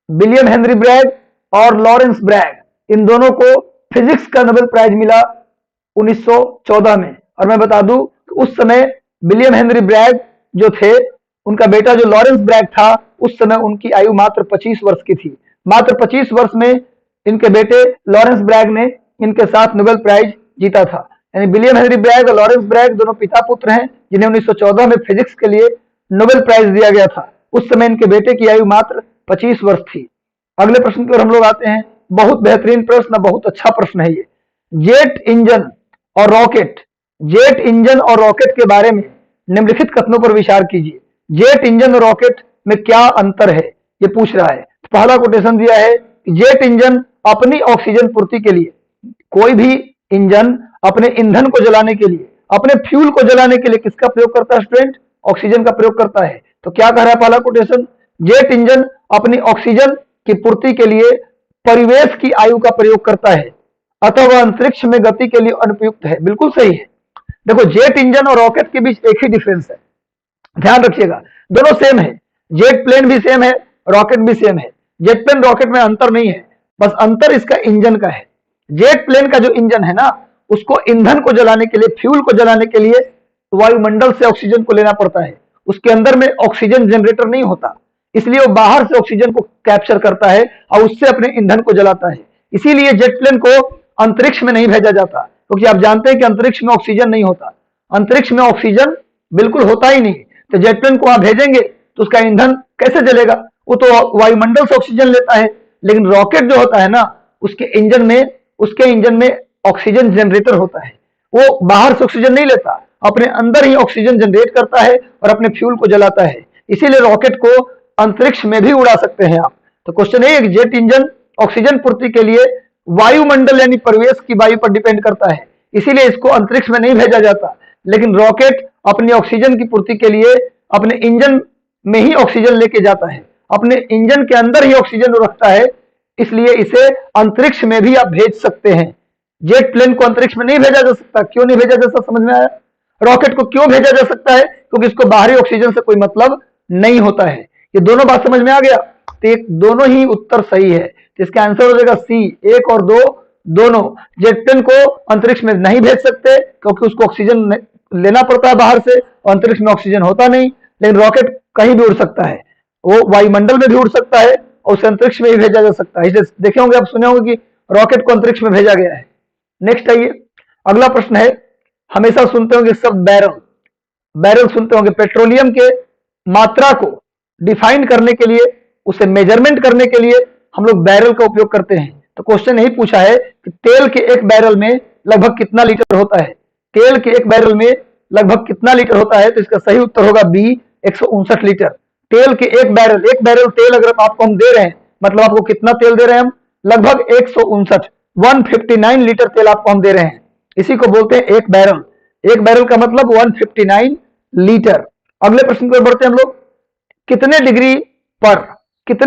विलियम हेनरी ब्रैग और लॉरेंस ब्रैग, इन दोनों को फिजिक्स का नोबेल प्राइज मिला 1914 में। और मैं बता दूं कि उस समय विलियम हेनरी ब्रैग जो थे, उनका बेटा जो लॉरेंस ब्रैग था, उस समय उनकी आयु मात्र 25 वर्ष की थी। मात्र 25 वर्ष में इनके बेटे लॉरेंस ब्रैग ने इनके साथ नोबेल प्राइज जीता था। यानी विलियम हेनरी ब्रैग और लॉरेंस ब्रैग दोनों पिता पुत्र हैं, जिन्हें 1914 में फिजिक्स के लिए नोबेल प्राइज दिया गया था। उस समय इनके बेटे की आयु मात्र 25 वर्ष थी। अगले प्रश्न की ओर हम लोग आते हैं। बहुत बेहतरीन प्रश्न, बहुत अच्छा प्रश्न है ये। जेट इंजन और रॉकेट, जेट इंजन और रॉकेट के बारे में निम्नलिखित कथनों पर विचार कीजिए। जेट इंजन और रॉकेट में क्या अंतर है, ये पूछ रहा है। पहला कोटेशन दिया है, जेट इंजन अपनी ऑक्सीजन पूर्ति के लिए, कोई भी इंजन अपने ईंधन को जलाने के लिए, अपने फ्यूल को जलाने के लिए किसका प्रयोग करता है स्टूडेंट? ऑक्सीजन का प्रयोग करता है। तो क्या कह रहा है पहला कोटेशन? जेट इंजन अपनी ऑक्सीजन की पूर्ति के लिए परिवेश की आयु का प्रयोग करता है, अतः वह अंतरिक्ष में गति के लिए अनुपयुक्त है। बिल्कुल सही है। देखो, जेट इंजन और रॉकेट के बीच एक ही डिफरेंस है, ध्यान रखिएगा। दोनों सेम है, जेट प्लेन भी सेम है, रॉकेट भी सेम है। जेट प्लेन रॉकेट में अंतर नहीं है, बस अंतर इसका इंजन का है। जेट प्लेन का जो इंजन है ना, उसको ईंधन को जलाने के लिए, फ्यूल को जलाने के लिए वायुमंडल से ऑक्सीजन को लेना पड़ता है। उसके अंदर में ऑक्सीजन जनरेटर नहीं होता, इसलिए वो बाहर से ऑक्सीजन को कैप्चर करता है और उससे अपने ईंधन को जलाता है। इसीलिए जेट प्लेन को अंतरिक्ष में नहीं भेजा जाता, क्योंकि आप जानते हैं कि अंतरिक्ष में ऑक्सीजन नहीं होता। अंतरिक्ष में ऑक्सीजन बिल्कुल होता ही नहीं, तो जेट प्लेन को वहां भेजेंगे तो उसका ईंधन कैसे जलेगा? वो तो वायुमंडल से ऑक्सीजन लेता है। लेकिन रॉकेट जो होता है ना, उसके इंजन में ऑक्सीजन जनरेटर होता है। वो बाहर से ऑक्सीजन नहीं लेता, अपने अंदर ही ऑक्सीजन जनरेट करता है और अपने फ्यूल को जलाता है। इसीलिए रॉकेट को अंतरिक्ष में भी उड़ा सकते हैं आप। तो क्वेश्चन है कि जेट इंजन ऑक्सीजन पूर्ति के लिए वायुमंडल यानी परिवेश की वायु पर डिपेंड करता है, इसीलिए इसको अंतरिक्ष में नहीं भेजा जाता। लेकिन रॉकेट अपनी ऑक्सीजन की पूर्ति के लिए अपने इंजन में ही ऑक्सीजन लेके जाता है, अपने इंजन के अंदर ही ऑक्सीजन रखता है, इसलिए इसे अंतरिक्ष में भी आप भेज सकते हैं। जेट प्लेन को अंतरिक्ष में नहीं भेजा जा सकता। क्यों नहीं भेजा जा सकता, समझ में आया? रॉकेट को क्यों भेजा जा सकता है? क्योंकि इसको बाहरी ऑक्सीजन से कोई मतलब नहीं होता है। ये दोनों बात समझ में आ गया? तो एक दोनों ही उत्तर सही है, तो इसका आंसर हो जाएगा सी, 1 और 2 दोनों। जेट पेन को अंतरिक्ष में नहीं भेज सकते क्योंकि उसको ऑक्सीजन लेना पड़ता है बाहर से, और अंतरिक्ष में ऑक्सीजन होता नहीं। लेकिन रॉकेट कहीं भी उड़ सकता है, वो वायुमंडल में भी उड़ सकता है और उसे अंतरिक्ष में भी भेजा जा सकता है। इसे देखे होंगे, आप सुने होंगे कि रॉकेट को अंतरिक्ष में भेजा गया है। नेक्स्ट आइए, अगला प्रश्न है, हमेशा सुनते होंगे शब्द बैरल, बैरल सुनते होंगे। पेट्रोलियम के मात्रा को डिफाइन करने के लिए, उसे मेजरमेंट करने के लिए हम लोग बैरल का उपयोग करते हैं। तो क्वेश्चन यही पूछा है कि तेल के एक बैरल में लगभग कितना लीटर होता है? तेल के एक बैरल में लगभग कितना लीटर होता है? तो इसका सही उत्तर होगा बी, 159 लीटर। तेल के एक बैरल तेल अगर आपको हम दे रहे हैं, मतलब आपको कितना तेल दे रहे हैं हम? लगभग 159 लीटर तेल आपको हम दे रहे हैं। इसी को बोलते हैं एक बैरल। एक बैरल का मतलब 159 लीटर। अगले प्रश्न पर बढ़ते हैं हम लोग। कितने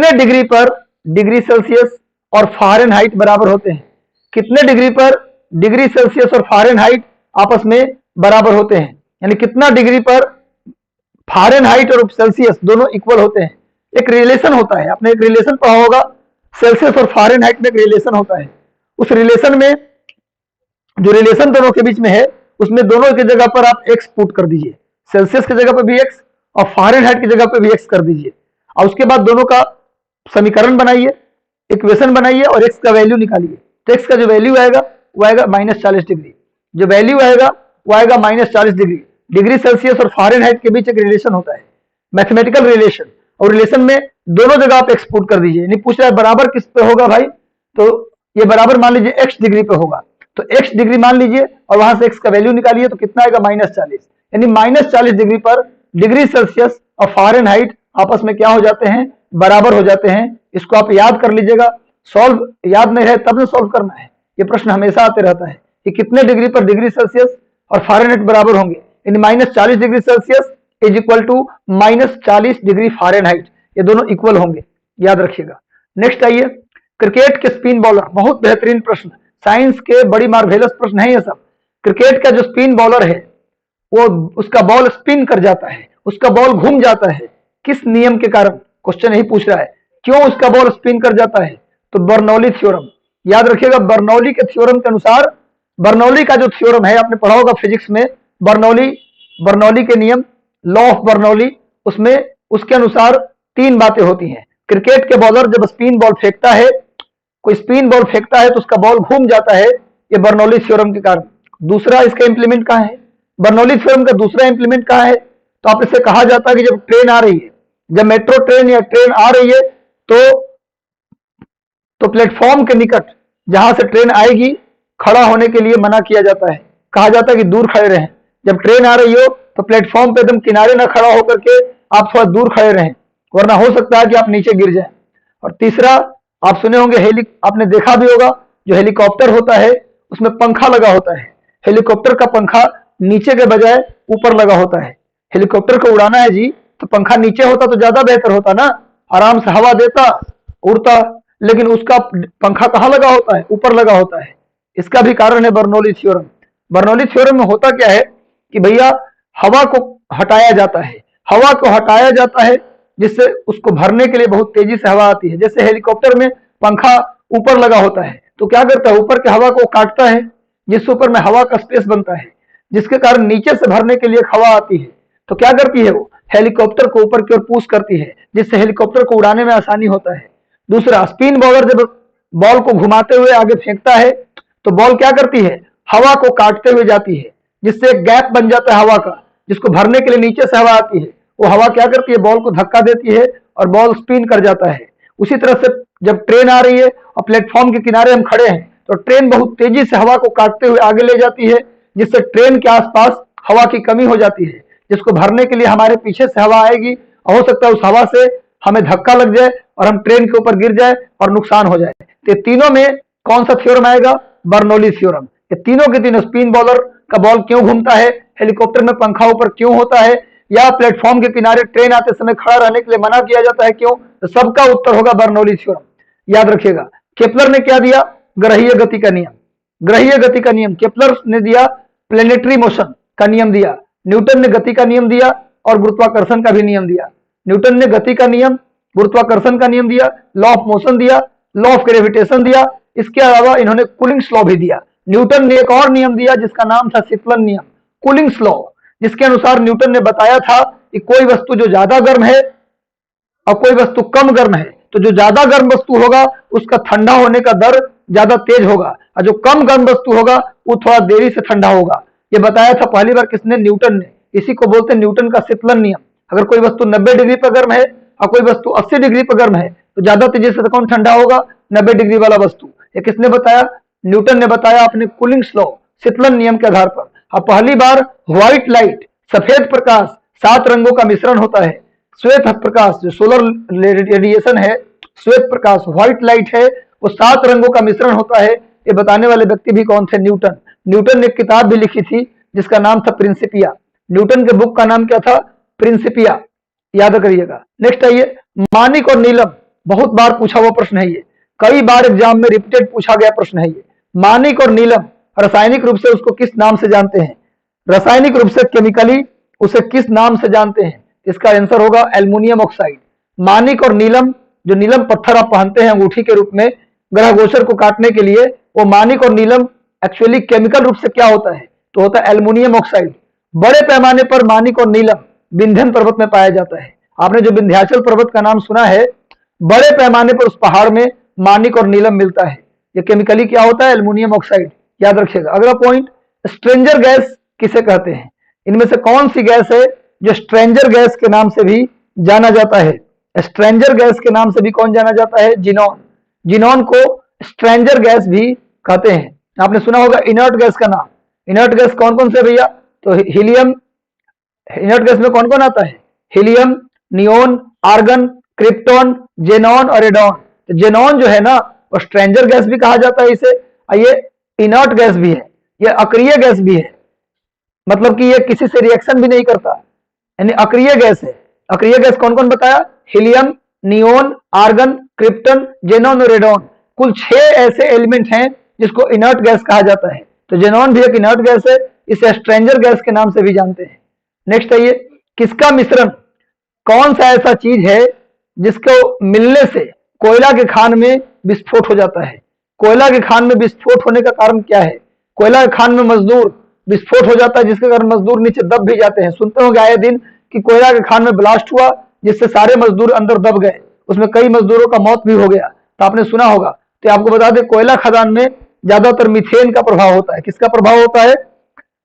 डिग्री पर डिग्री सेल्सियस और फ़ारेनहाइट बराबर होते हैं? कितने डिग्री पर डिग्री सेल्सियस और फ़ारेनहाइट आपस में बराबर होते हैं? यानी कितना डिग्री पर फ़ारेनहाइट और सेल्सियस दोनों इक्वल होते हैं? एक रिलेशन होता है, आपने एक रिलेशन पढ़ा होगा, सेल्सियस और फ़ारेनहाइट में एक रिलेशन होता है। उस रिलेशन में, जो रिलेशन दोनों के बीच में है, उसमें दोनों की जगह पर आप एक्स पुट कर दीजिए। सेल्सियस की जगह पर भी एक्स और फ़ारेनहाइट की जगह पर भी एक्स कर दीजिए, और उसके बाद दोनों का समीकरण बनाइए, इक्वेशन बनाइए और एक्स का वैल्यू निकालिए। तो एक्स का जो वैल्यू आएगा वो आएगा -40 डिग्री। जो वैल्यू आएगा वो आएगा -40 डिग्री। डिग्री सेल्सियस और फ़ारेनहाइट के बीच एक रिलेशन होता है, मैथमेटिकल रिलेशन, और रिलेशन में दोनों जगह आप एक्स पुट कर दीजिए। नहीं पूछ रहा है बराबर किस पे होगा भाई, तो ये बराबर मान लीजिए एक्स डिग्री पे होगा, तो एक्स डिग्री मान लीजिए और वहां से एक्स का वैल्यू निकालिए, तो कितना आएगा? -40। यानी -40 डिग्री पर डिग्री सेल्सियस और फ़ारेनहाइट आपस में क्या हो जाते हैं? बराबर हो जाते हैं। इसको आप याद कर लीजिएगा। सॉल्व याद नहीं रहे तब न सॉल्व करना है, ये प्रश्न हमेशा आते रहता है कि कितने डिग्री पर डिग्री सेल्सियस और फ़ारेनहाइट बराबर होंगे। यानी -40 degree Celsius is equal to -40 degree Fahrenheit, ये दोनों इक्वल होंगे, याद रखिएगा। नेक्स्ट आइए, क्रिकेट के स्पिन बॉलर, बहुत बेहतरीन प्रश्न, साइंस के बड़ी मार्वेलस प्रश्न है ये सब। क्रिकेट का जो स्पिन बॉलर है, वो उसका बॉल स्पिन कर जाता है, उसका बॉल घूम जाता है, किस नियम के कारण? क्वेश्चन यही पूछ रहा है, क्यों उसका बॉल स्पिन कर जाता है? तो बर्नौली थ्योरम, याद रखिएगा। बर्नौली के थ्योरम के अनुसार, बर्नौली का जो थ्योरम है आपने पढ़ा होगा फिजिक्स में, बर्नौली के नियम, लॉ ऑफ बर्नौली, उसमें उसके अनुसार 3 बातें होती हैं। क्रिकेट के बॉलर जब स्पिन बॉल फेंकता है, कोई स्पिन बॉल फेंकता है तो उसका बॉल घूम जाता है, ये बर्नौली थ्योरम के कारण। दूसरा इसका इंप्लीमेंट कहाँ है? बर्नौली थ्योरम का दूसरा इंप्लीमेंट कहाँ है? तो आप इससे कहा जाता है कि जब ट्रेन आ रही है, जब मेट्रो ट्रेन या ट्रेन आ रही है, तो प्लेटफॉर्म के निकट जहां से ट्रेन आएगी, खड़ा होने के लिए मना किया जाता है, कहा जाता है कि दूर खड़े रहें। जब ट्रेन आ रही हो तो प्लेटफॉर्म पे एकदम किनारे ना खड़ा होकर के आप थोड़ा दूर खड़े रहें, वरना हो सकता है कि आप नीचे गिर जाएं। और तीसरा, आप सुने होंगे, आपने देखा भी होगा, जो हेलीकॉप्टर होता है उसमें पंखा लगा होता है। हेलीकॉप्टर का पंखा नीचे के बजाय ऊपर लगा होता है। हेलीकॉप्टर को उड़ाना है जी, तो पंखा नीचे होता तो ज्यादा बेहतर होता ना, आराम से हवा देता, उड़ता। लेकिन उसका पंखा कहाँ लगा होता है? ऊपर लगा होता है। इसका भी कारण है बर्नौली थ्योरम। बर्नौली थ्योरम में होता क्या है कि भैया, हवा को हटाया जाता है, हवा को हटाया जाता है जिससे उसको भरने के लिए बहुत तेजी से हवा आती है। जैसे हेलीकॉप्टर में पंखा ऊपर लगा होता है, तो क्या करता है? ऊपर के हवा को काटता है, जिससे ऊपर में हवा का स्पेस बनता है, जिसके कारण नीचे से भरने के लिए हवा आती है। तो क्या करती है वो? हेलीकॉप्टर को ऊपर की ओर पुश करती है, जिससे हेलीकॉप्टर को उड़ाने में आसानी होता है। दूसरा, स्पिन बॉलर जब बॉल को घुमाते हुए आगे फेंकता है, तो बॉल क्या करती है? हवा को काटते हुए जाती है, जिससे एक गैप बन जाता है हवा का, जिसको भरने के लिए नीचे से हवा आती है। वो हवा क्या करती है? बॉल को धक्का देती है और बॉल स्पिन कर जाता है। उसी तरह से जब ट्रेन आ रही है और प्लेटफॉर्म के किनारे हम खड़े हैं, तो ट्रेन बहुत तेजी से हवा को काटते हुए आगे ले जाती है, जिससे ट्रेन के आसपास हवा की कमी हो जाती है, जिसको भरने के लिए हमारे पीछे से हवा आएगी, और हो सकता है उस हवा से हमें धक्का लग जाए और हम ट्रेन के ऊपर गिर जाए और नुकसान हो जाए। तो तीनों में कौन सा थ्योरम आएगा? Bernoulli theorem. ये तीनों के तीनों, स्पिन बॉलर का बॉल क्यों घूमता है, हेलीकॉप्टर में पंखा ऊपर क्यों होता है, या प्लेटफॉर्म के किनारे ट्रेन आते समय खड़ा रहने के लिए मना किया जाता है, क्यों? तो सबका उत्तर होगा बर्नौली थ्योरम। याद रखिएगा। केपलर ने क्या दिया? ग्रहीय गति का नियम। ग्रहीय गति का नियम केपलर ने दिया, प्लेनेटरी मोशन का नियम दिया। न्यूटन ने गति का नियम दिया और गुरुत्वाकर्षण का भी नियम दिया। न्यूटन ने गति का नियम, गुरुत्वाकर्षण का नियम दिया, लॉ ऑफ मोशन दिया, लॉ ऑफ ग्रेविटेशन दिया। इसके अलावा इन्होंने कूलिंग्स लॉ भी दिया। न्यूटन ने एक और नियम दिया जिसका नाम था शीतलन नियम, कूलिंग्स लॉ, जिसके अनुसार न्यूटन ने बताया था कि कोई वस्तु जो ज्यादा गर्म है और कोई वस्तु कम गर्म है, तो जो ज्यादा गर्म वस्तु होगा उसका ठंडा होने का दर ज्यादा तेज होगा और जो कम गर्म वस्तु होगा वो थोड़ा देरी से ठंडा होगा। ये बताया था पहली बार किसने? न्यूटन ने। इसी को बोलते हैं न्यूटन का शीतलन नियम। अगर कोई वस्तु 90 डिग्री पर गर्म है और कोई वस्तु 80 डिग्री पर गर्म है तो ज्यादा तेजी से कौन ठंडा होगा? 90 डिग्री वाला वस्तु। ये किसने बताया? न्यूटन ने बताया अपने कूलिंग्स लॉ, शीतलन नियम के आधार पर। अब पहली बार व्हाइट लाइट, सफेद प्रकाश, 7 रंगों का मिश्रण होता है। श्वेत प्रकाश जो सोलर रेडिएशन है, श्वेत प्रकाश व्हाइट लाइट है, वो 7 रंगों का मिश्रण होता है। ये बताने वाले व्यक्ति भी कौन थे? न्यूटन। न्यूटन ने एक किताब भी लिखी थी जिसका नाम था प्रिंसिपिया। न्यूटन के बुक का नाम क्या था? प्रिंसिपिया। याद करिएगा। नेक्स्ट आइए, मानिक और नीलम, बहुत बार पूछा हुआ प्रश्न है ये, कई बार एग्जाम में रिपीटेड पूछा गया प्रश्न है ये। मानिक और नीलम रासायनिक रूप से उसको किस नाम से जानते हैं? रासायनिक रूप से केमिकली उसे किस नाम से जानते हैं? इसका आंसर होगा एल्युमिनियम ऑक्साइड। मानिक और नीलम, जो नीलम पत्थर आप पहनते हैं अंगूठी के रूप में ग्रह गोचर को काटने के लिए, वो मानिक और नीलम एक्चुअली केमिकल रूप से क्या होता है? तो होता है एल्युमिनियम ऑक्साइड। बड़े पैमाने पर मानिक और नीलम विंध्यन पर्वत में पाया जाता है। आपने जो विंध्याचल पर्वत का नाम सुना है, बड़े पैमाने पर उस पहाड़ में मानिक और नीलम मिलता है। ये केमिकली क्या होता है? Aluminium oxide. याद रखिएगा। अगला पॉइंट, स्ट्रेंजर गैस किसे कहते हैं? इनमें से कौन सी गैस है जो स्ट्रेंजर गैस के नाम से भी जाना जाता है? स्ट्रेंजर गैस के नाम से भी कौन जाना जाता है? जिनॉन। जिनॉन को स्ट्रेंजर गैस भी कहते हैं। आपने सुना होगा इनर्ट गैस का नाम। इनर्ट गैस कौन कौन से भैया? तो हीलियम, इनर्ट गैस में कौन कौन आता है? Helium, neon, argon, krypton, xenon और रेडॉन। तो जेनॉन जो है ना, वो स्ट्रेंजर गैस भी कहा जाता है इसे, और ये इनर्ट गैस भी है, ये अक्रिय गैस भी है। मतलब कि ये किसी से रिएक्शन भी नहीं करता, यानी अक्रिय गैस है। अक्रिय गैस कौन कौन बताया? Helium, neon, argon, krypton, xenon और रेडॉन। कुल 6 ऐसे एलिमेंट हैं जिसको इनर्ट गैस कहा जाता है। तो जेनॉन भी एक इनर्ट गैस है, इसे स्ट्रेंजर गैस के नाम से भी जानते हैं। नेक्स्ट है ये, किसका मिश्रण, कौन सा ऐसा चीज है जिसको मिलने से कोयला के खान में विस्फोट हो जाता है? कोयला के खान में विस्फोट होने का कारण क्या है? कोयला के खान में मजदूर विस्फोट हो जाता है जिसके कारण मजदूर नीचे दब भी जाते हैं। सुनते होंगे आए दिन कि कोयला के खान में ब्लास्ट हुआ जिससे सारे मजदूर अंदर दब गए, उसमें कई मजदूरों का मौत भी हो गया। तो आपने सुना होगा। तो आपको बता दें, कोयला खदान में ज्यादातर मीथेन का प्रभाव होता है। किसका प्रभाव होता है?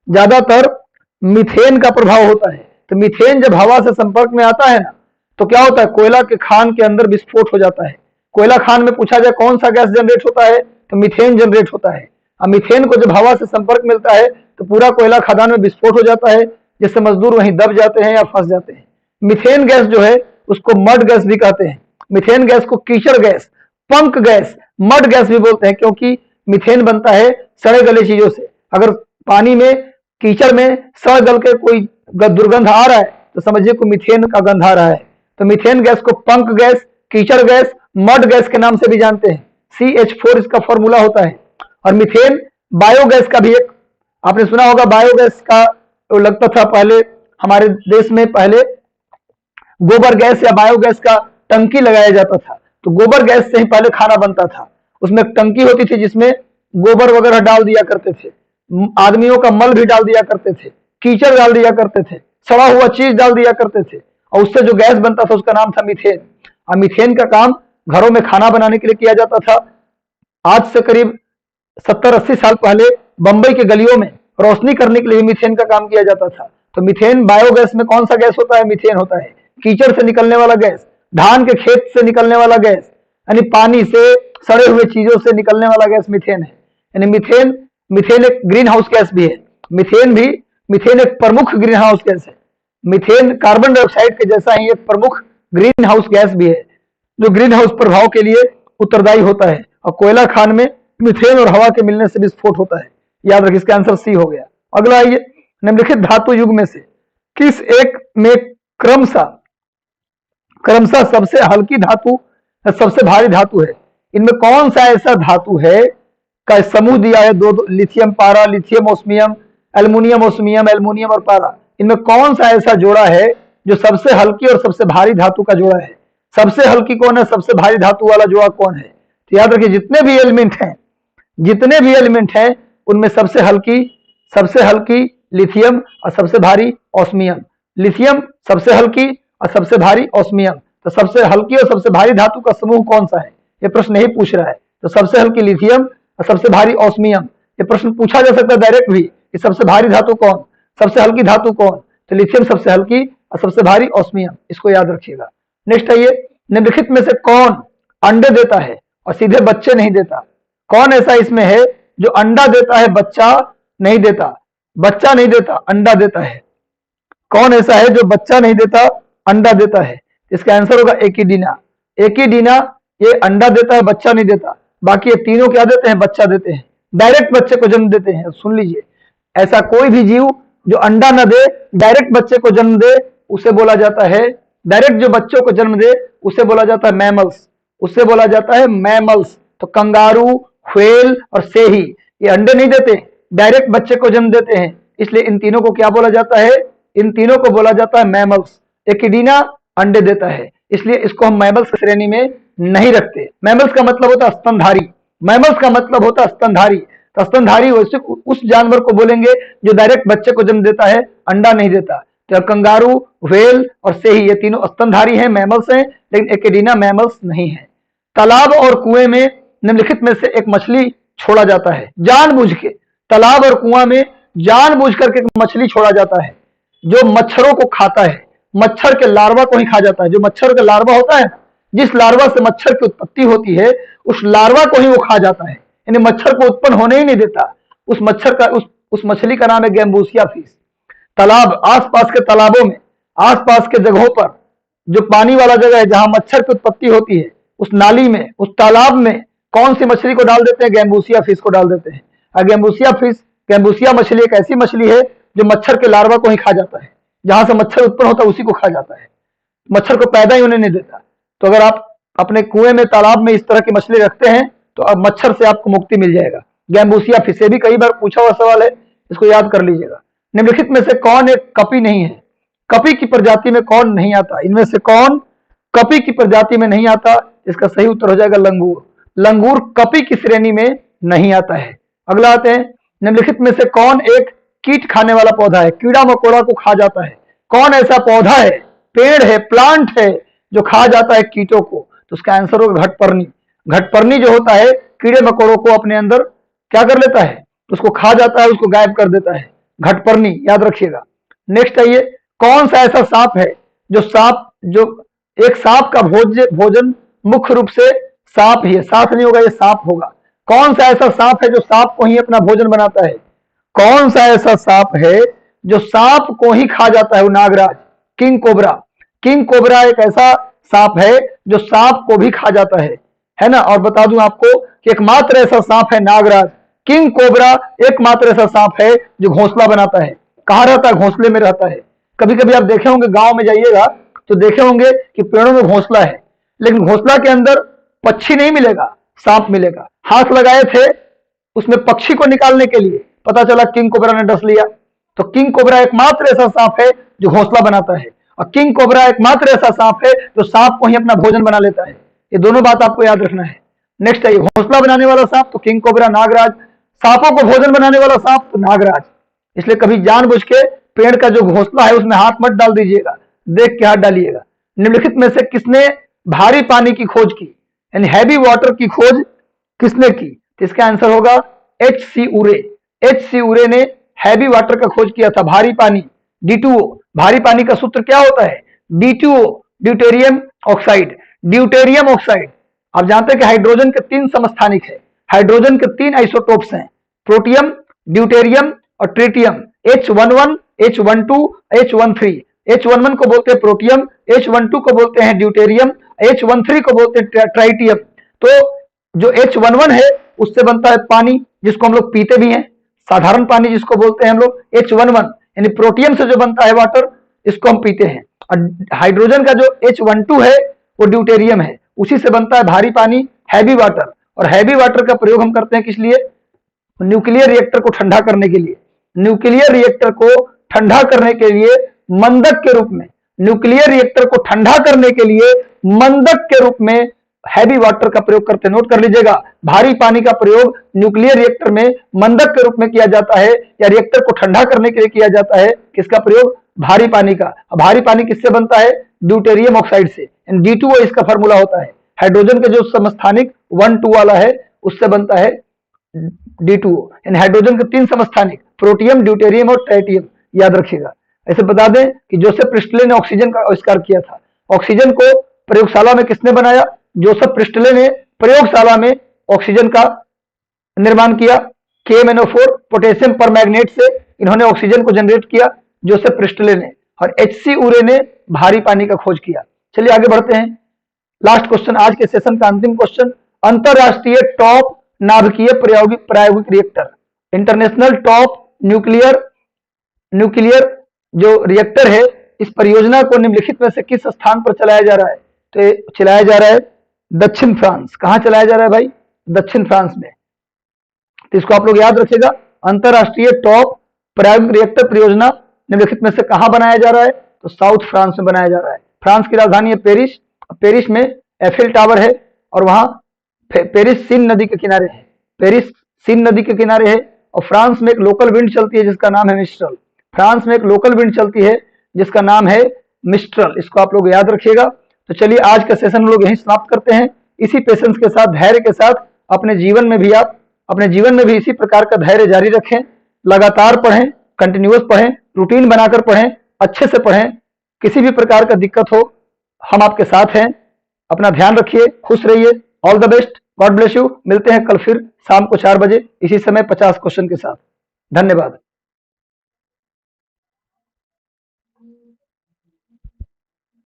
ज्यादातर मीथेन का प्रभाव होता है। तो मीथेन जब हवा से संपर्क में आता है ना, तो क्या होता है? कोयला के खान के अंदर विस्फोट हो जाता है। कोयला खान में पूछा जाए कौन सा गैस जनरेट होता है, तो मीथेन जनरेट होता है। और मीथेन को जब हवा से संपर्क मिलता है तो पूरा कोयला खदान में विस्फोट हो जाता है, जिससे मजदूर वहीं दब जाते हैं या फंस जाते हैं। मीथेन गैस जो है उसको मड गैस भी कहते हैं। मीथेन गैस को कीचड़ गैस, पंक गैस, मड गैस भी बोलते हैं, क्योंकि मीथेन बनता है सड़े गले चीजों से। अगर पानी में, कीचड़ में सड़ गल के कोई दुर्गंध आ रहा है तो समझिए को मीथेन का गंध आ रहा है। तो मीथेन गैस को पंक गैस, कीचड़ गैस, मड गैस के नाम से भी जानते हैं। CH4 इसका फॉर्मूला होता है। और मीथेन बायोगैस का भी एक, आपने सुना होगा बायोगैस का, लगता था पहले हमारे देश में पहले गोबर गैस या बायोगैस का टंकी लगाया जाता था। तो गोबर गैस से ही पहले खाना बनता था। उसमें टंकी होती थी जिसमें गोबर वगैरह डाल दिया करते थे, आदमियों का मल भी डाल दिया करते थे, कीचड़ डाल दिया करते थे, सड़ा हुआ चीज डाल दिया करते थे, और उससे जो गैस बनता था उसका नाम था मीथेन। और मीथेन का काम घरों में खाना बनाने के लिए किया जाता था। आज से करीब 70-80 साल पहले बंबई के गलियों में रोशनी करने के लिए मीथेन का काम किया जाता था। तो मीथेन बायोगैस में कौन सा गैस होता है? मीथेन होता है। कीचड़ से निकलने वाला गैस, धान के खेत से निकलने वाला गैस, यानी पानी से, सड़े हुए चीजों से निकलने वाला गैस मीथेन है। यानी मीथेन एक ग्रीन हाउस गैस भी है। मीथेन एक प्रमुख ग्रीन हाउस गैस है। मीथेन कार्बन डाइऑक्साइड के जैसा ही एक प्रमुख ग्रीन हाउस गैस भी है, जो ग्रीन हाउस प्रभाव के लिए उत्तरदायी होता है। और कोयला खान में मीथेन और हवा के मिलने से विस्फोट होता है। याद रखिए, इसका आंसर सी हो गया। अगला आइए, निम्नलिखित धातु युग में से किस एक में क्रमशः सबसे हल्की धातु या सबसे भारी धातु है? इनमें कौन सा ऐसा धातु है का समूह दिया है? दो लिथियम पारा, lithium osmium, aluminium osmium, aluminium और पारा। इनमें कौन सा ऐसा जोड़ा है जो सबसे हल्की और सबसे भारी धातु का जोड़ा है? सबसे हल्की कौन है, सबसे भारी धातु वाला जोड़ा कौन है? तो याद रखिए जितने भी एलिमेंट हैं उनमें सबसे हल्की लिथियम और सबसे भारी ऑस्मियम। लिथियम सबसे हल्की और सबसे भारी ऑस्मियम। तो सबसे हल्की और सबसे भारी धातु का समूह कौन सा है, ये प्रश्न यही पूछ रहा है। तो सबसे हल्की लिथियम और सबसे भारी ऑस्मियम। ये प्रश्न पूछा जा सकता है डायरेक्ट भी कि सबसे भारी धातु कौन, सबसे हल्की धातु कौन? तो लिथियम सबसे हल्की और सबसे भारी ऑस्मियम, इसको याद रखिएगा। नेक्स्ट आइए, निम्नलिखित में से कौन अंडे देता है और सीधे बच्चे नहीं देता? कौन ऐसा इसमें है जो अंडा देता है बच्चा नहीं देता? बच्चा नहीं देता, अंडा देता है। कौन ऐसा है जो बच्चा नहीं देता, अंडा देता है? इसका आंसर होगा एकिडीना। एकिडीना ये अंडा देता है, बच्चा नहीं देता। बाकी ये तीनों क्या देते हैं, बच्चा देते हैं, डायरेक्ट बच्चे को जन्म देते हैं। सुन लीजिए, ऐसा कोई भी जीव जो अंडा न दे, डायरेक्ट बच्चे को जन्म दे, उसे बोला जाता है, डायरेक्ट जो बच्चों को जन्म दे उसे बोला जाता है मैमल्स, उसे बोला जाता है मैमल्स। तो कंगारू, व्हेल और सेही ये अंडे नहीं देते, डायरेक्ट बच्चे को जन्म देते हैं, इसलिए इन तीनों को क्या बोला जाता है? इन तीनों को बोला जाता है मैमल्स। एकिडीना अंडे देता है, इसलिए इसको हम मैमल्स की श्रेणी में नहीं रखते। मैमल्स का मतलब होता है स्तनधारी, मैमल्स का मतलब होता है स्तनधारी। तो स्तनधारी वैसे उस जानवर को बोलेंगे जो डायरेक्ट बच्चे को जन्म देता है, अंडा नहीं देता। तो कंगारू, व्हेल और सेही ये तीनों स्तनधारी हैं, मैमल्स हैं, लेकिन एकिडीना मैमल्स नहीं है। तालाब और कुएं में निम्नलिखित में से एक मछली छोड़ा जाता है, जानबूझ के। तालाब और कुआं में जानबूझ करके मछली छोड़ा जाता है जो मच्छरों को खाता है, मच्छर के लार्वा को ही खा जाता है। जो मच्छर का लार्वा होता है, जिस लार्वा से मच्छर की उत्पत्ति होती है, उस लार्वा को ही वो खा जाता है, यानी मच्छर को उत्पन्न होने ही नहीं देता। उस मच्छर का उस मछली का नाम है गैम्बूसिया फिश। तालाब, आसपास के तालाबों में, आसपास के जगहों पर जो पानी वाला जगह है जहां मच्छर की उत्पत्ति होती है, उस नाली में, उस तालाब में कौन सी मछली को डाल देते हैं? गैम्बूसिया फिश को डाल देते हैं। और गैम्बूसिया मछली एक ऐसी मछली है जो मच्छर के लार्वा को ही खा जाता है, जहां से मच्छर उत्पन्न होता है उसी को खा जाता है, मच्छर को पैदा ही होने नहीं देता। तो अगर आप अपने कुएं में, तालाब में इस तरह की मछली रखते हैं तो अब मच्छर से आपको मुक्ति मिल जाएगा। गैम्बूसिया फिश से भी कई बार पूछा हुआ सवाल है, इसको याद कर लीजिएगा। निम्नलिखित में से कौन एक कपी नहीं है? कपी की प्रजाति में कौन नहीं आता? इनमें से कौन कपी की प्रजाति में नहीं आता? इसका सही उत्तर हो जाएगा लंगूर। लंगूर कपी की श्रेणी में नहीं आता है। अगला आते हैं, निम्नलिखित में से कौन एक कीट खाने वाला पौधा है, कीड़ा मकोड़ा को खा जाता है? कौन ऐसा पौधा है, पेड़ है, प्लांट है जो खा जाता है कीटों को? तो उसका आंसर होगा घटपर्णी। घटपर्णी जो होता है कीड़े मकोड़ों को अपने अंदर क्या कर लेता है, उसको खा जाता है, उसको गायब कर देता है, घटपर्णी, याद रखिएगा। नेक्स्ट आइए, कौन सा ऐसा सांप है जो एक सांप का भोजन मुख्य रूप से सांप ही है, सांप नहीं होगा, ये सांप होगा। कौन सा ऐसा सांप है जो सांप को ही अपना भोजन बनाता है? कौन सा ऐसा सांप है जो सांप को ही खा जाता है? वो नागराज, किंग कोबरा। किंग कोबरा एक ऐसा सांप है जो सांप को भी खा जाता है ना। और बता दूं आपको कि एकमात्र ऐसा सांप है नागराज। किंग कोबरा एकमात्र ऐसा सांप है जो घोंसला बनाता है। कहाँ रहता है? घोंसले में रहता है। कभी कभी आप देखे होंगे, गांव में जाइएगा तो देखे होंगे कि पेड़ों में घोंसला है, लेकिन घोंसला के अंदर पक्षी नहीं मिलेगा, सांप मिलेगा। हाथ लगाए थे उसमें पक्षी को निकालने के लिए, पता चला किंग कोबरा ने डस लिया। तो किंग कोबरा एकमात्र ऐसा सांप है जो घोंसला बनाता है, और किंग कोबरा एकमात्र ऐसा सांप है जो सांप को ही अपना भोजन बना लेता है। ये दोनों बात आपको याद रखना है। नेक्स्ट है, घोंसला बनाने वाला सांप तो किंग कोबरा, नागराज। सांपों को भोजन बनाने वाला सांप तो नागराज। इसलिए कभी जानबूझ के पेड़ का जो घोंसला है उसमें हाथ मत डाल दीजिएगा, देख के हाथ डालिएगा। निम्नलिखित में से किसने भारी पानी की खोज की, यानी हैवी वाटर की खोज किसने की? तो इसका आंसर होगा H.C. उरे। H.C. उरे ने हैवी वाटर का खोज किया था, भारी पानी, D2O। भारी पानी का सूत्र क्या होता है? D2O, deuterium oxide. Deuterium oxide, आप जानते हैं कि हाइड्रोजन के 3 समस्थानिक है, हाइड्रोजन के 3 आइसोटोप्स हैं, प्रोटियम, ड्यूटेरियम और tritium. H11, H12, H13। H11 को बोलते हैं प्रोटियम, H12 को बोलते हैं ड्यूटेरियम, H13 को बोलते हैं ट्राइटियम। तो जो H11 है उससे बनता है पानी जिसको हम लोग पीते भी हैं, साधारण पानी जिसको बोलते हैं हम लोग H11, यानी प्रोटियम से जो बनता है वाटर, इसको हम पीते हैं। और हाइड्रोजन का जो H12 है वो ड्यूटेरियम है, उसी से बनता है भारी पानी, हैवी वाटर। और हैवी वाटर का प्रयोग हम करते हैं किस लिए? न्यूक्लियर रिएक्टर को ठंडा करने के लिए। न्यूक्लियर रिएक्टर को ठंडा करने के लिए मंदक के रूप में, न्यूक्लियर रिएक्टर को ठंडा करने के लिए मंदक के रूप में हैवी वाटर का प्रयोग करते हैं। नोट कर लीजिएगा, भारी पानी का प्रयोग न्यूक्लियर रिएक्टर में मंदक के रूप में किया जाता है, या रिएक्टर को ठंडा करने के लिए किया जाता है। किसका प्रयोग? भारी पानी का। भारी पानी किससे बनता है? ड्यूटेरियम ऑक्साइड से। D2O इसका फॉर्मूला होता है। हाइड्रोजन के जो समस्थानिक 1,2 वाला है उससे बनता है D2O। हाइड्रोजन के 3 समस्थानिक, प्रोटियम, ड्यूटेरियम और ट्राइटियम, याद रखिएगा। ऐसे बता दें कि जोसेफ प्रिस्टले ने ऑक्सीजन का आविष्कार किया था। ऑक्सीजन को प्रयोगशाला में किसने बनाया? जोसेफ प्रिस्टले ने प्रयोगशाला में ऑक्सीजन का निर्माण किया। KMnO4 पोटेशियम परमैंगनेट से इन्होंने ऑक्सीजन को जनरेट किया, जोसेफ प्रिस्टले ने। और HC उरे ने भारी पानी का खोज किया। चलिए आगे बढ़ते हैं। लास्ट क्वेश्चन, आज के सेशन का अंतिम क्वेश्चन, अंतरराष्ट्रीय टॉप नाभिकीय प्रायोगिक रिएक्टर, इंटरनेशनल टॉप न्यूक्लियर जो रिएक्टर है, इस परियोजना को निम्नलिखित में से किस स्थान पर चलाया जा रहा है? तो चलाया जा रहा है दक्षिण फ्रांस। कहां चलाया जा रहा है भाई? दक्षिण फ्रांस में। तो इसको आप लोग याद रखिएगा, अंतरराष्ट्रीय टॉप प्रायोगिक रिएक्टर परियोजना निम्नलिखित में से कहां बनाया जा रहा है? तो साउथ फ्रांस में बनाया जा रहा है। फ्रांस की राजधानी है पेरिस। पेरिस में एफिल टावर है, और वहां पेरिस सीन नदी के किनारे है। पेरिस सीन नदी के किनारे है, और फ्रांस में एक लोकल विंड चलती है जिसका नाम है मिस्ट्रल। फ्रांस में एक लोकल विंड चलती है जिसका नाम है मिस्ट्रल। इसको आप लोग याद रखिएगा। तो चलिए आज का सेशन हम लोग यहीं समाप्त करते हैं। इसी पेशेंस के साथ, धैर्य के साथ अपने जीवन में भी इसी प्रकार का धैर्य जारी रखें। लगातार पढ़ें, कंटिन्यूअस पढ़ें, रूटीन बनाकर पढ़ें, अच्छे से पढ़ें। किसी भी प्रकार का दिक्कत हो, हम आपके साथ हैं। अपना ध्यान रखिए, खुश रहिए। All the best, God bless you. मिलते हैं कल फिर शाम को 4 बजे इसी समय 50 क्वेश्चन के साथ। धन्यवाद।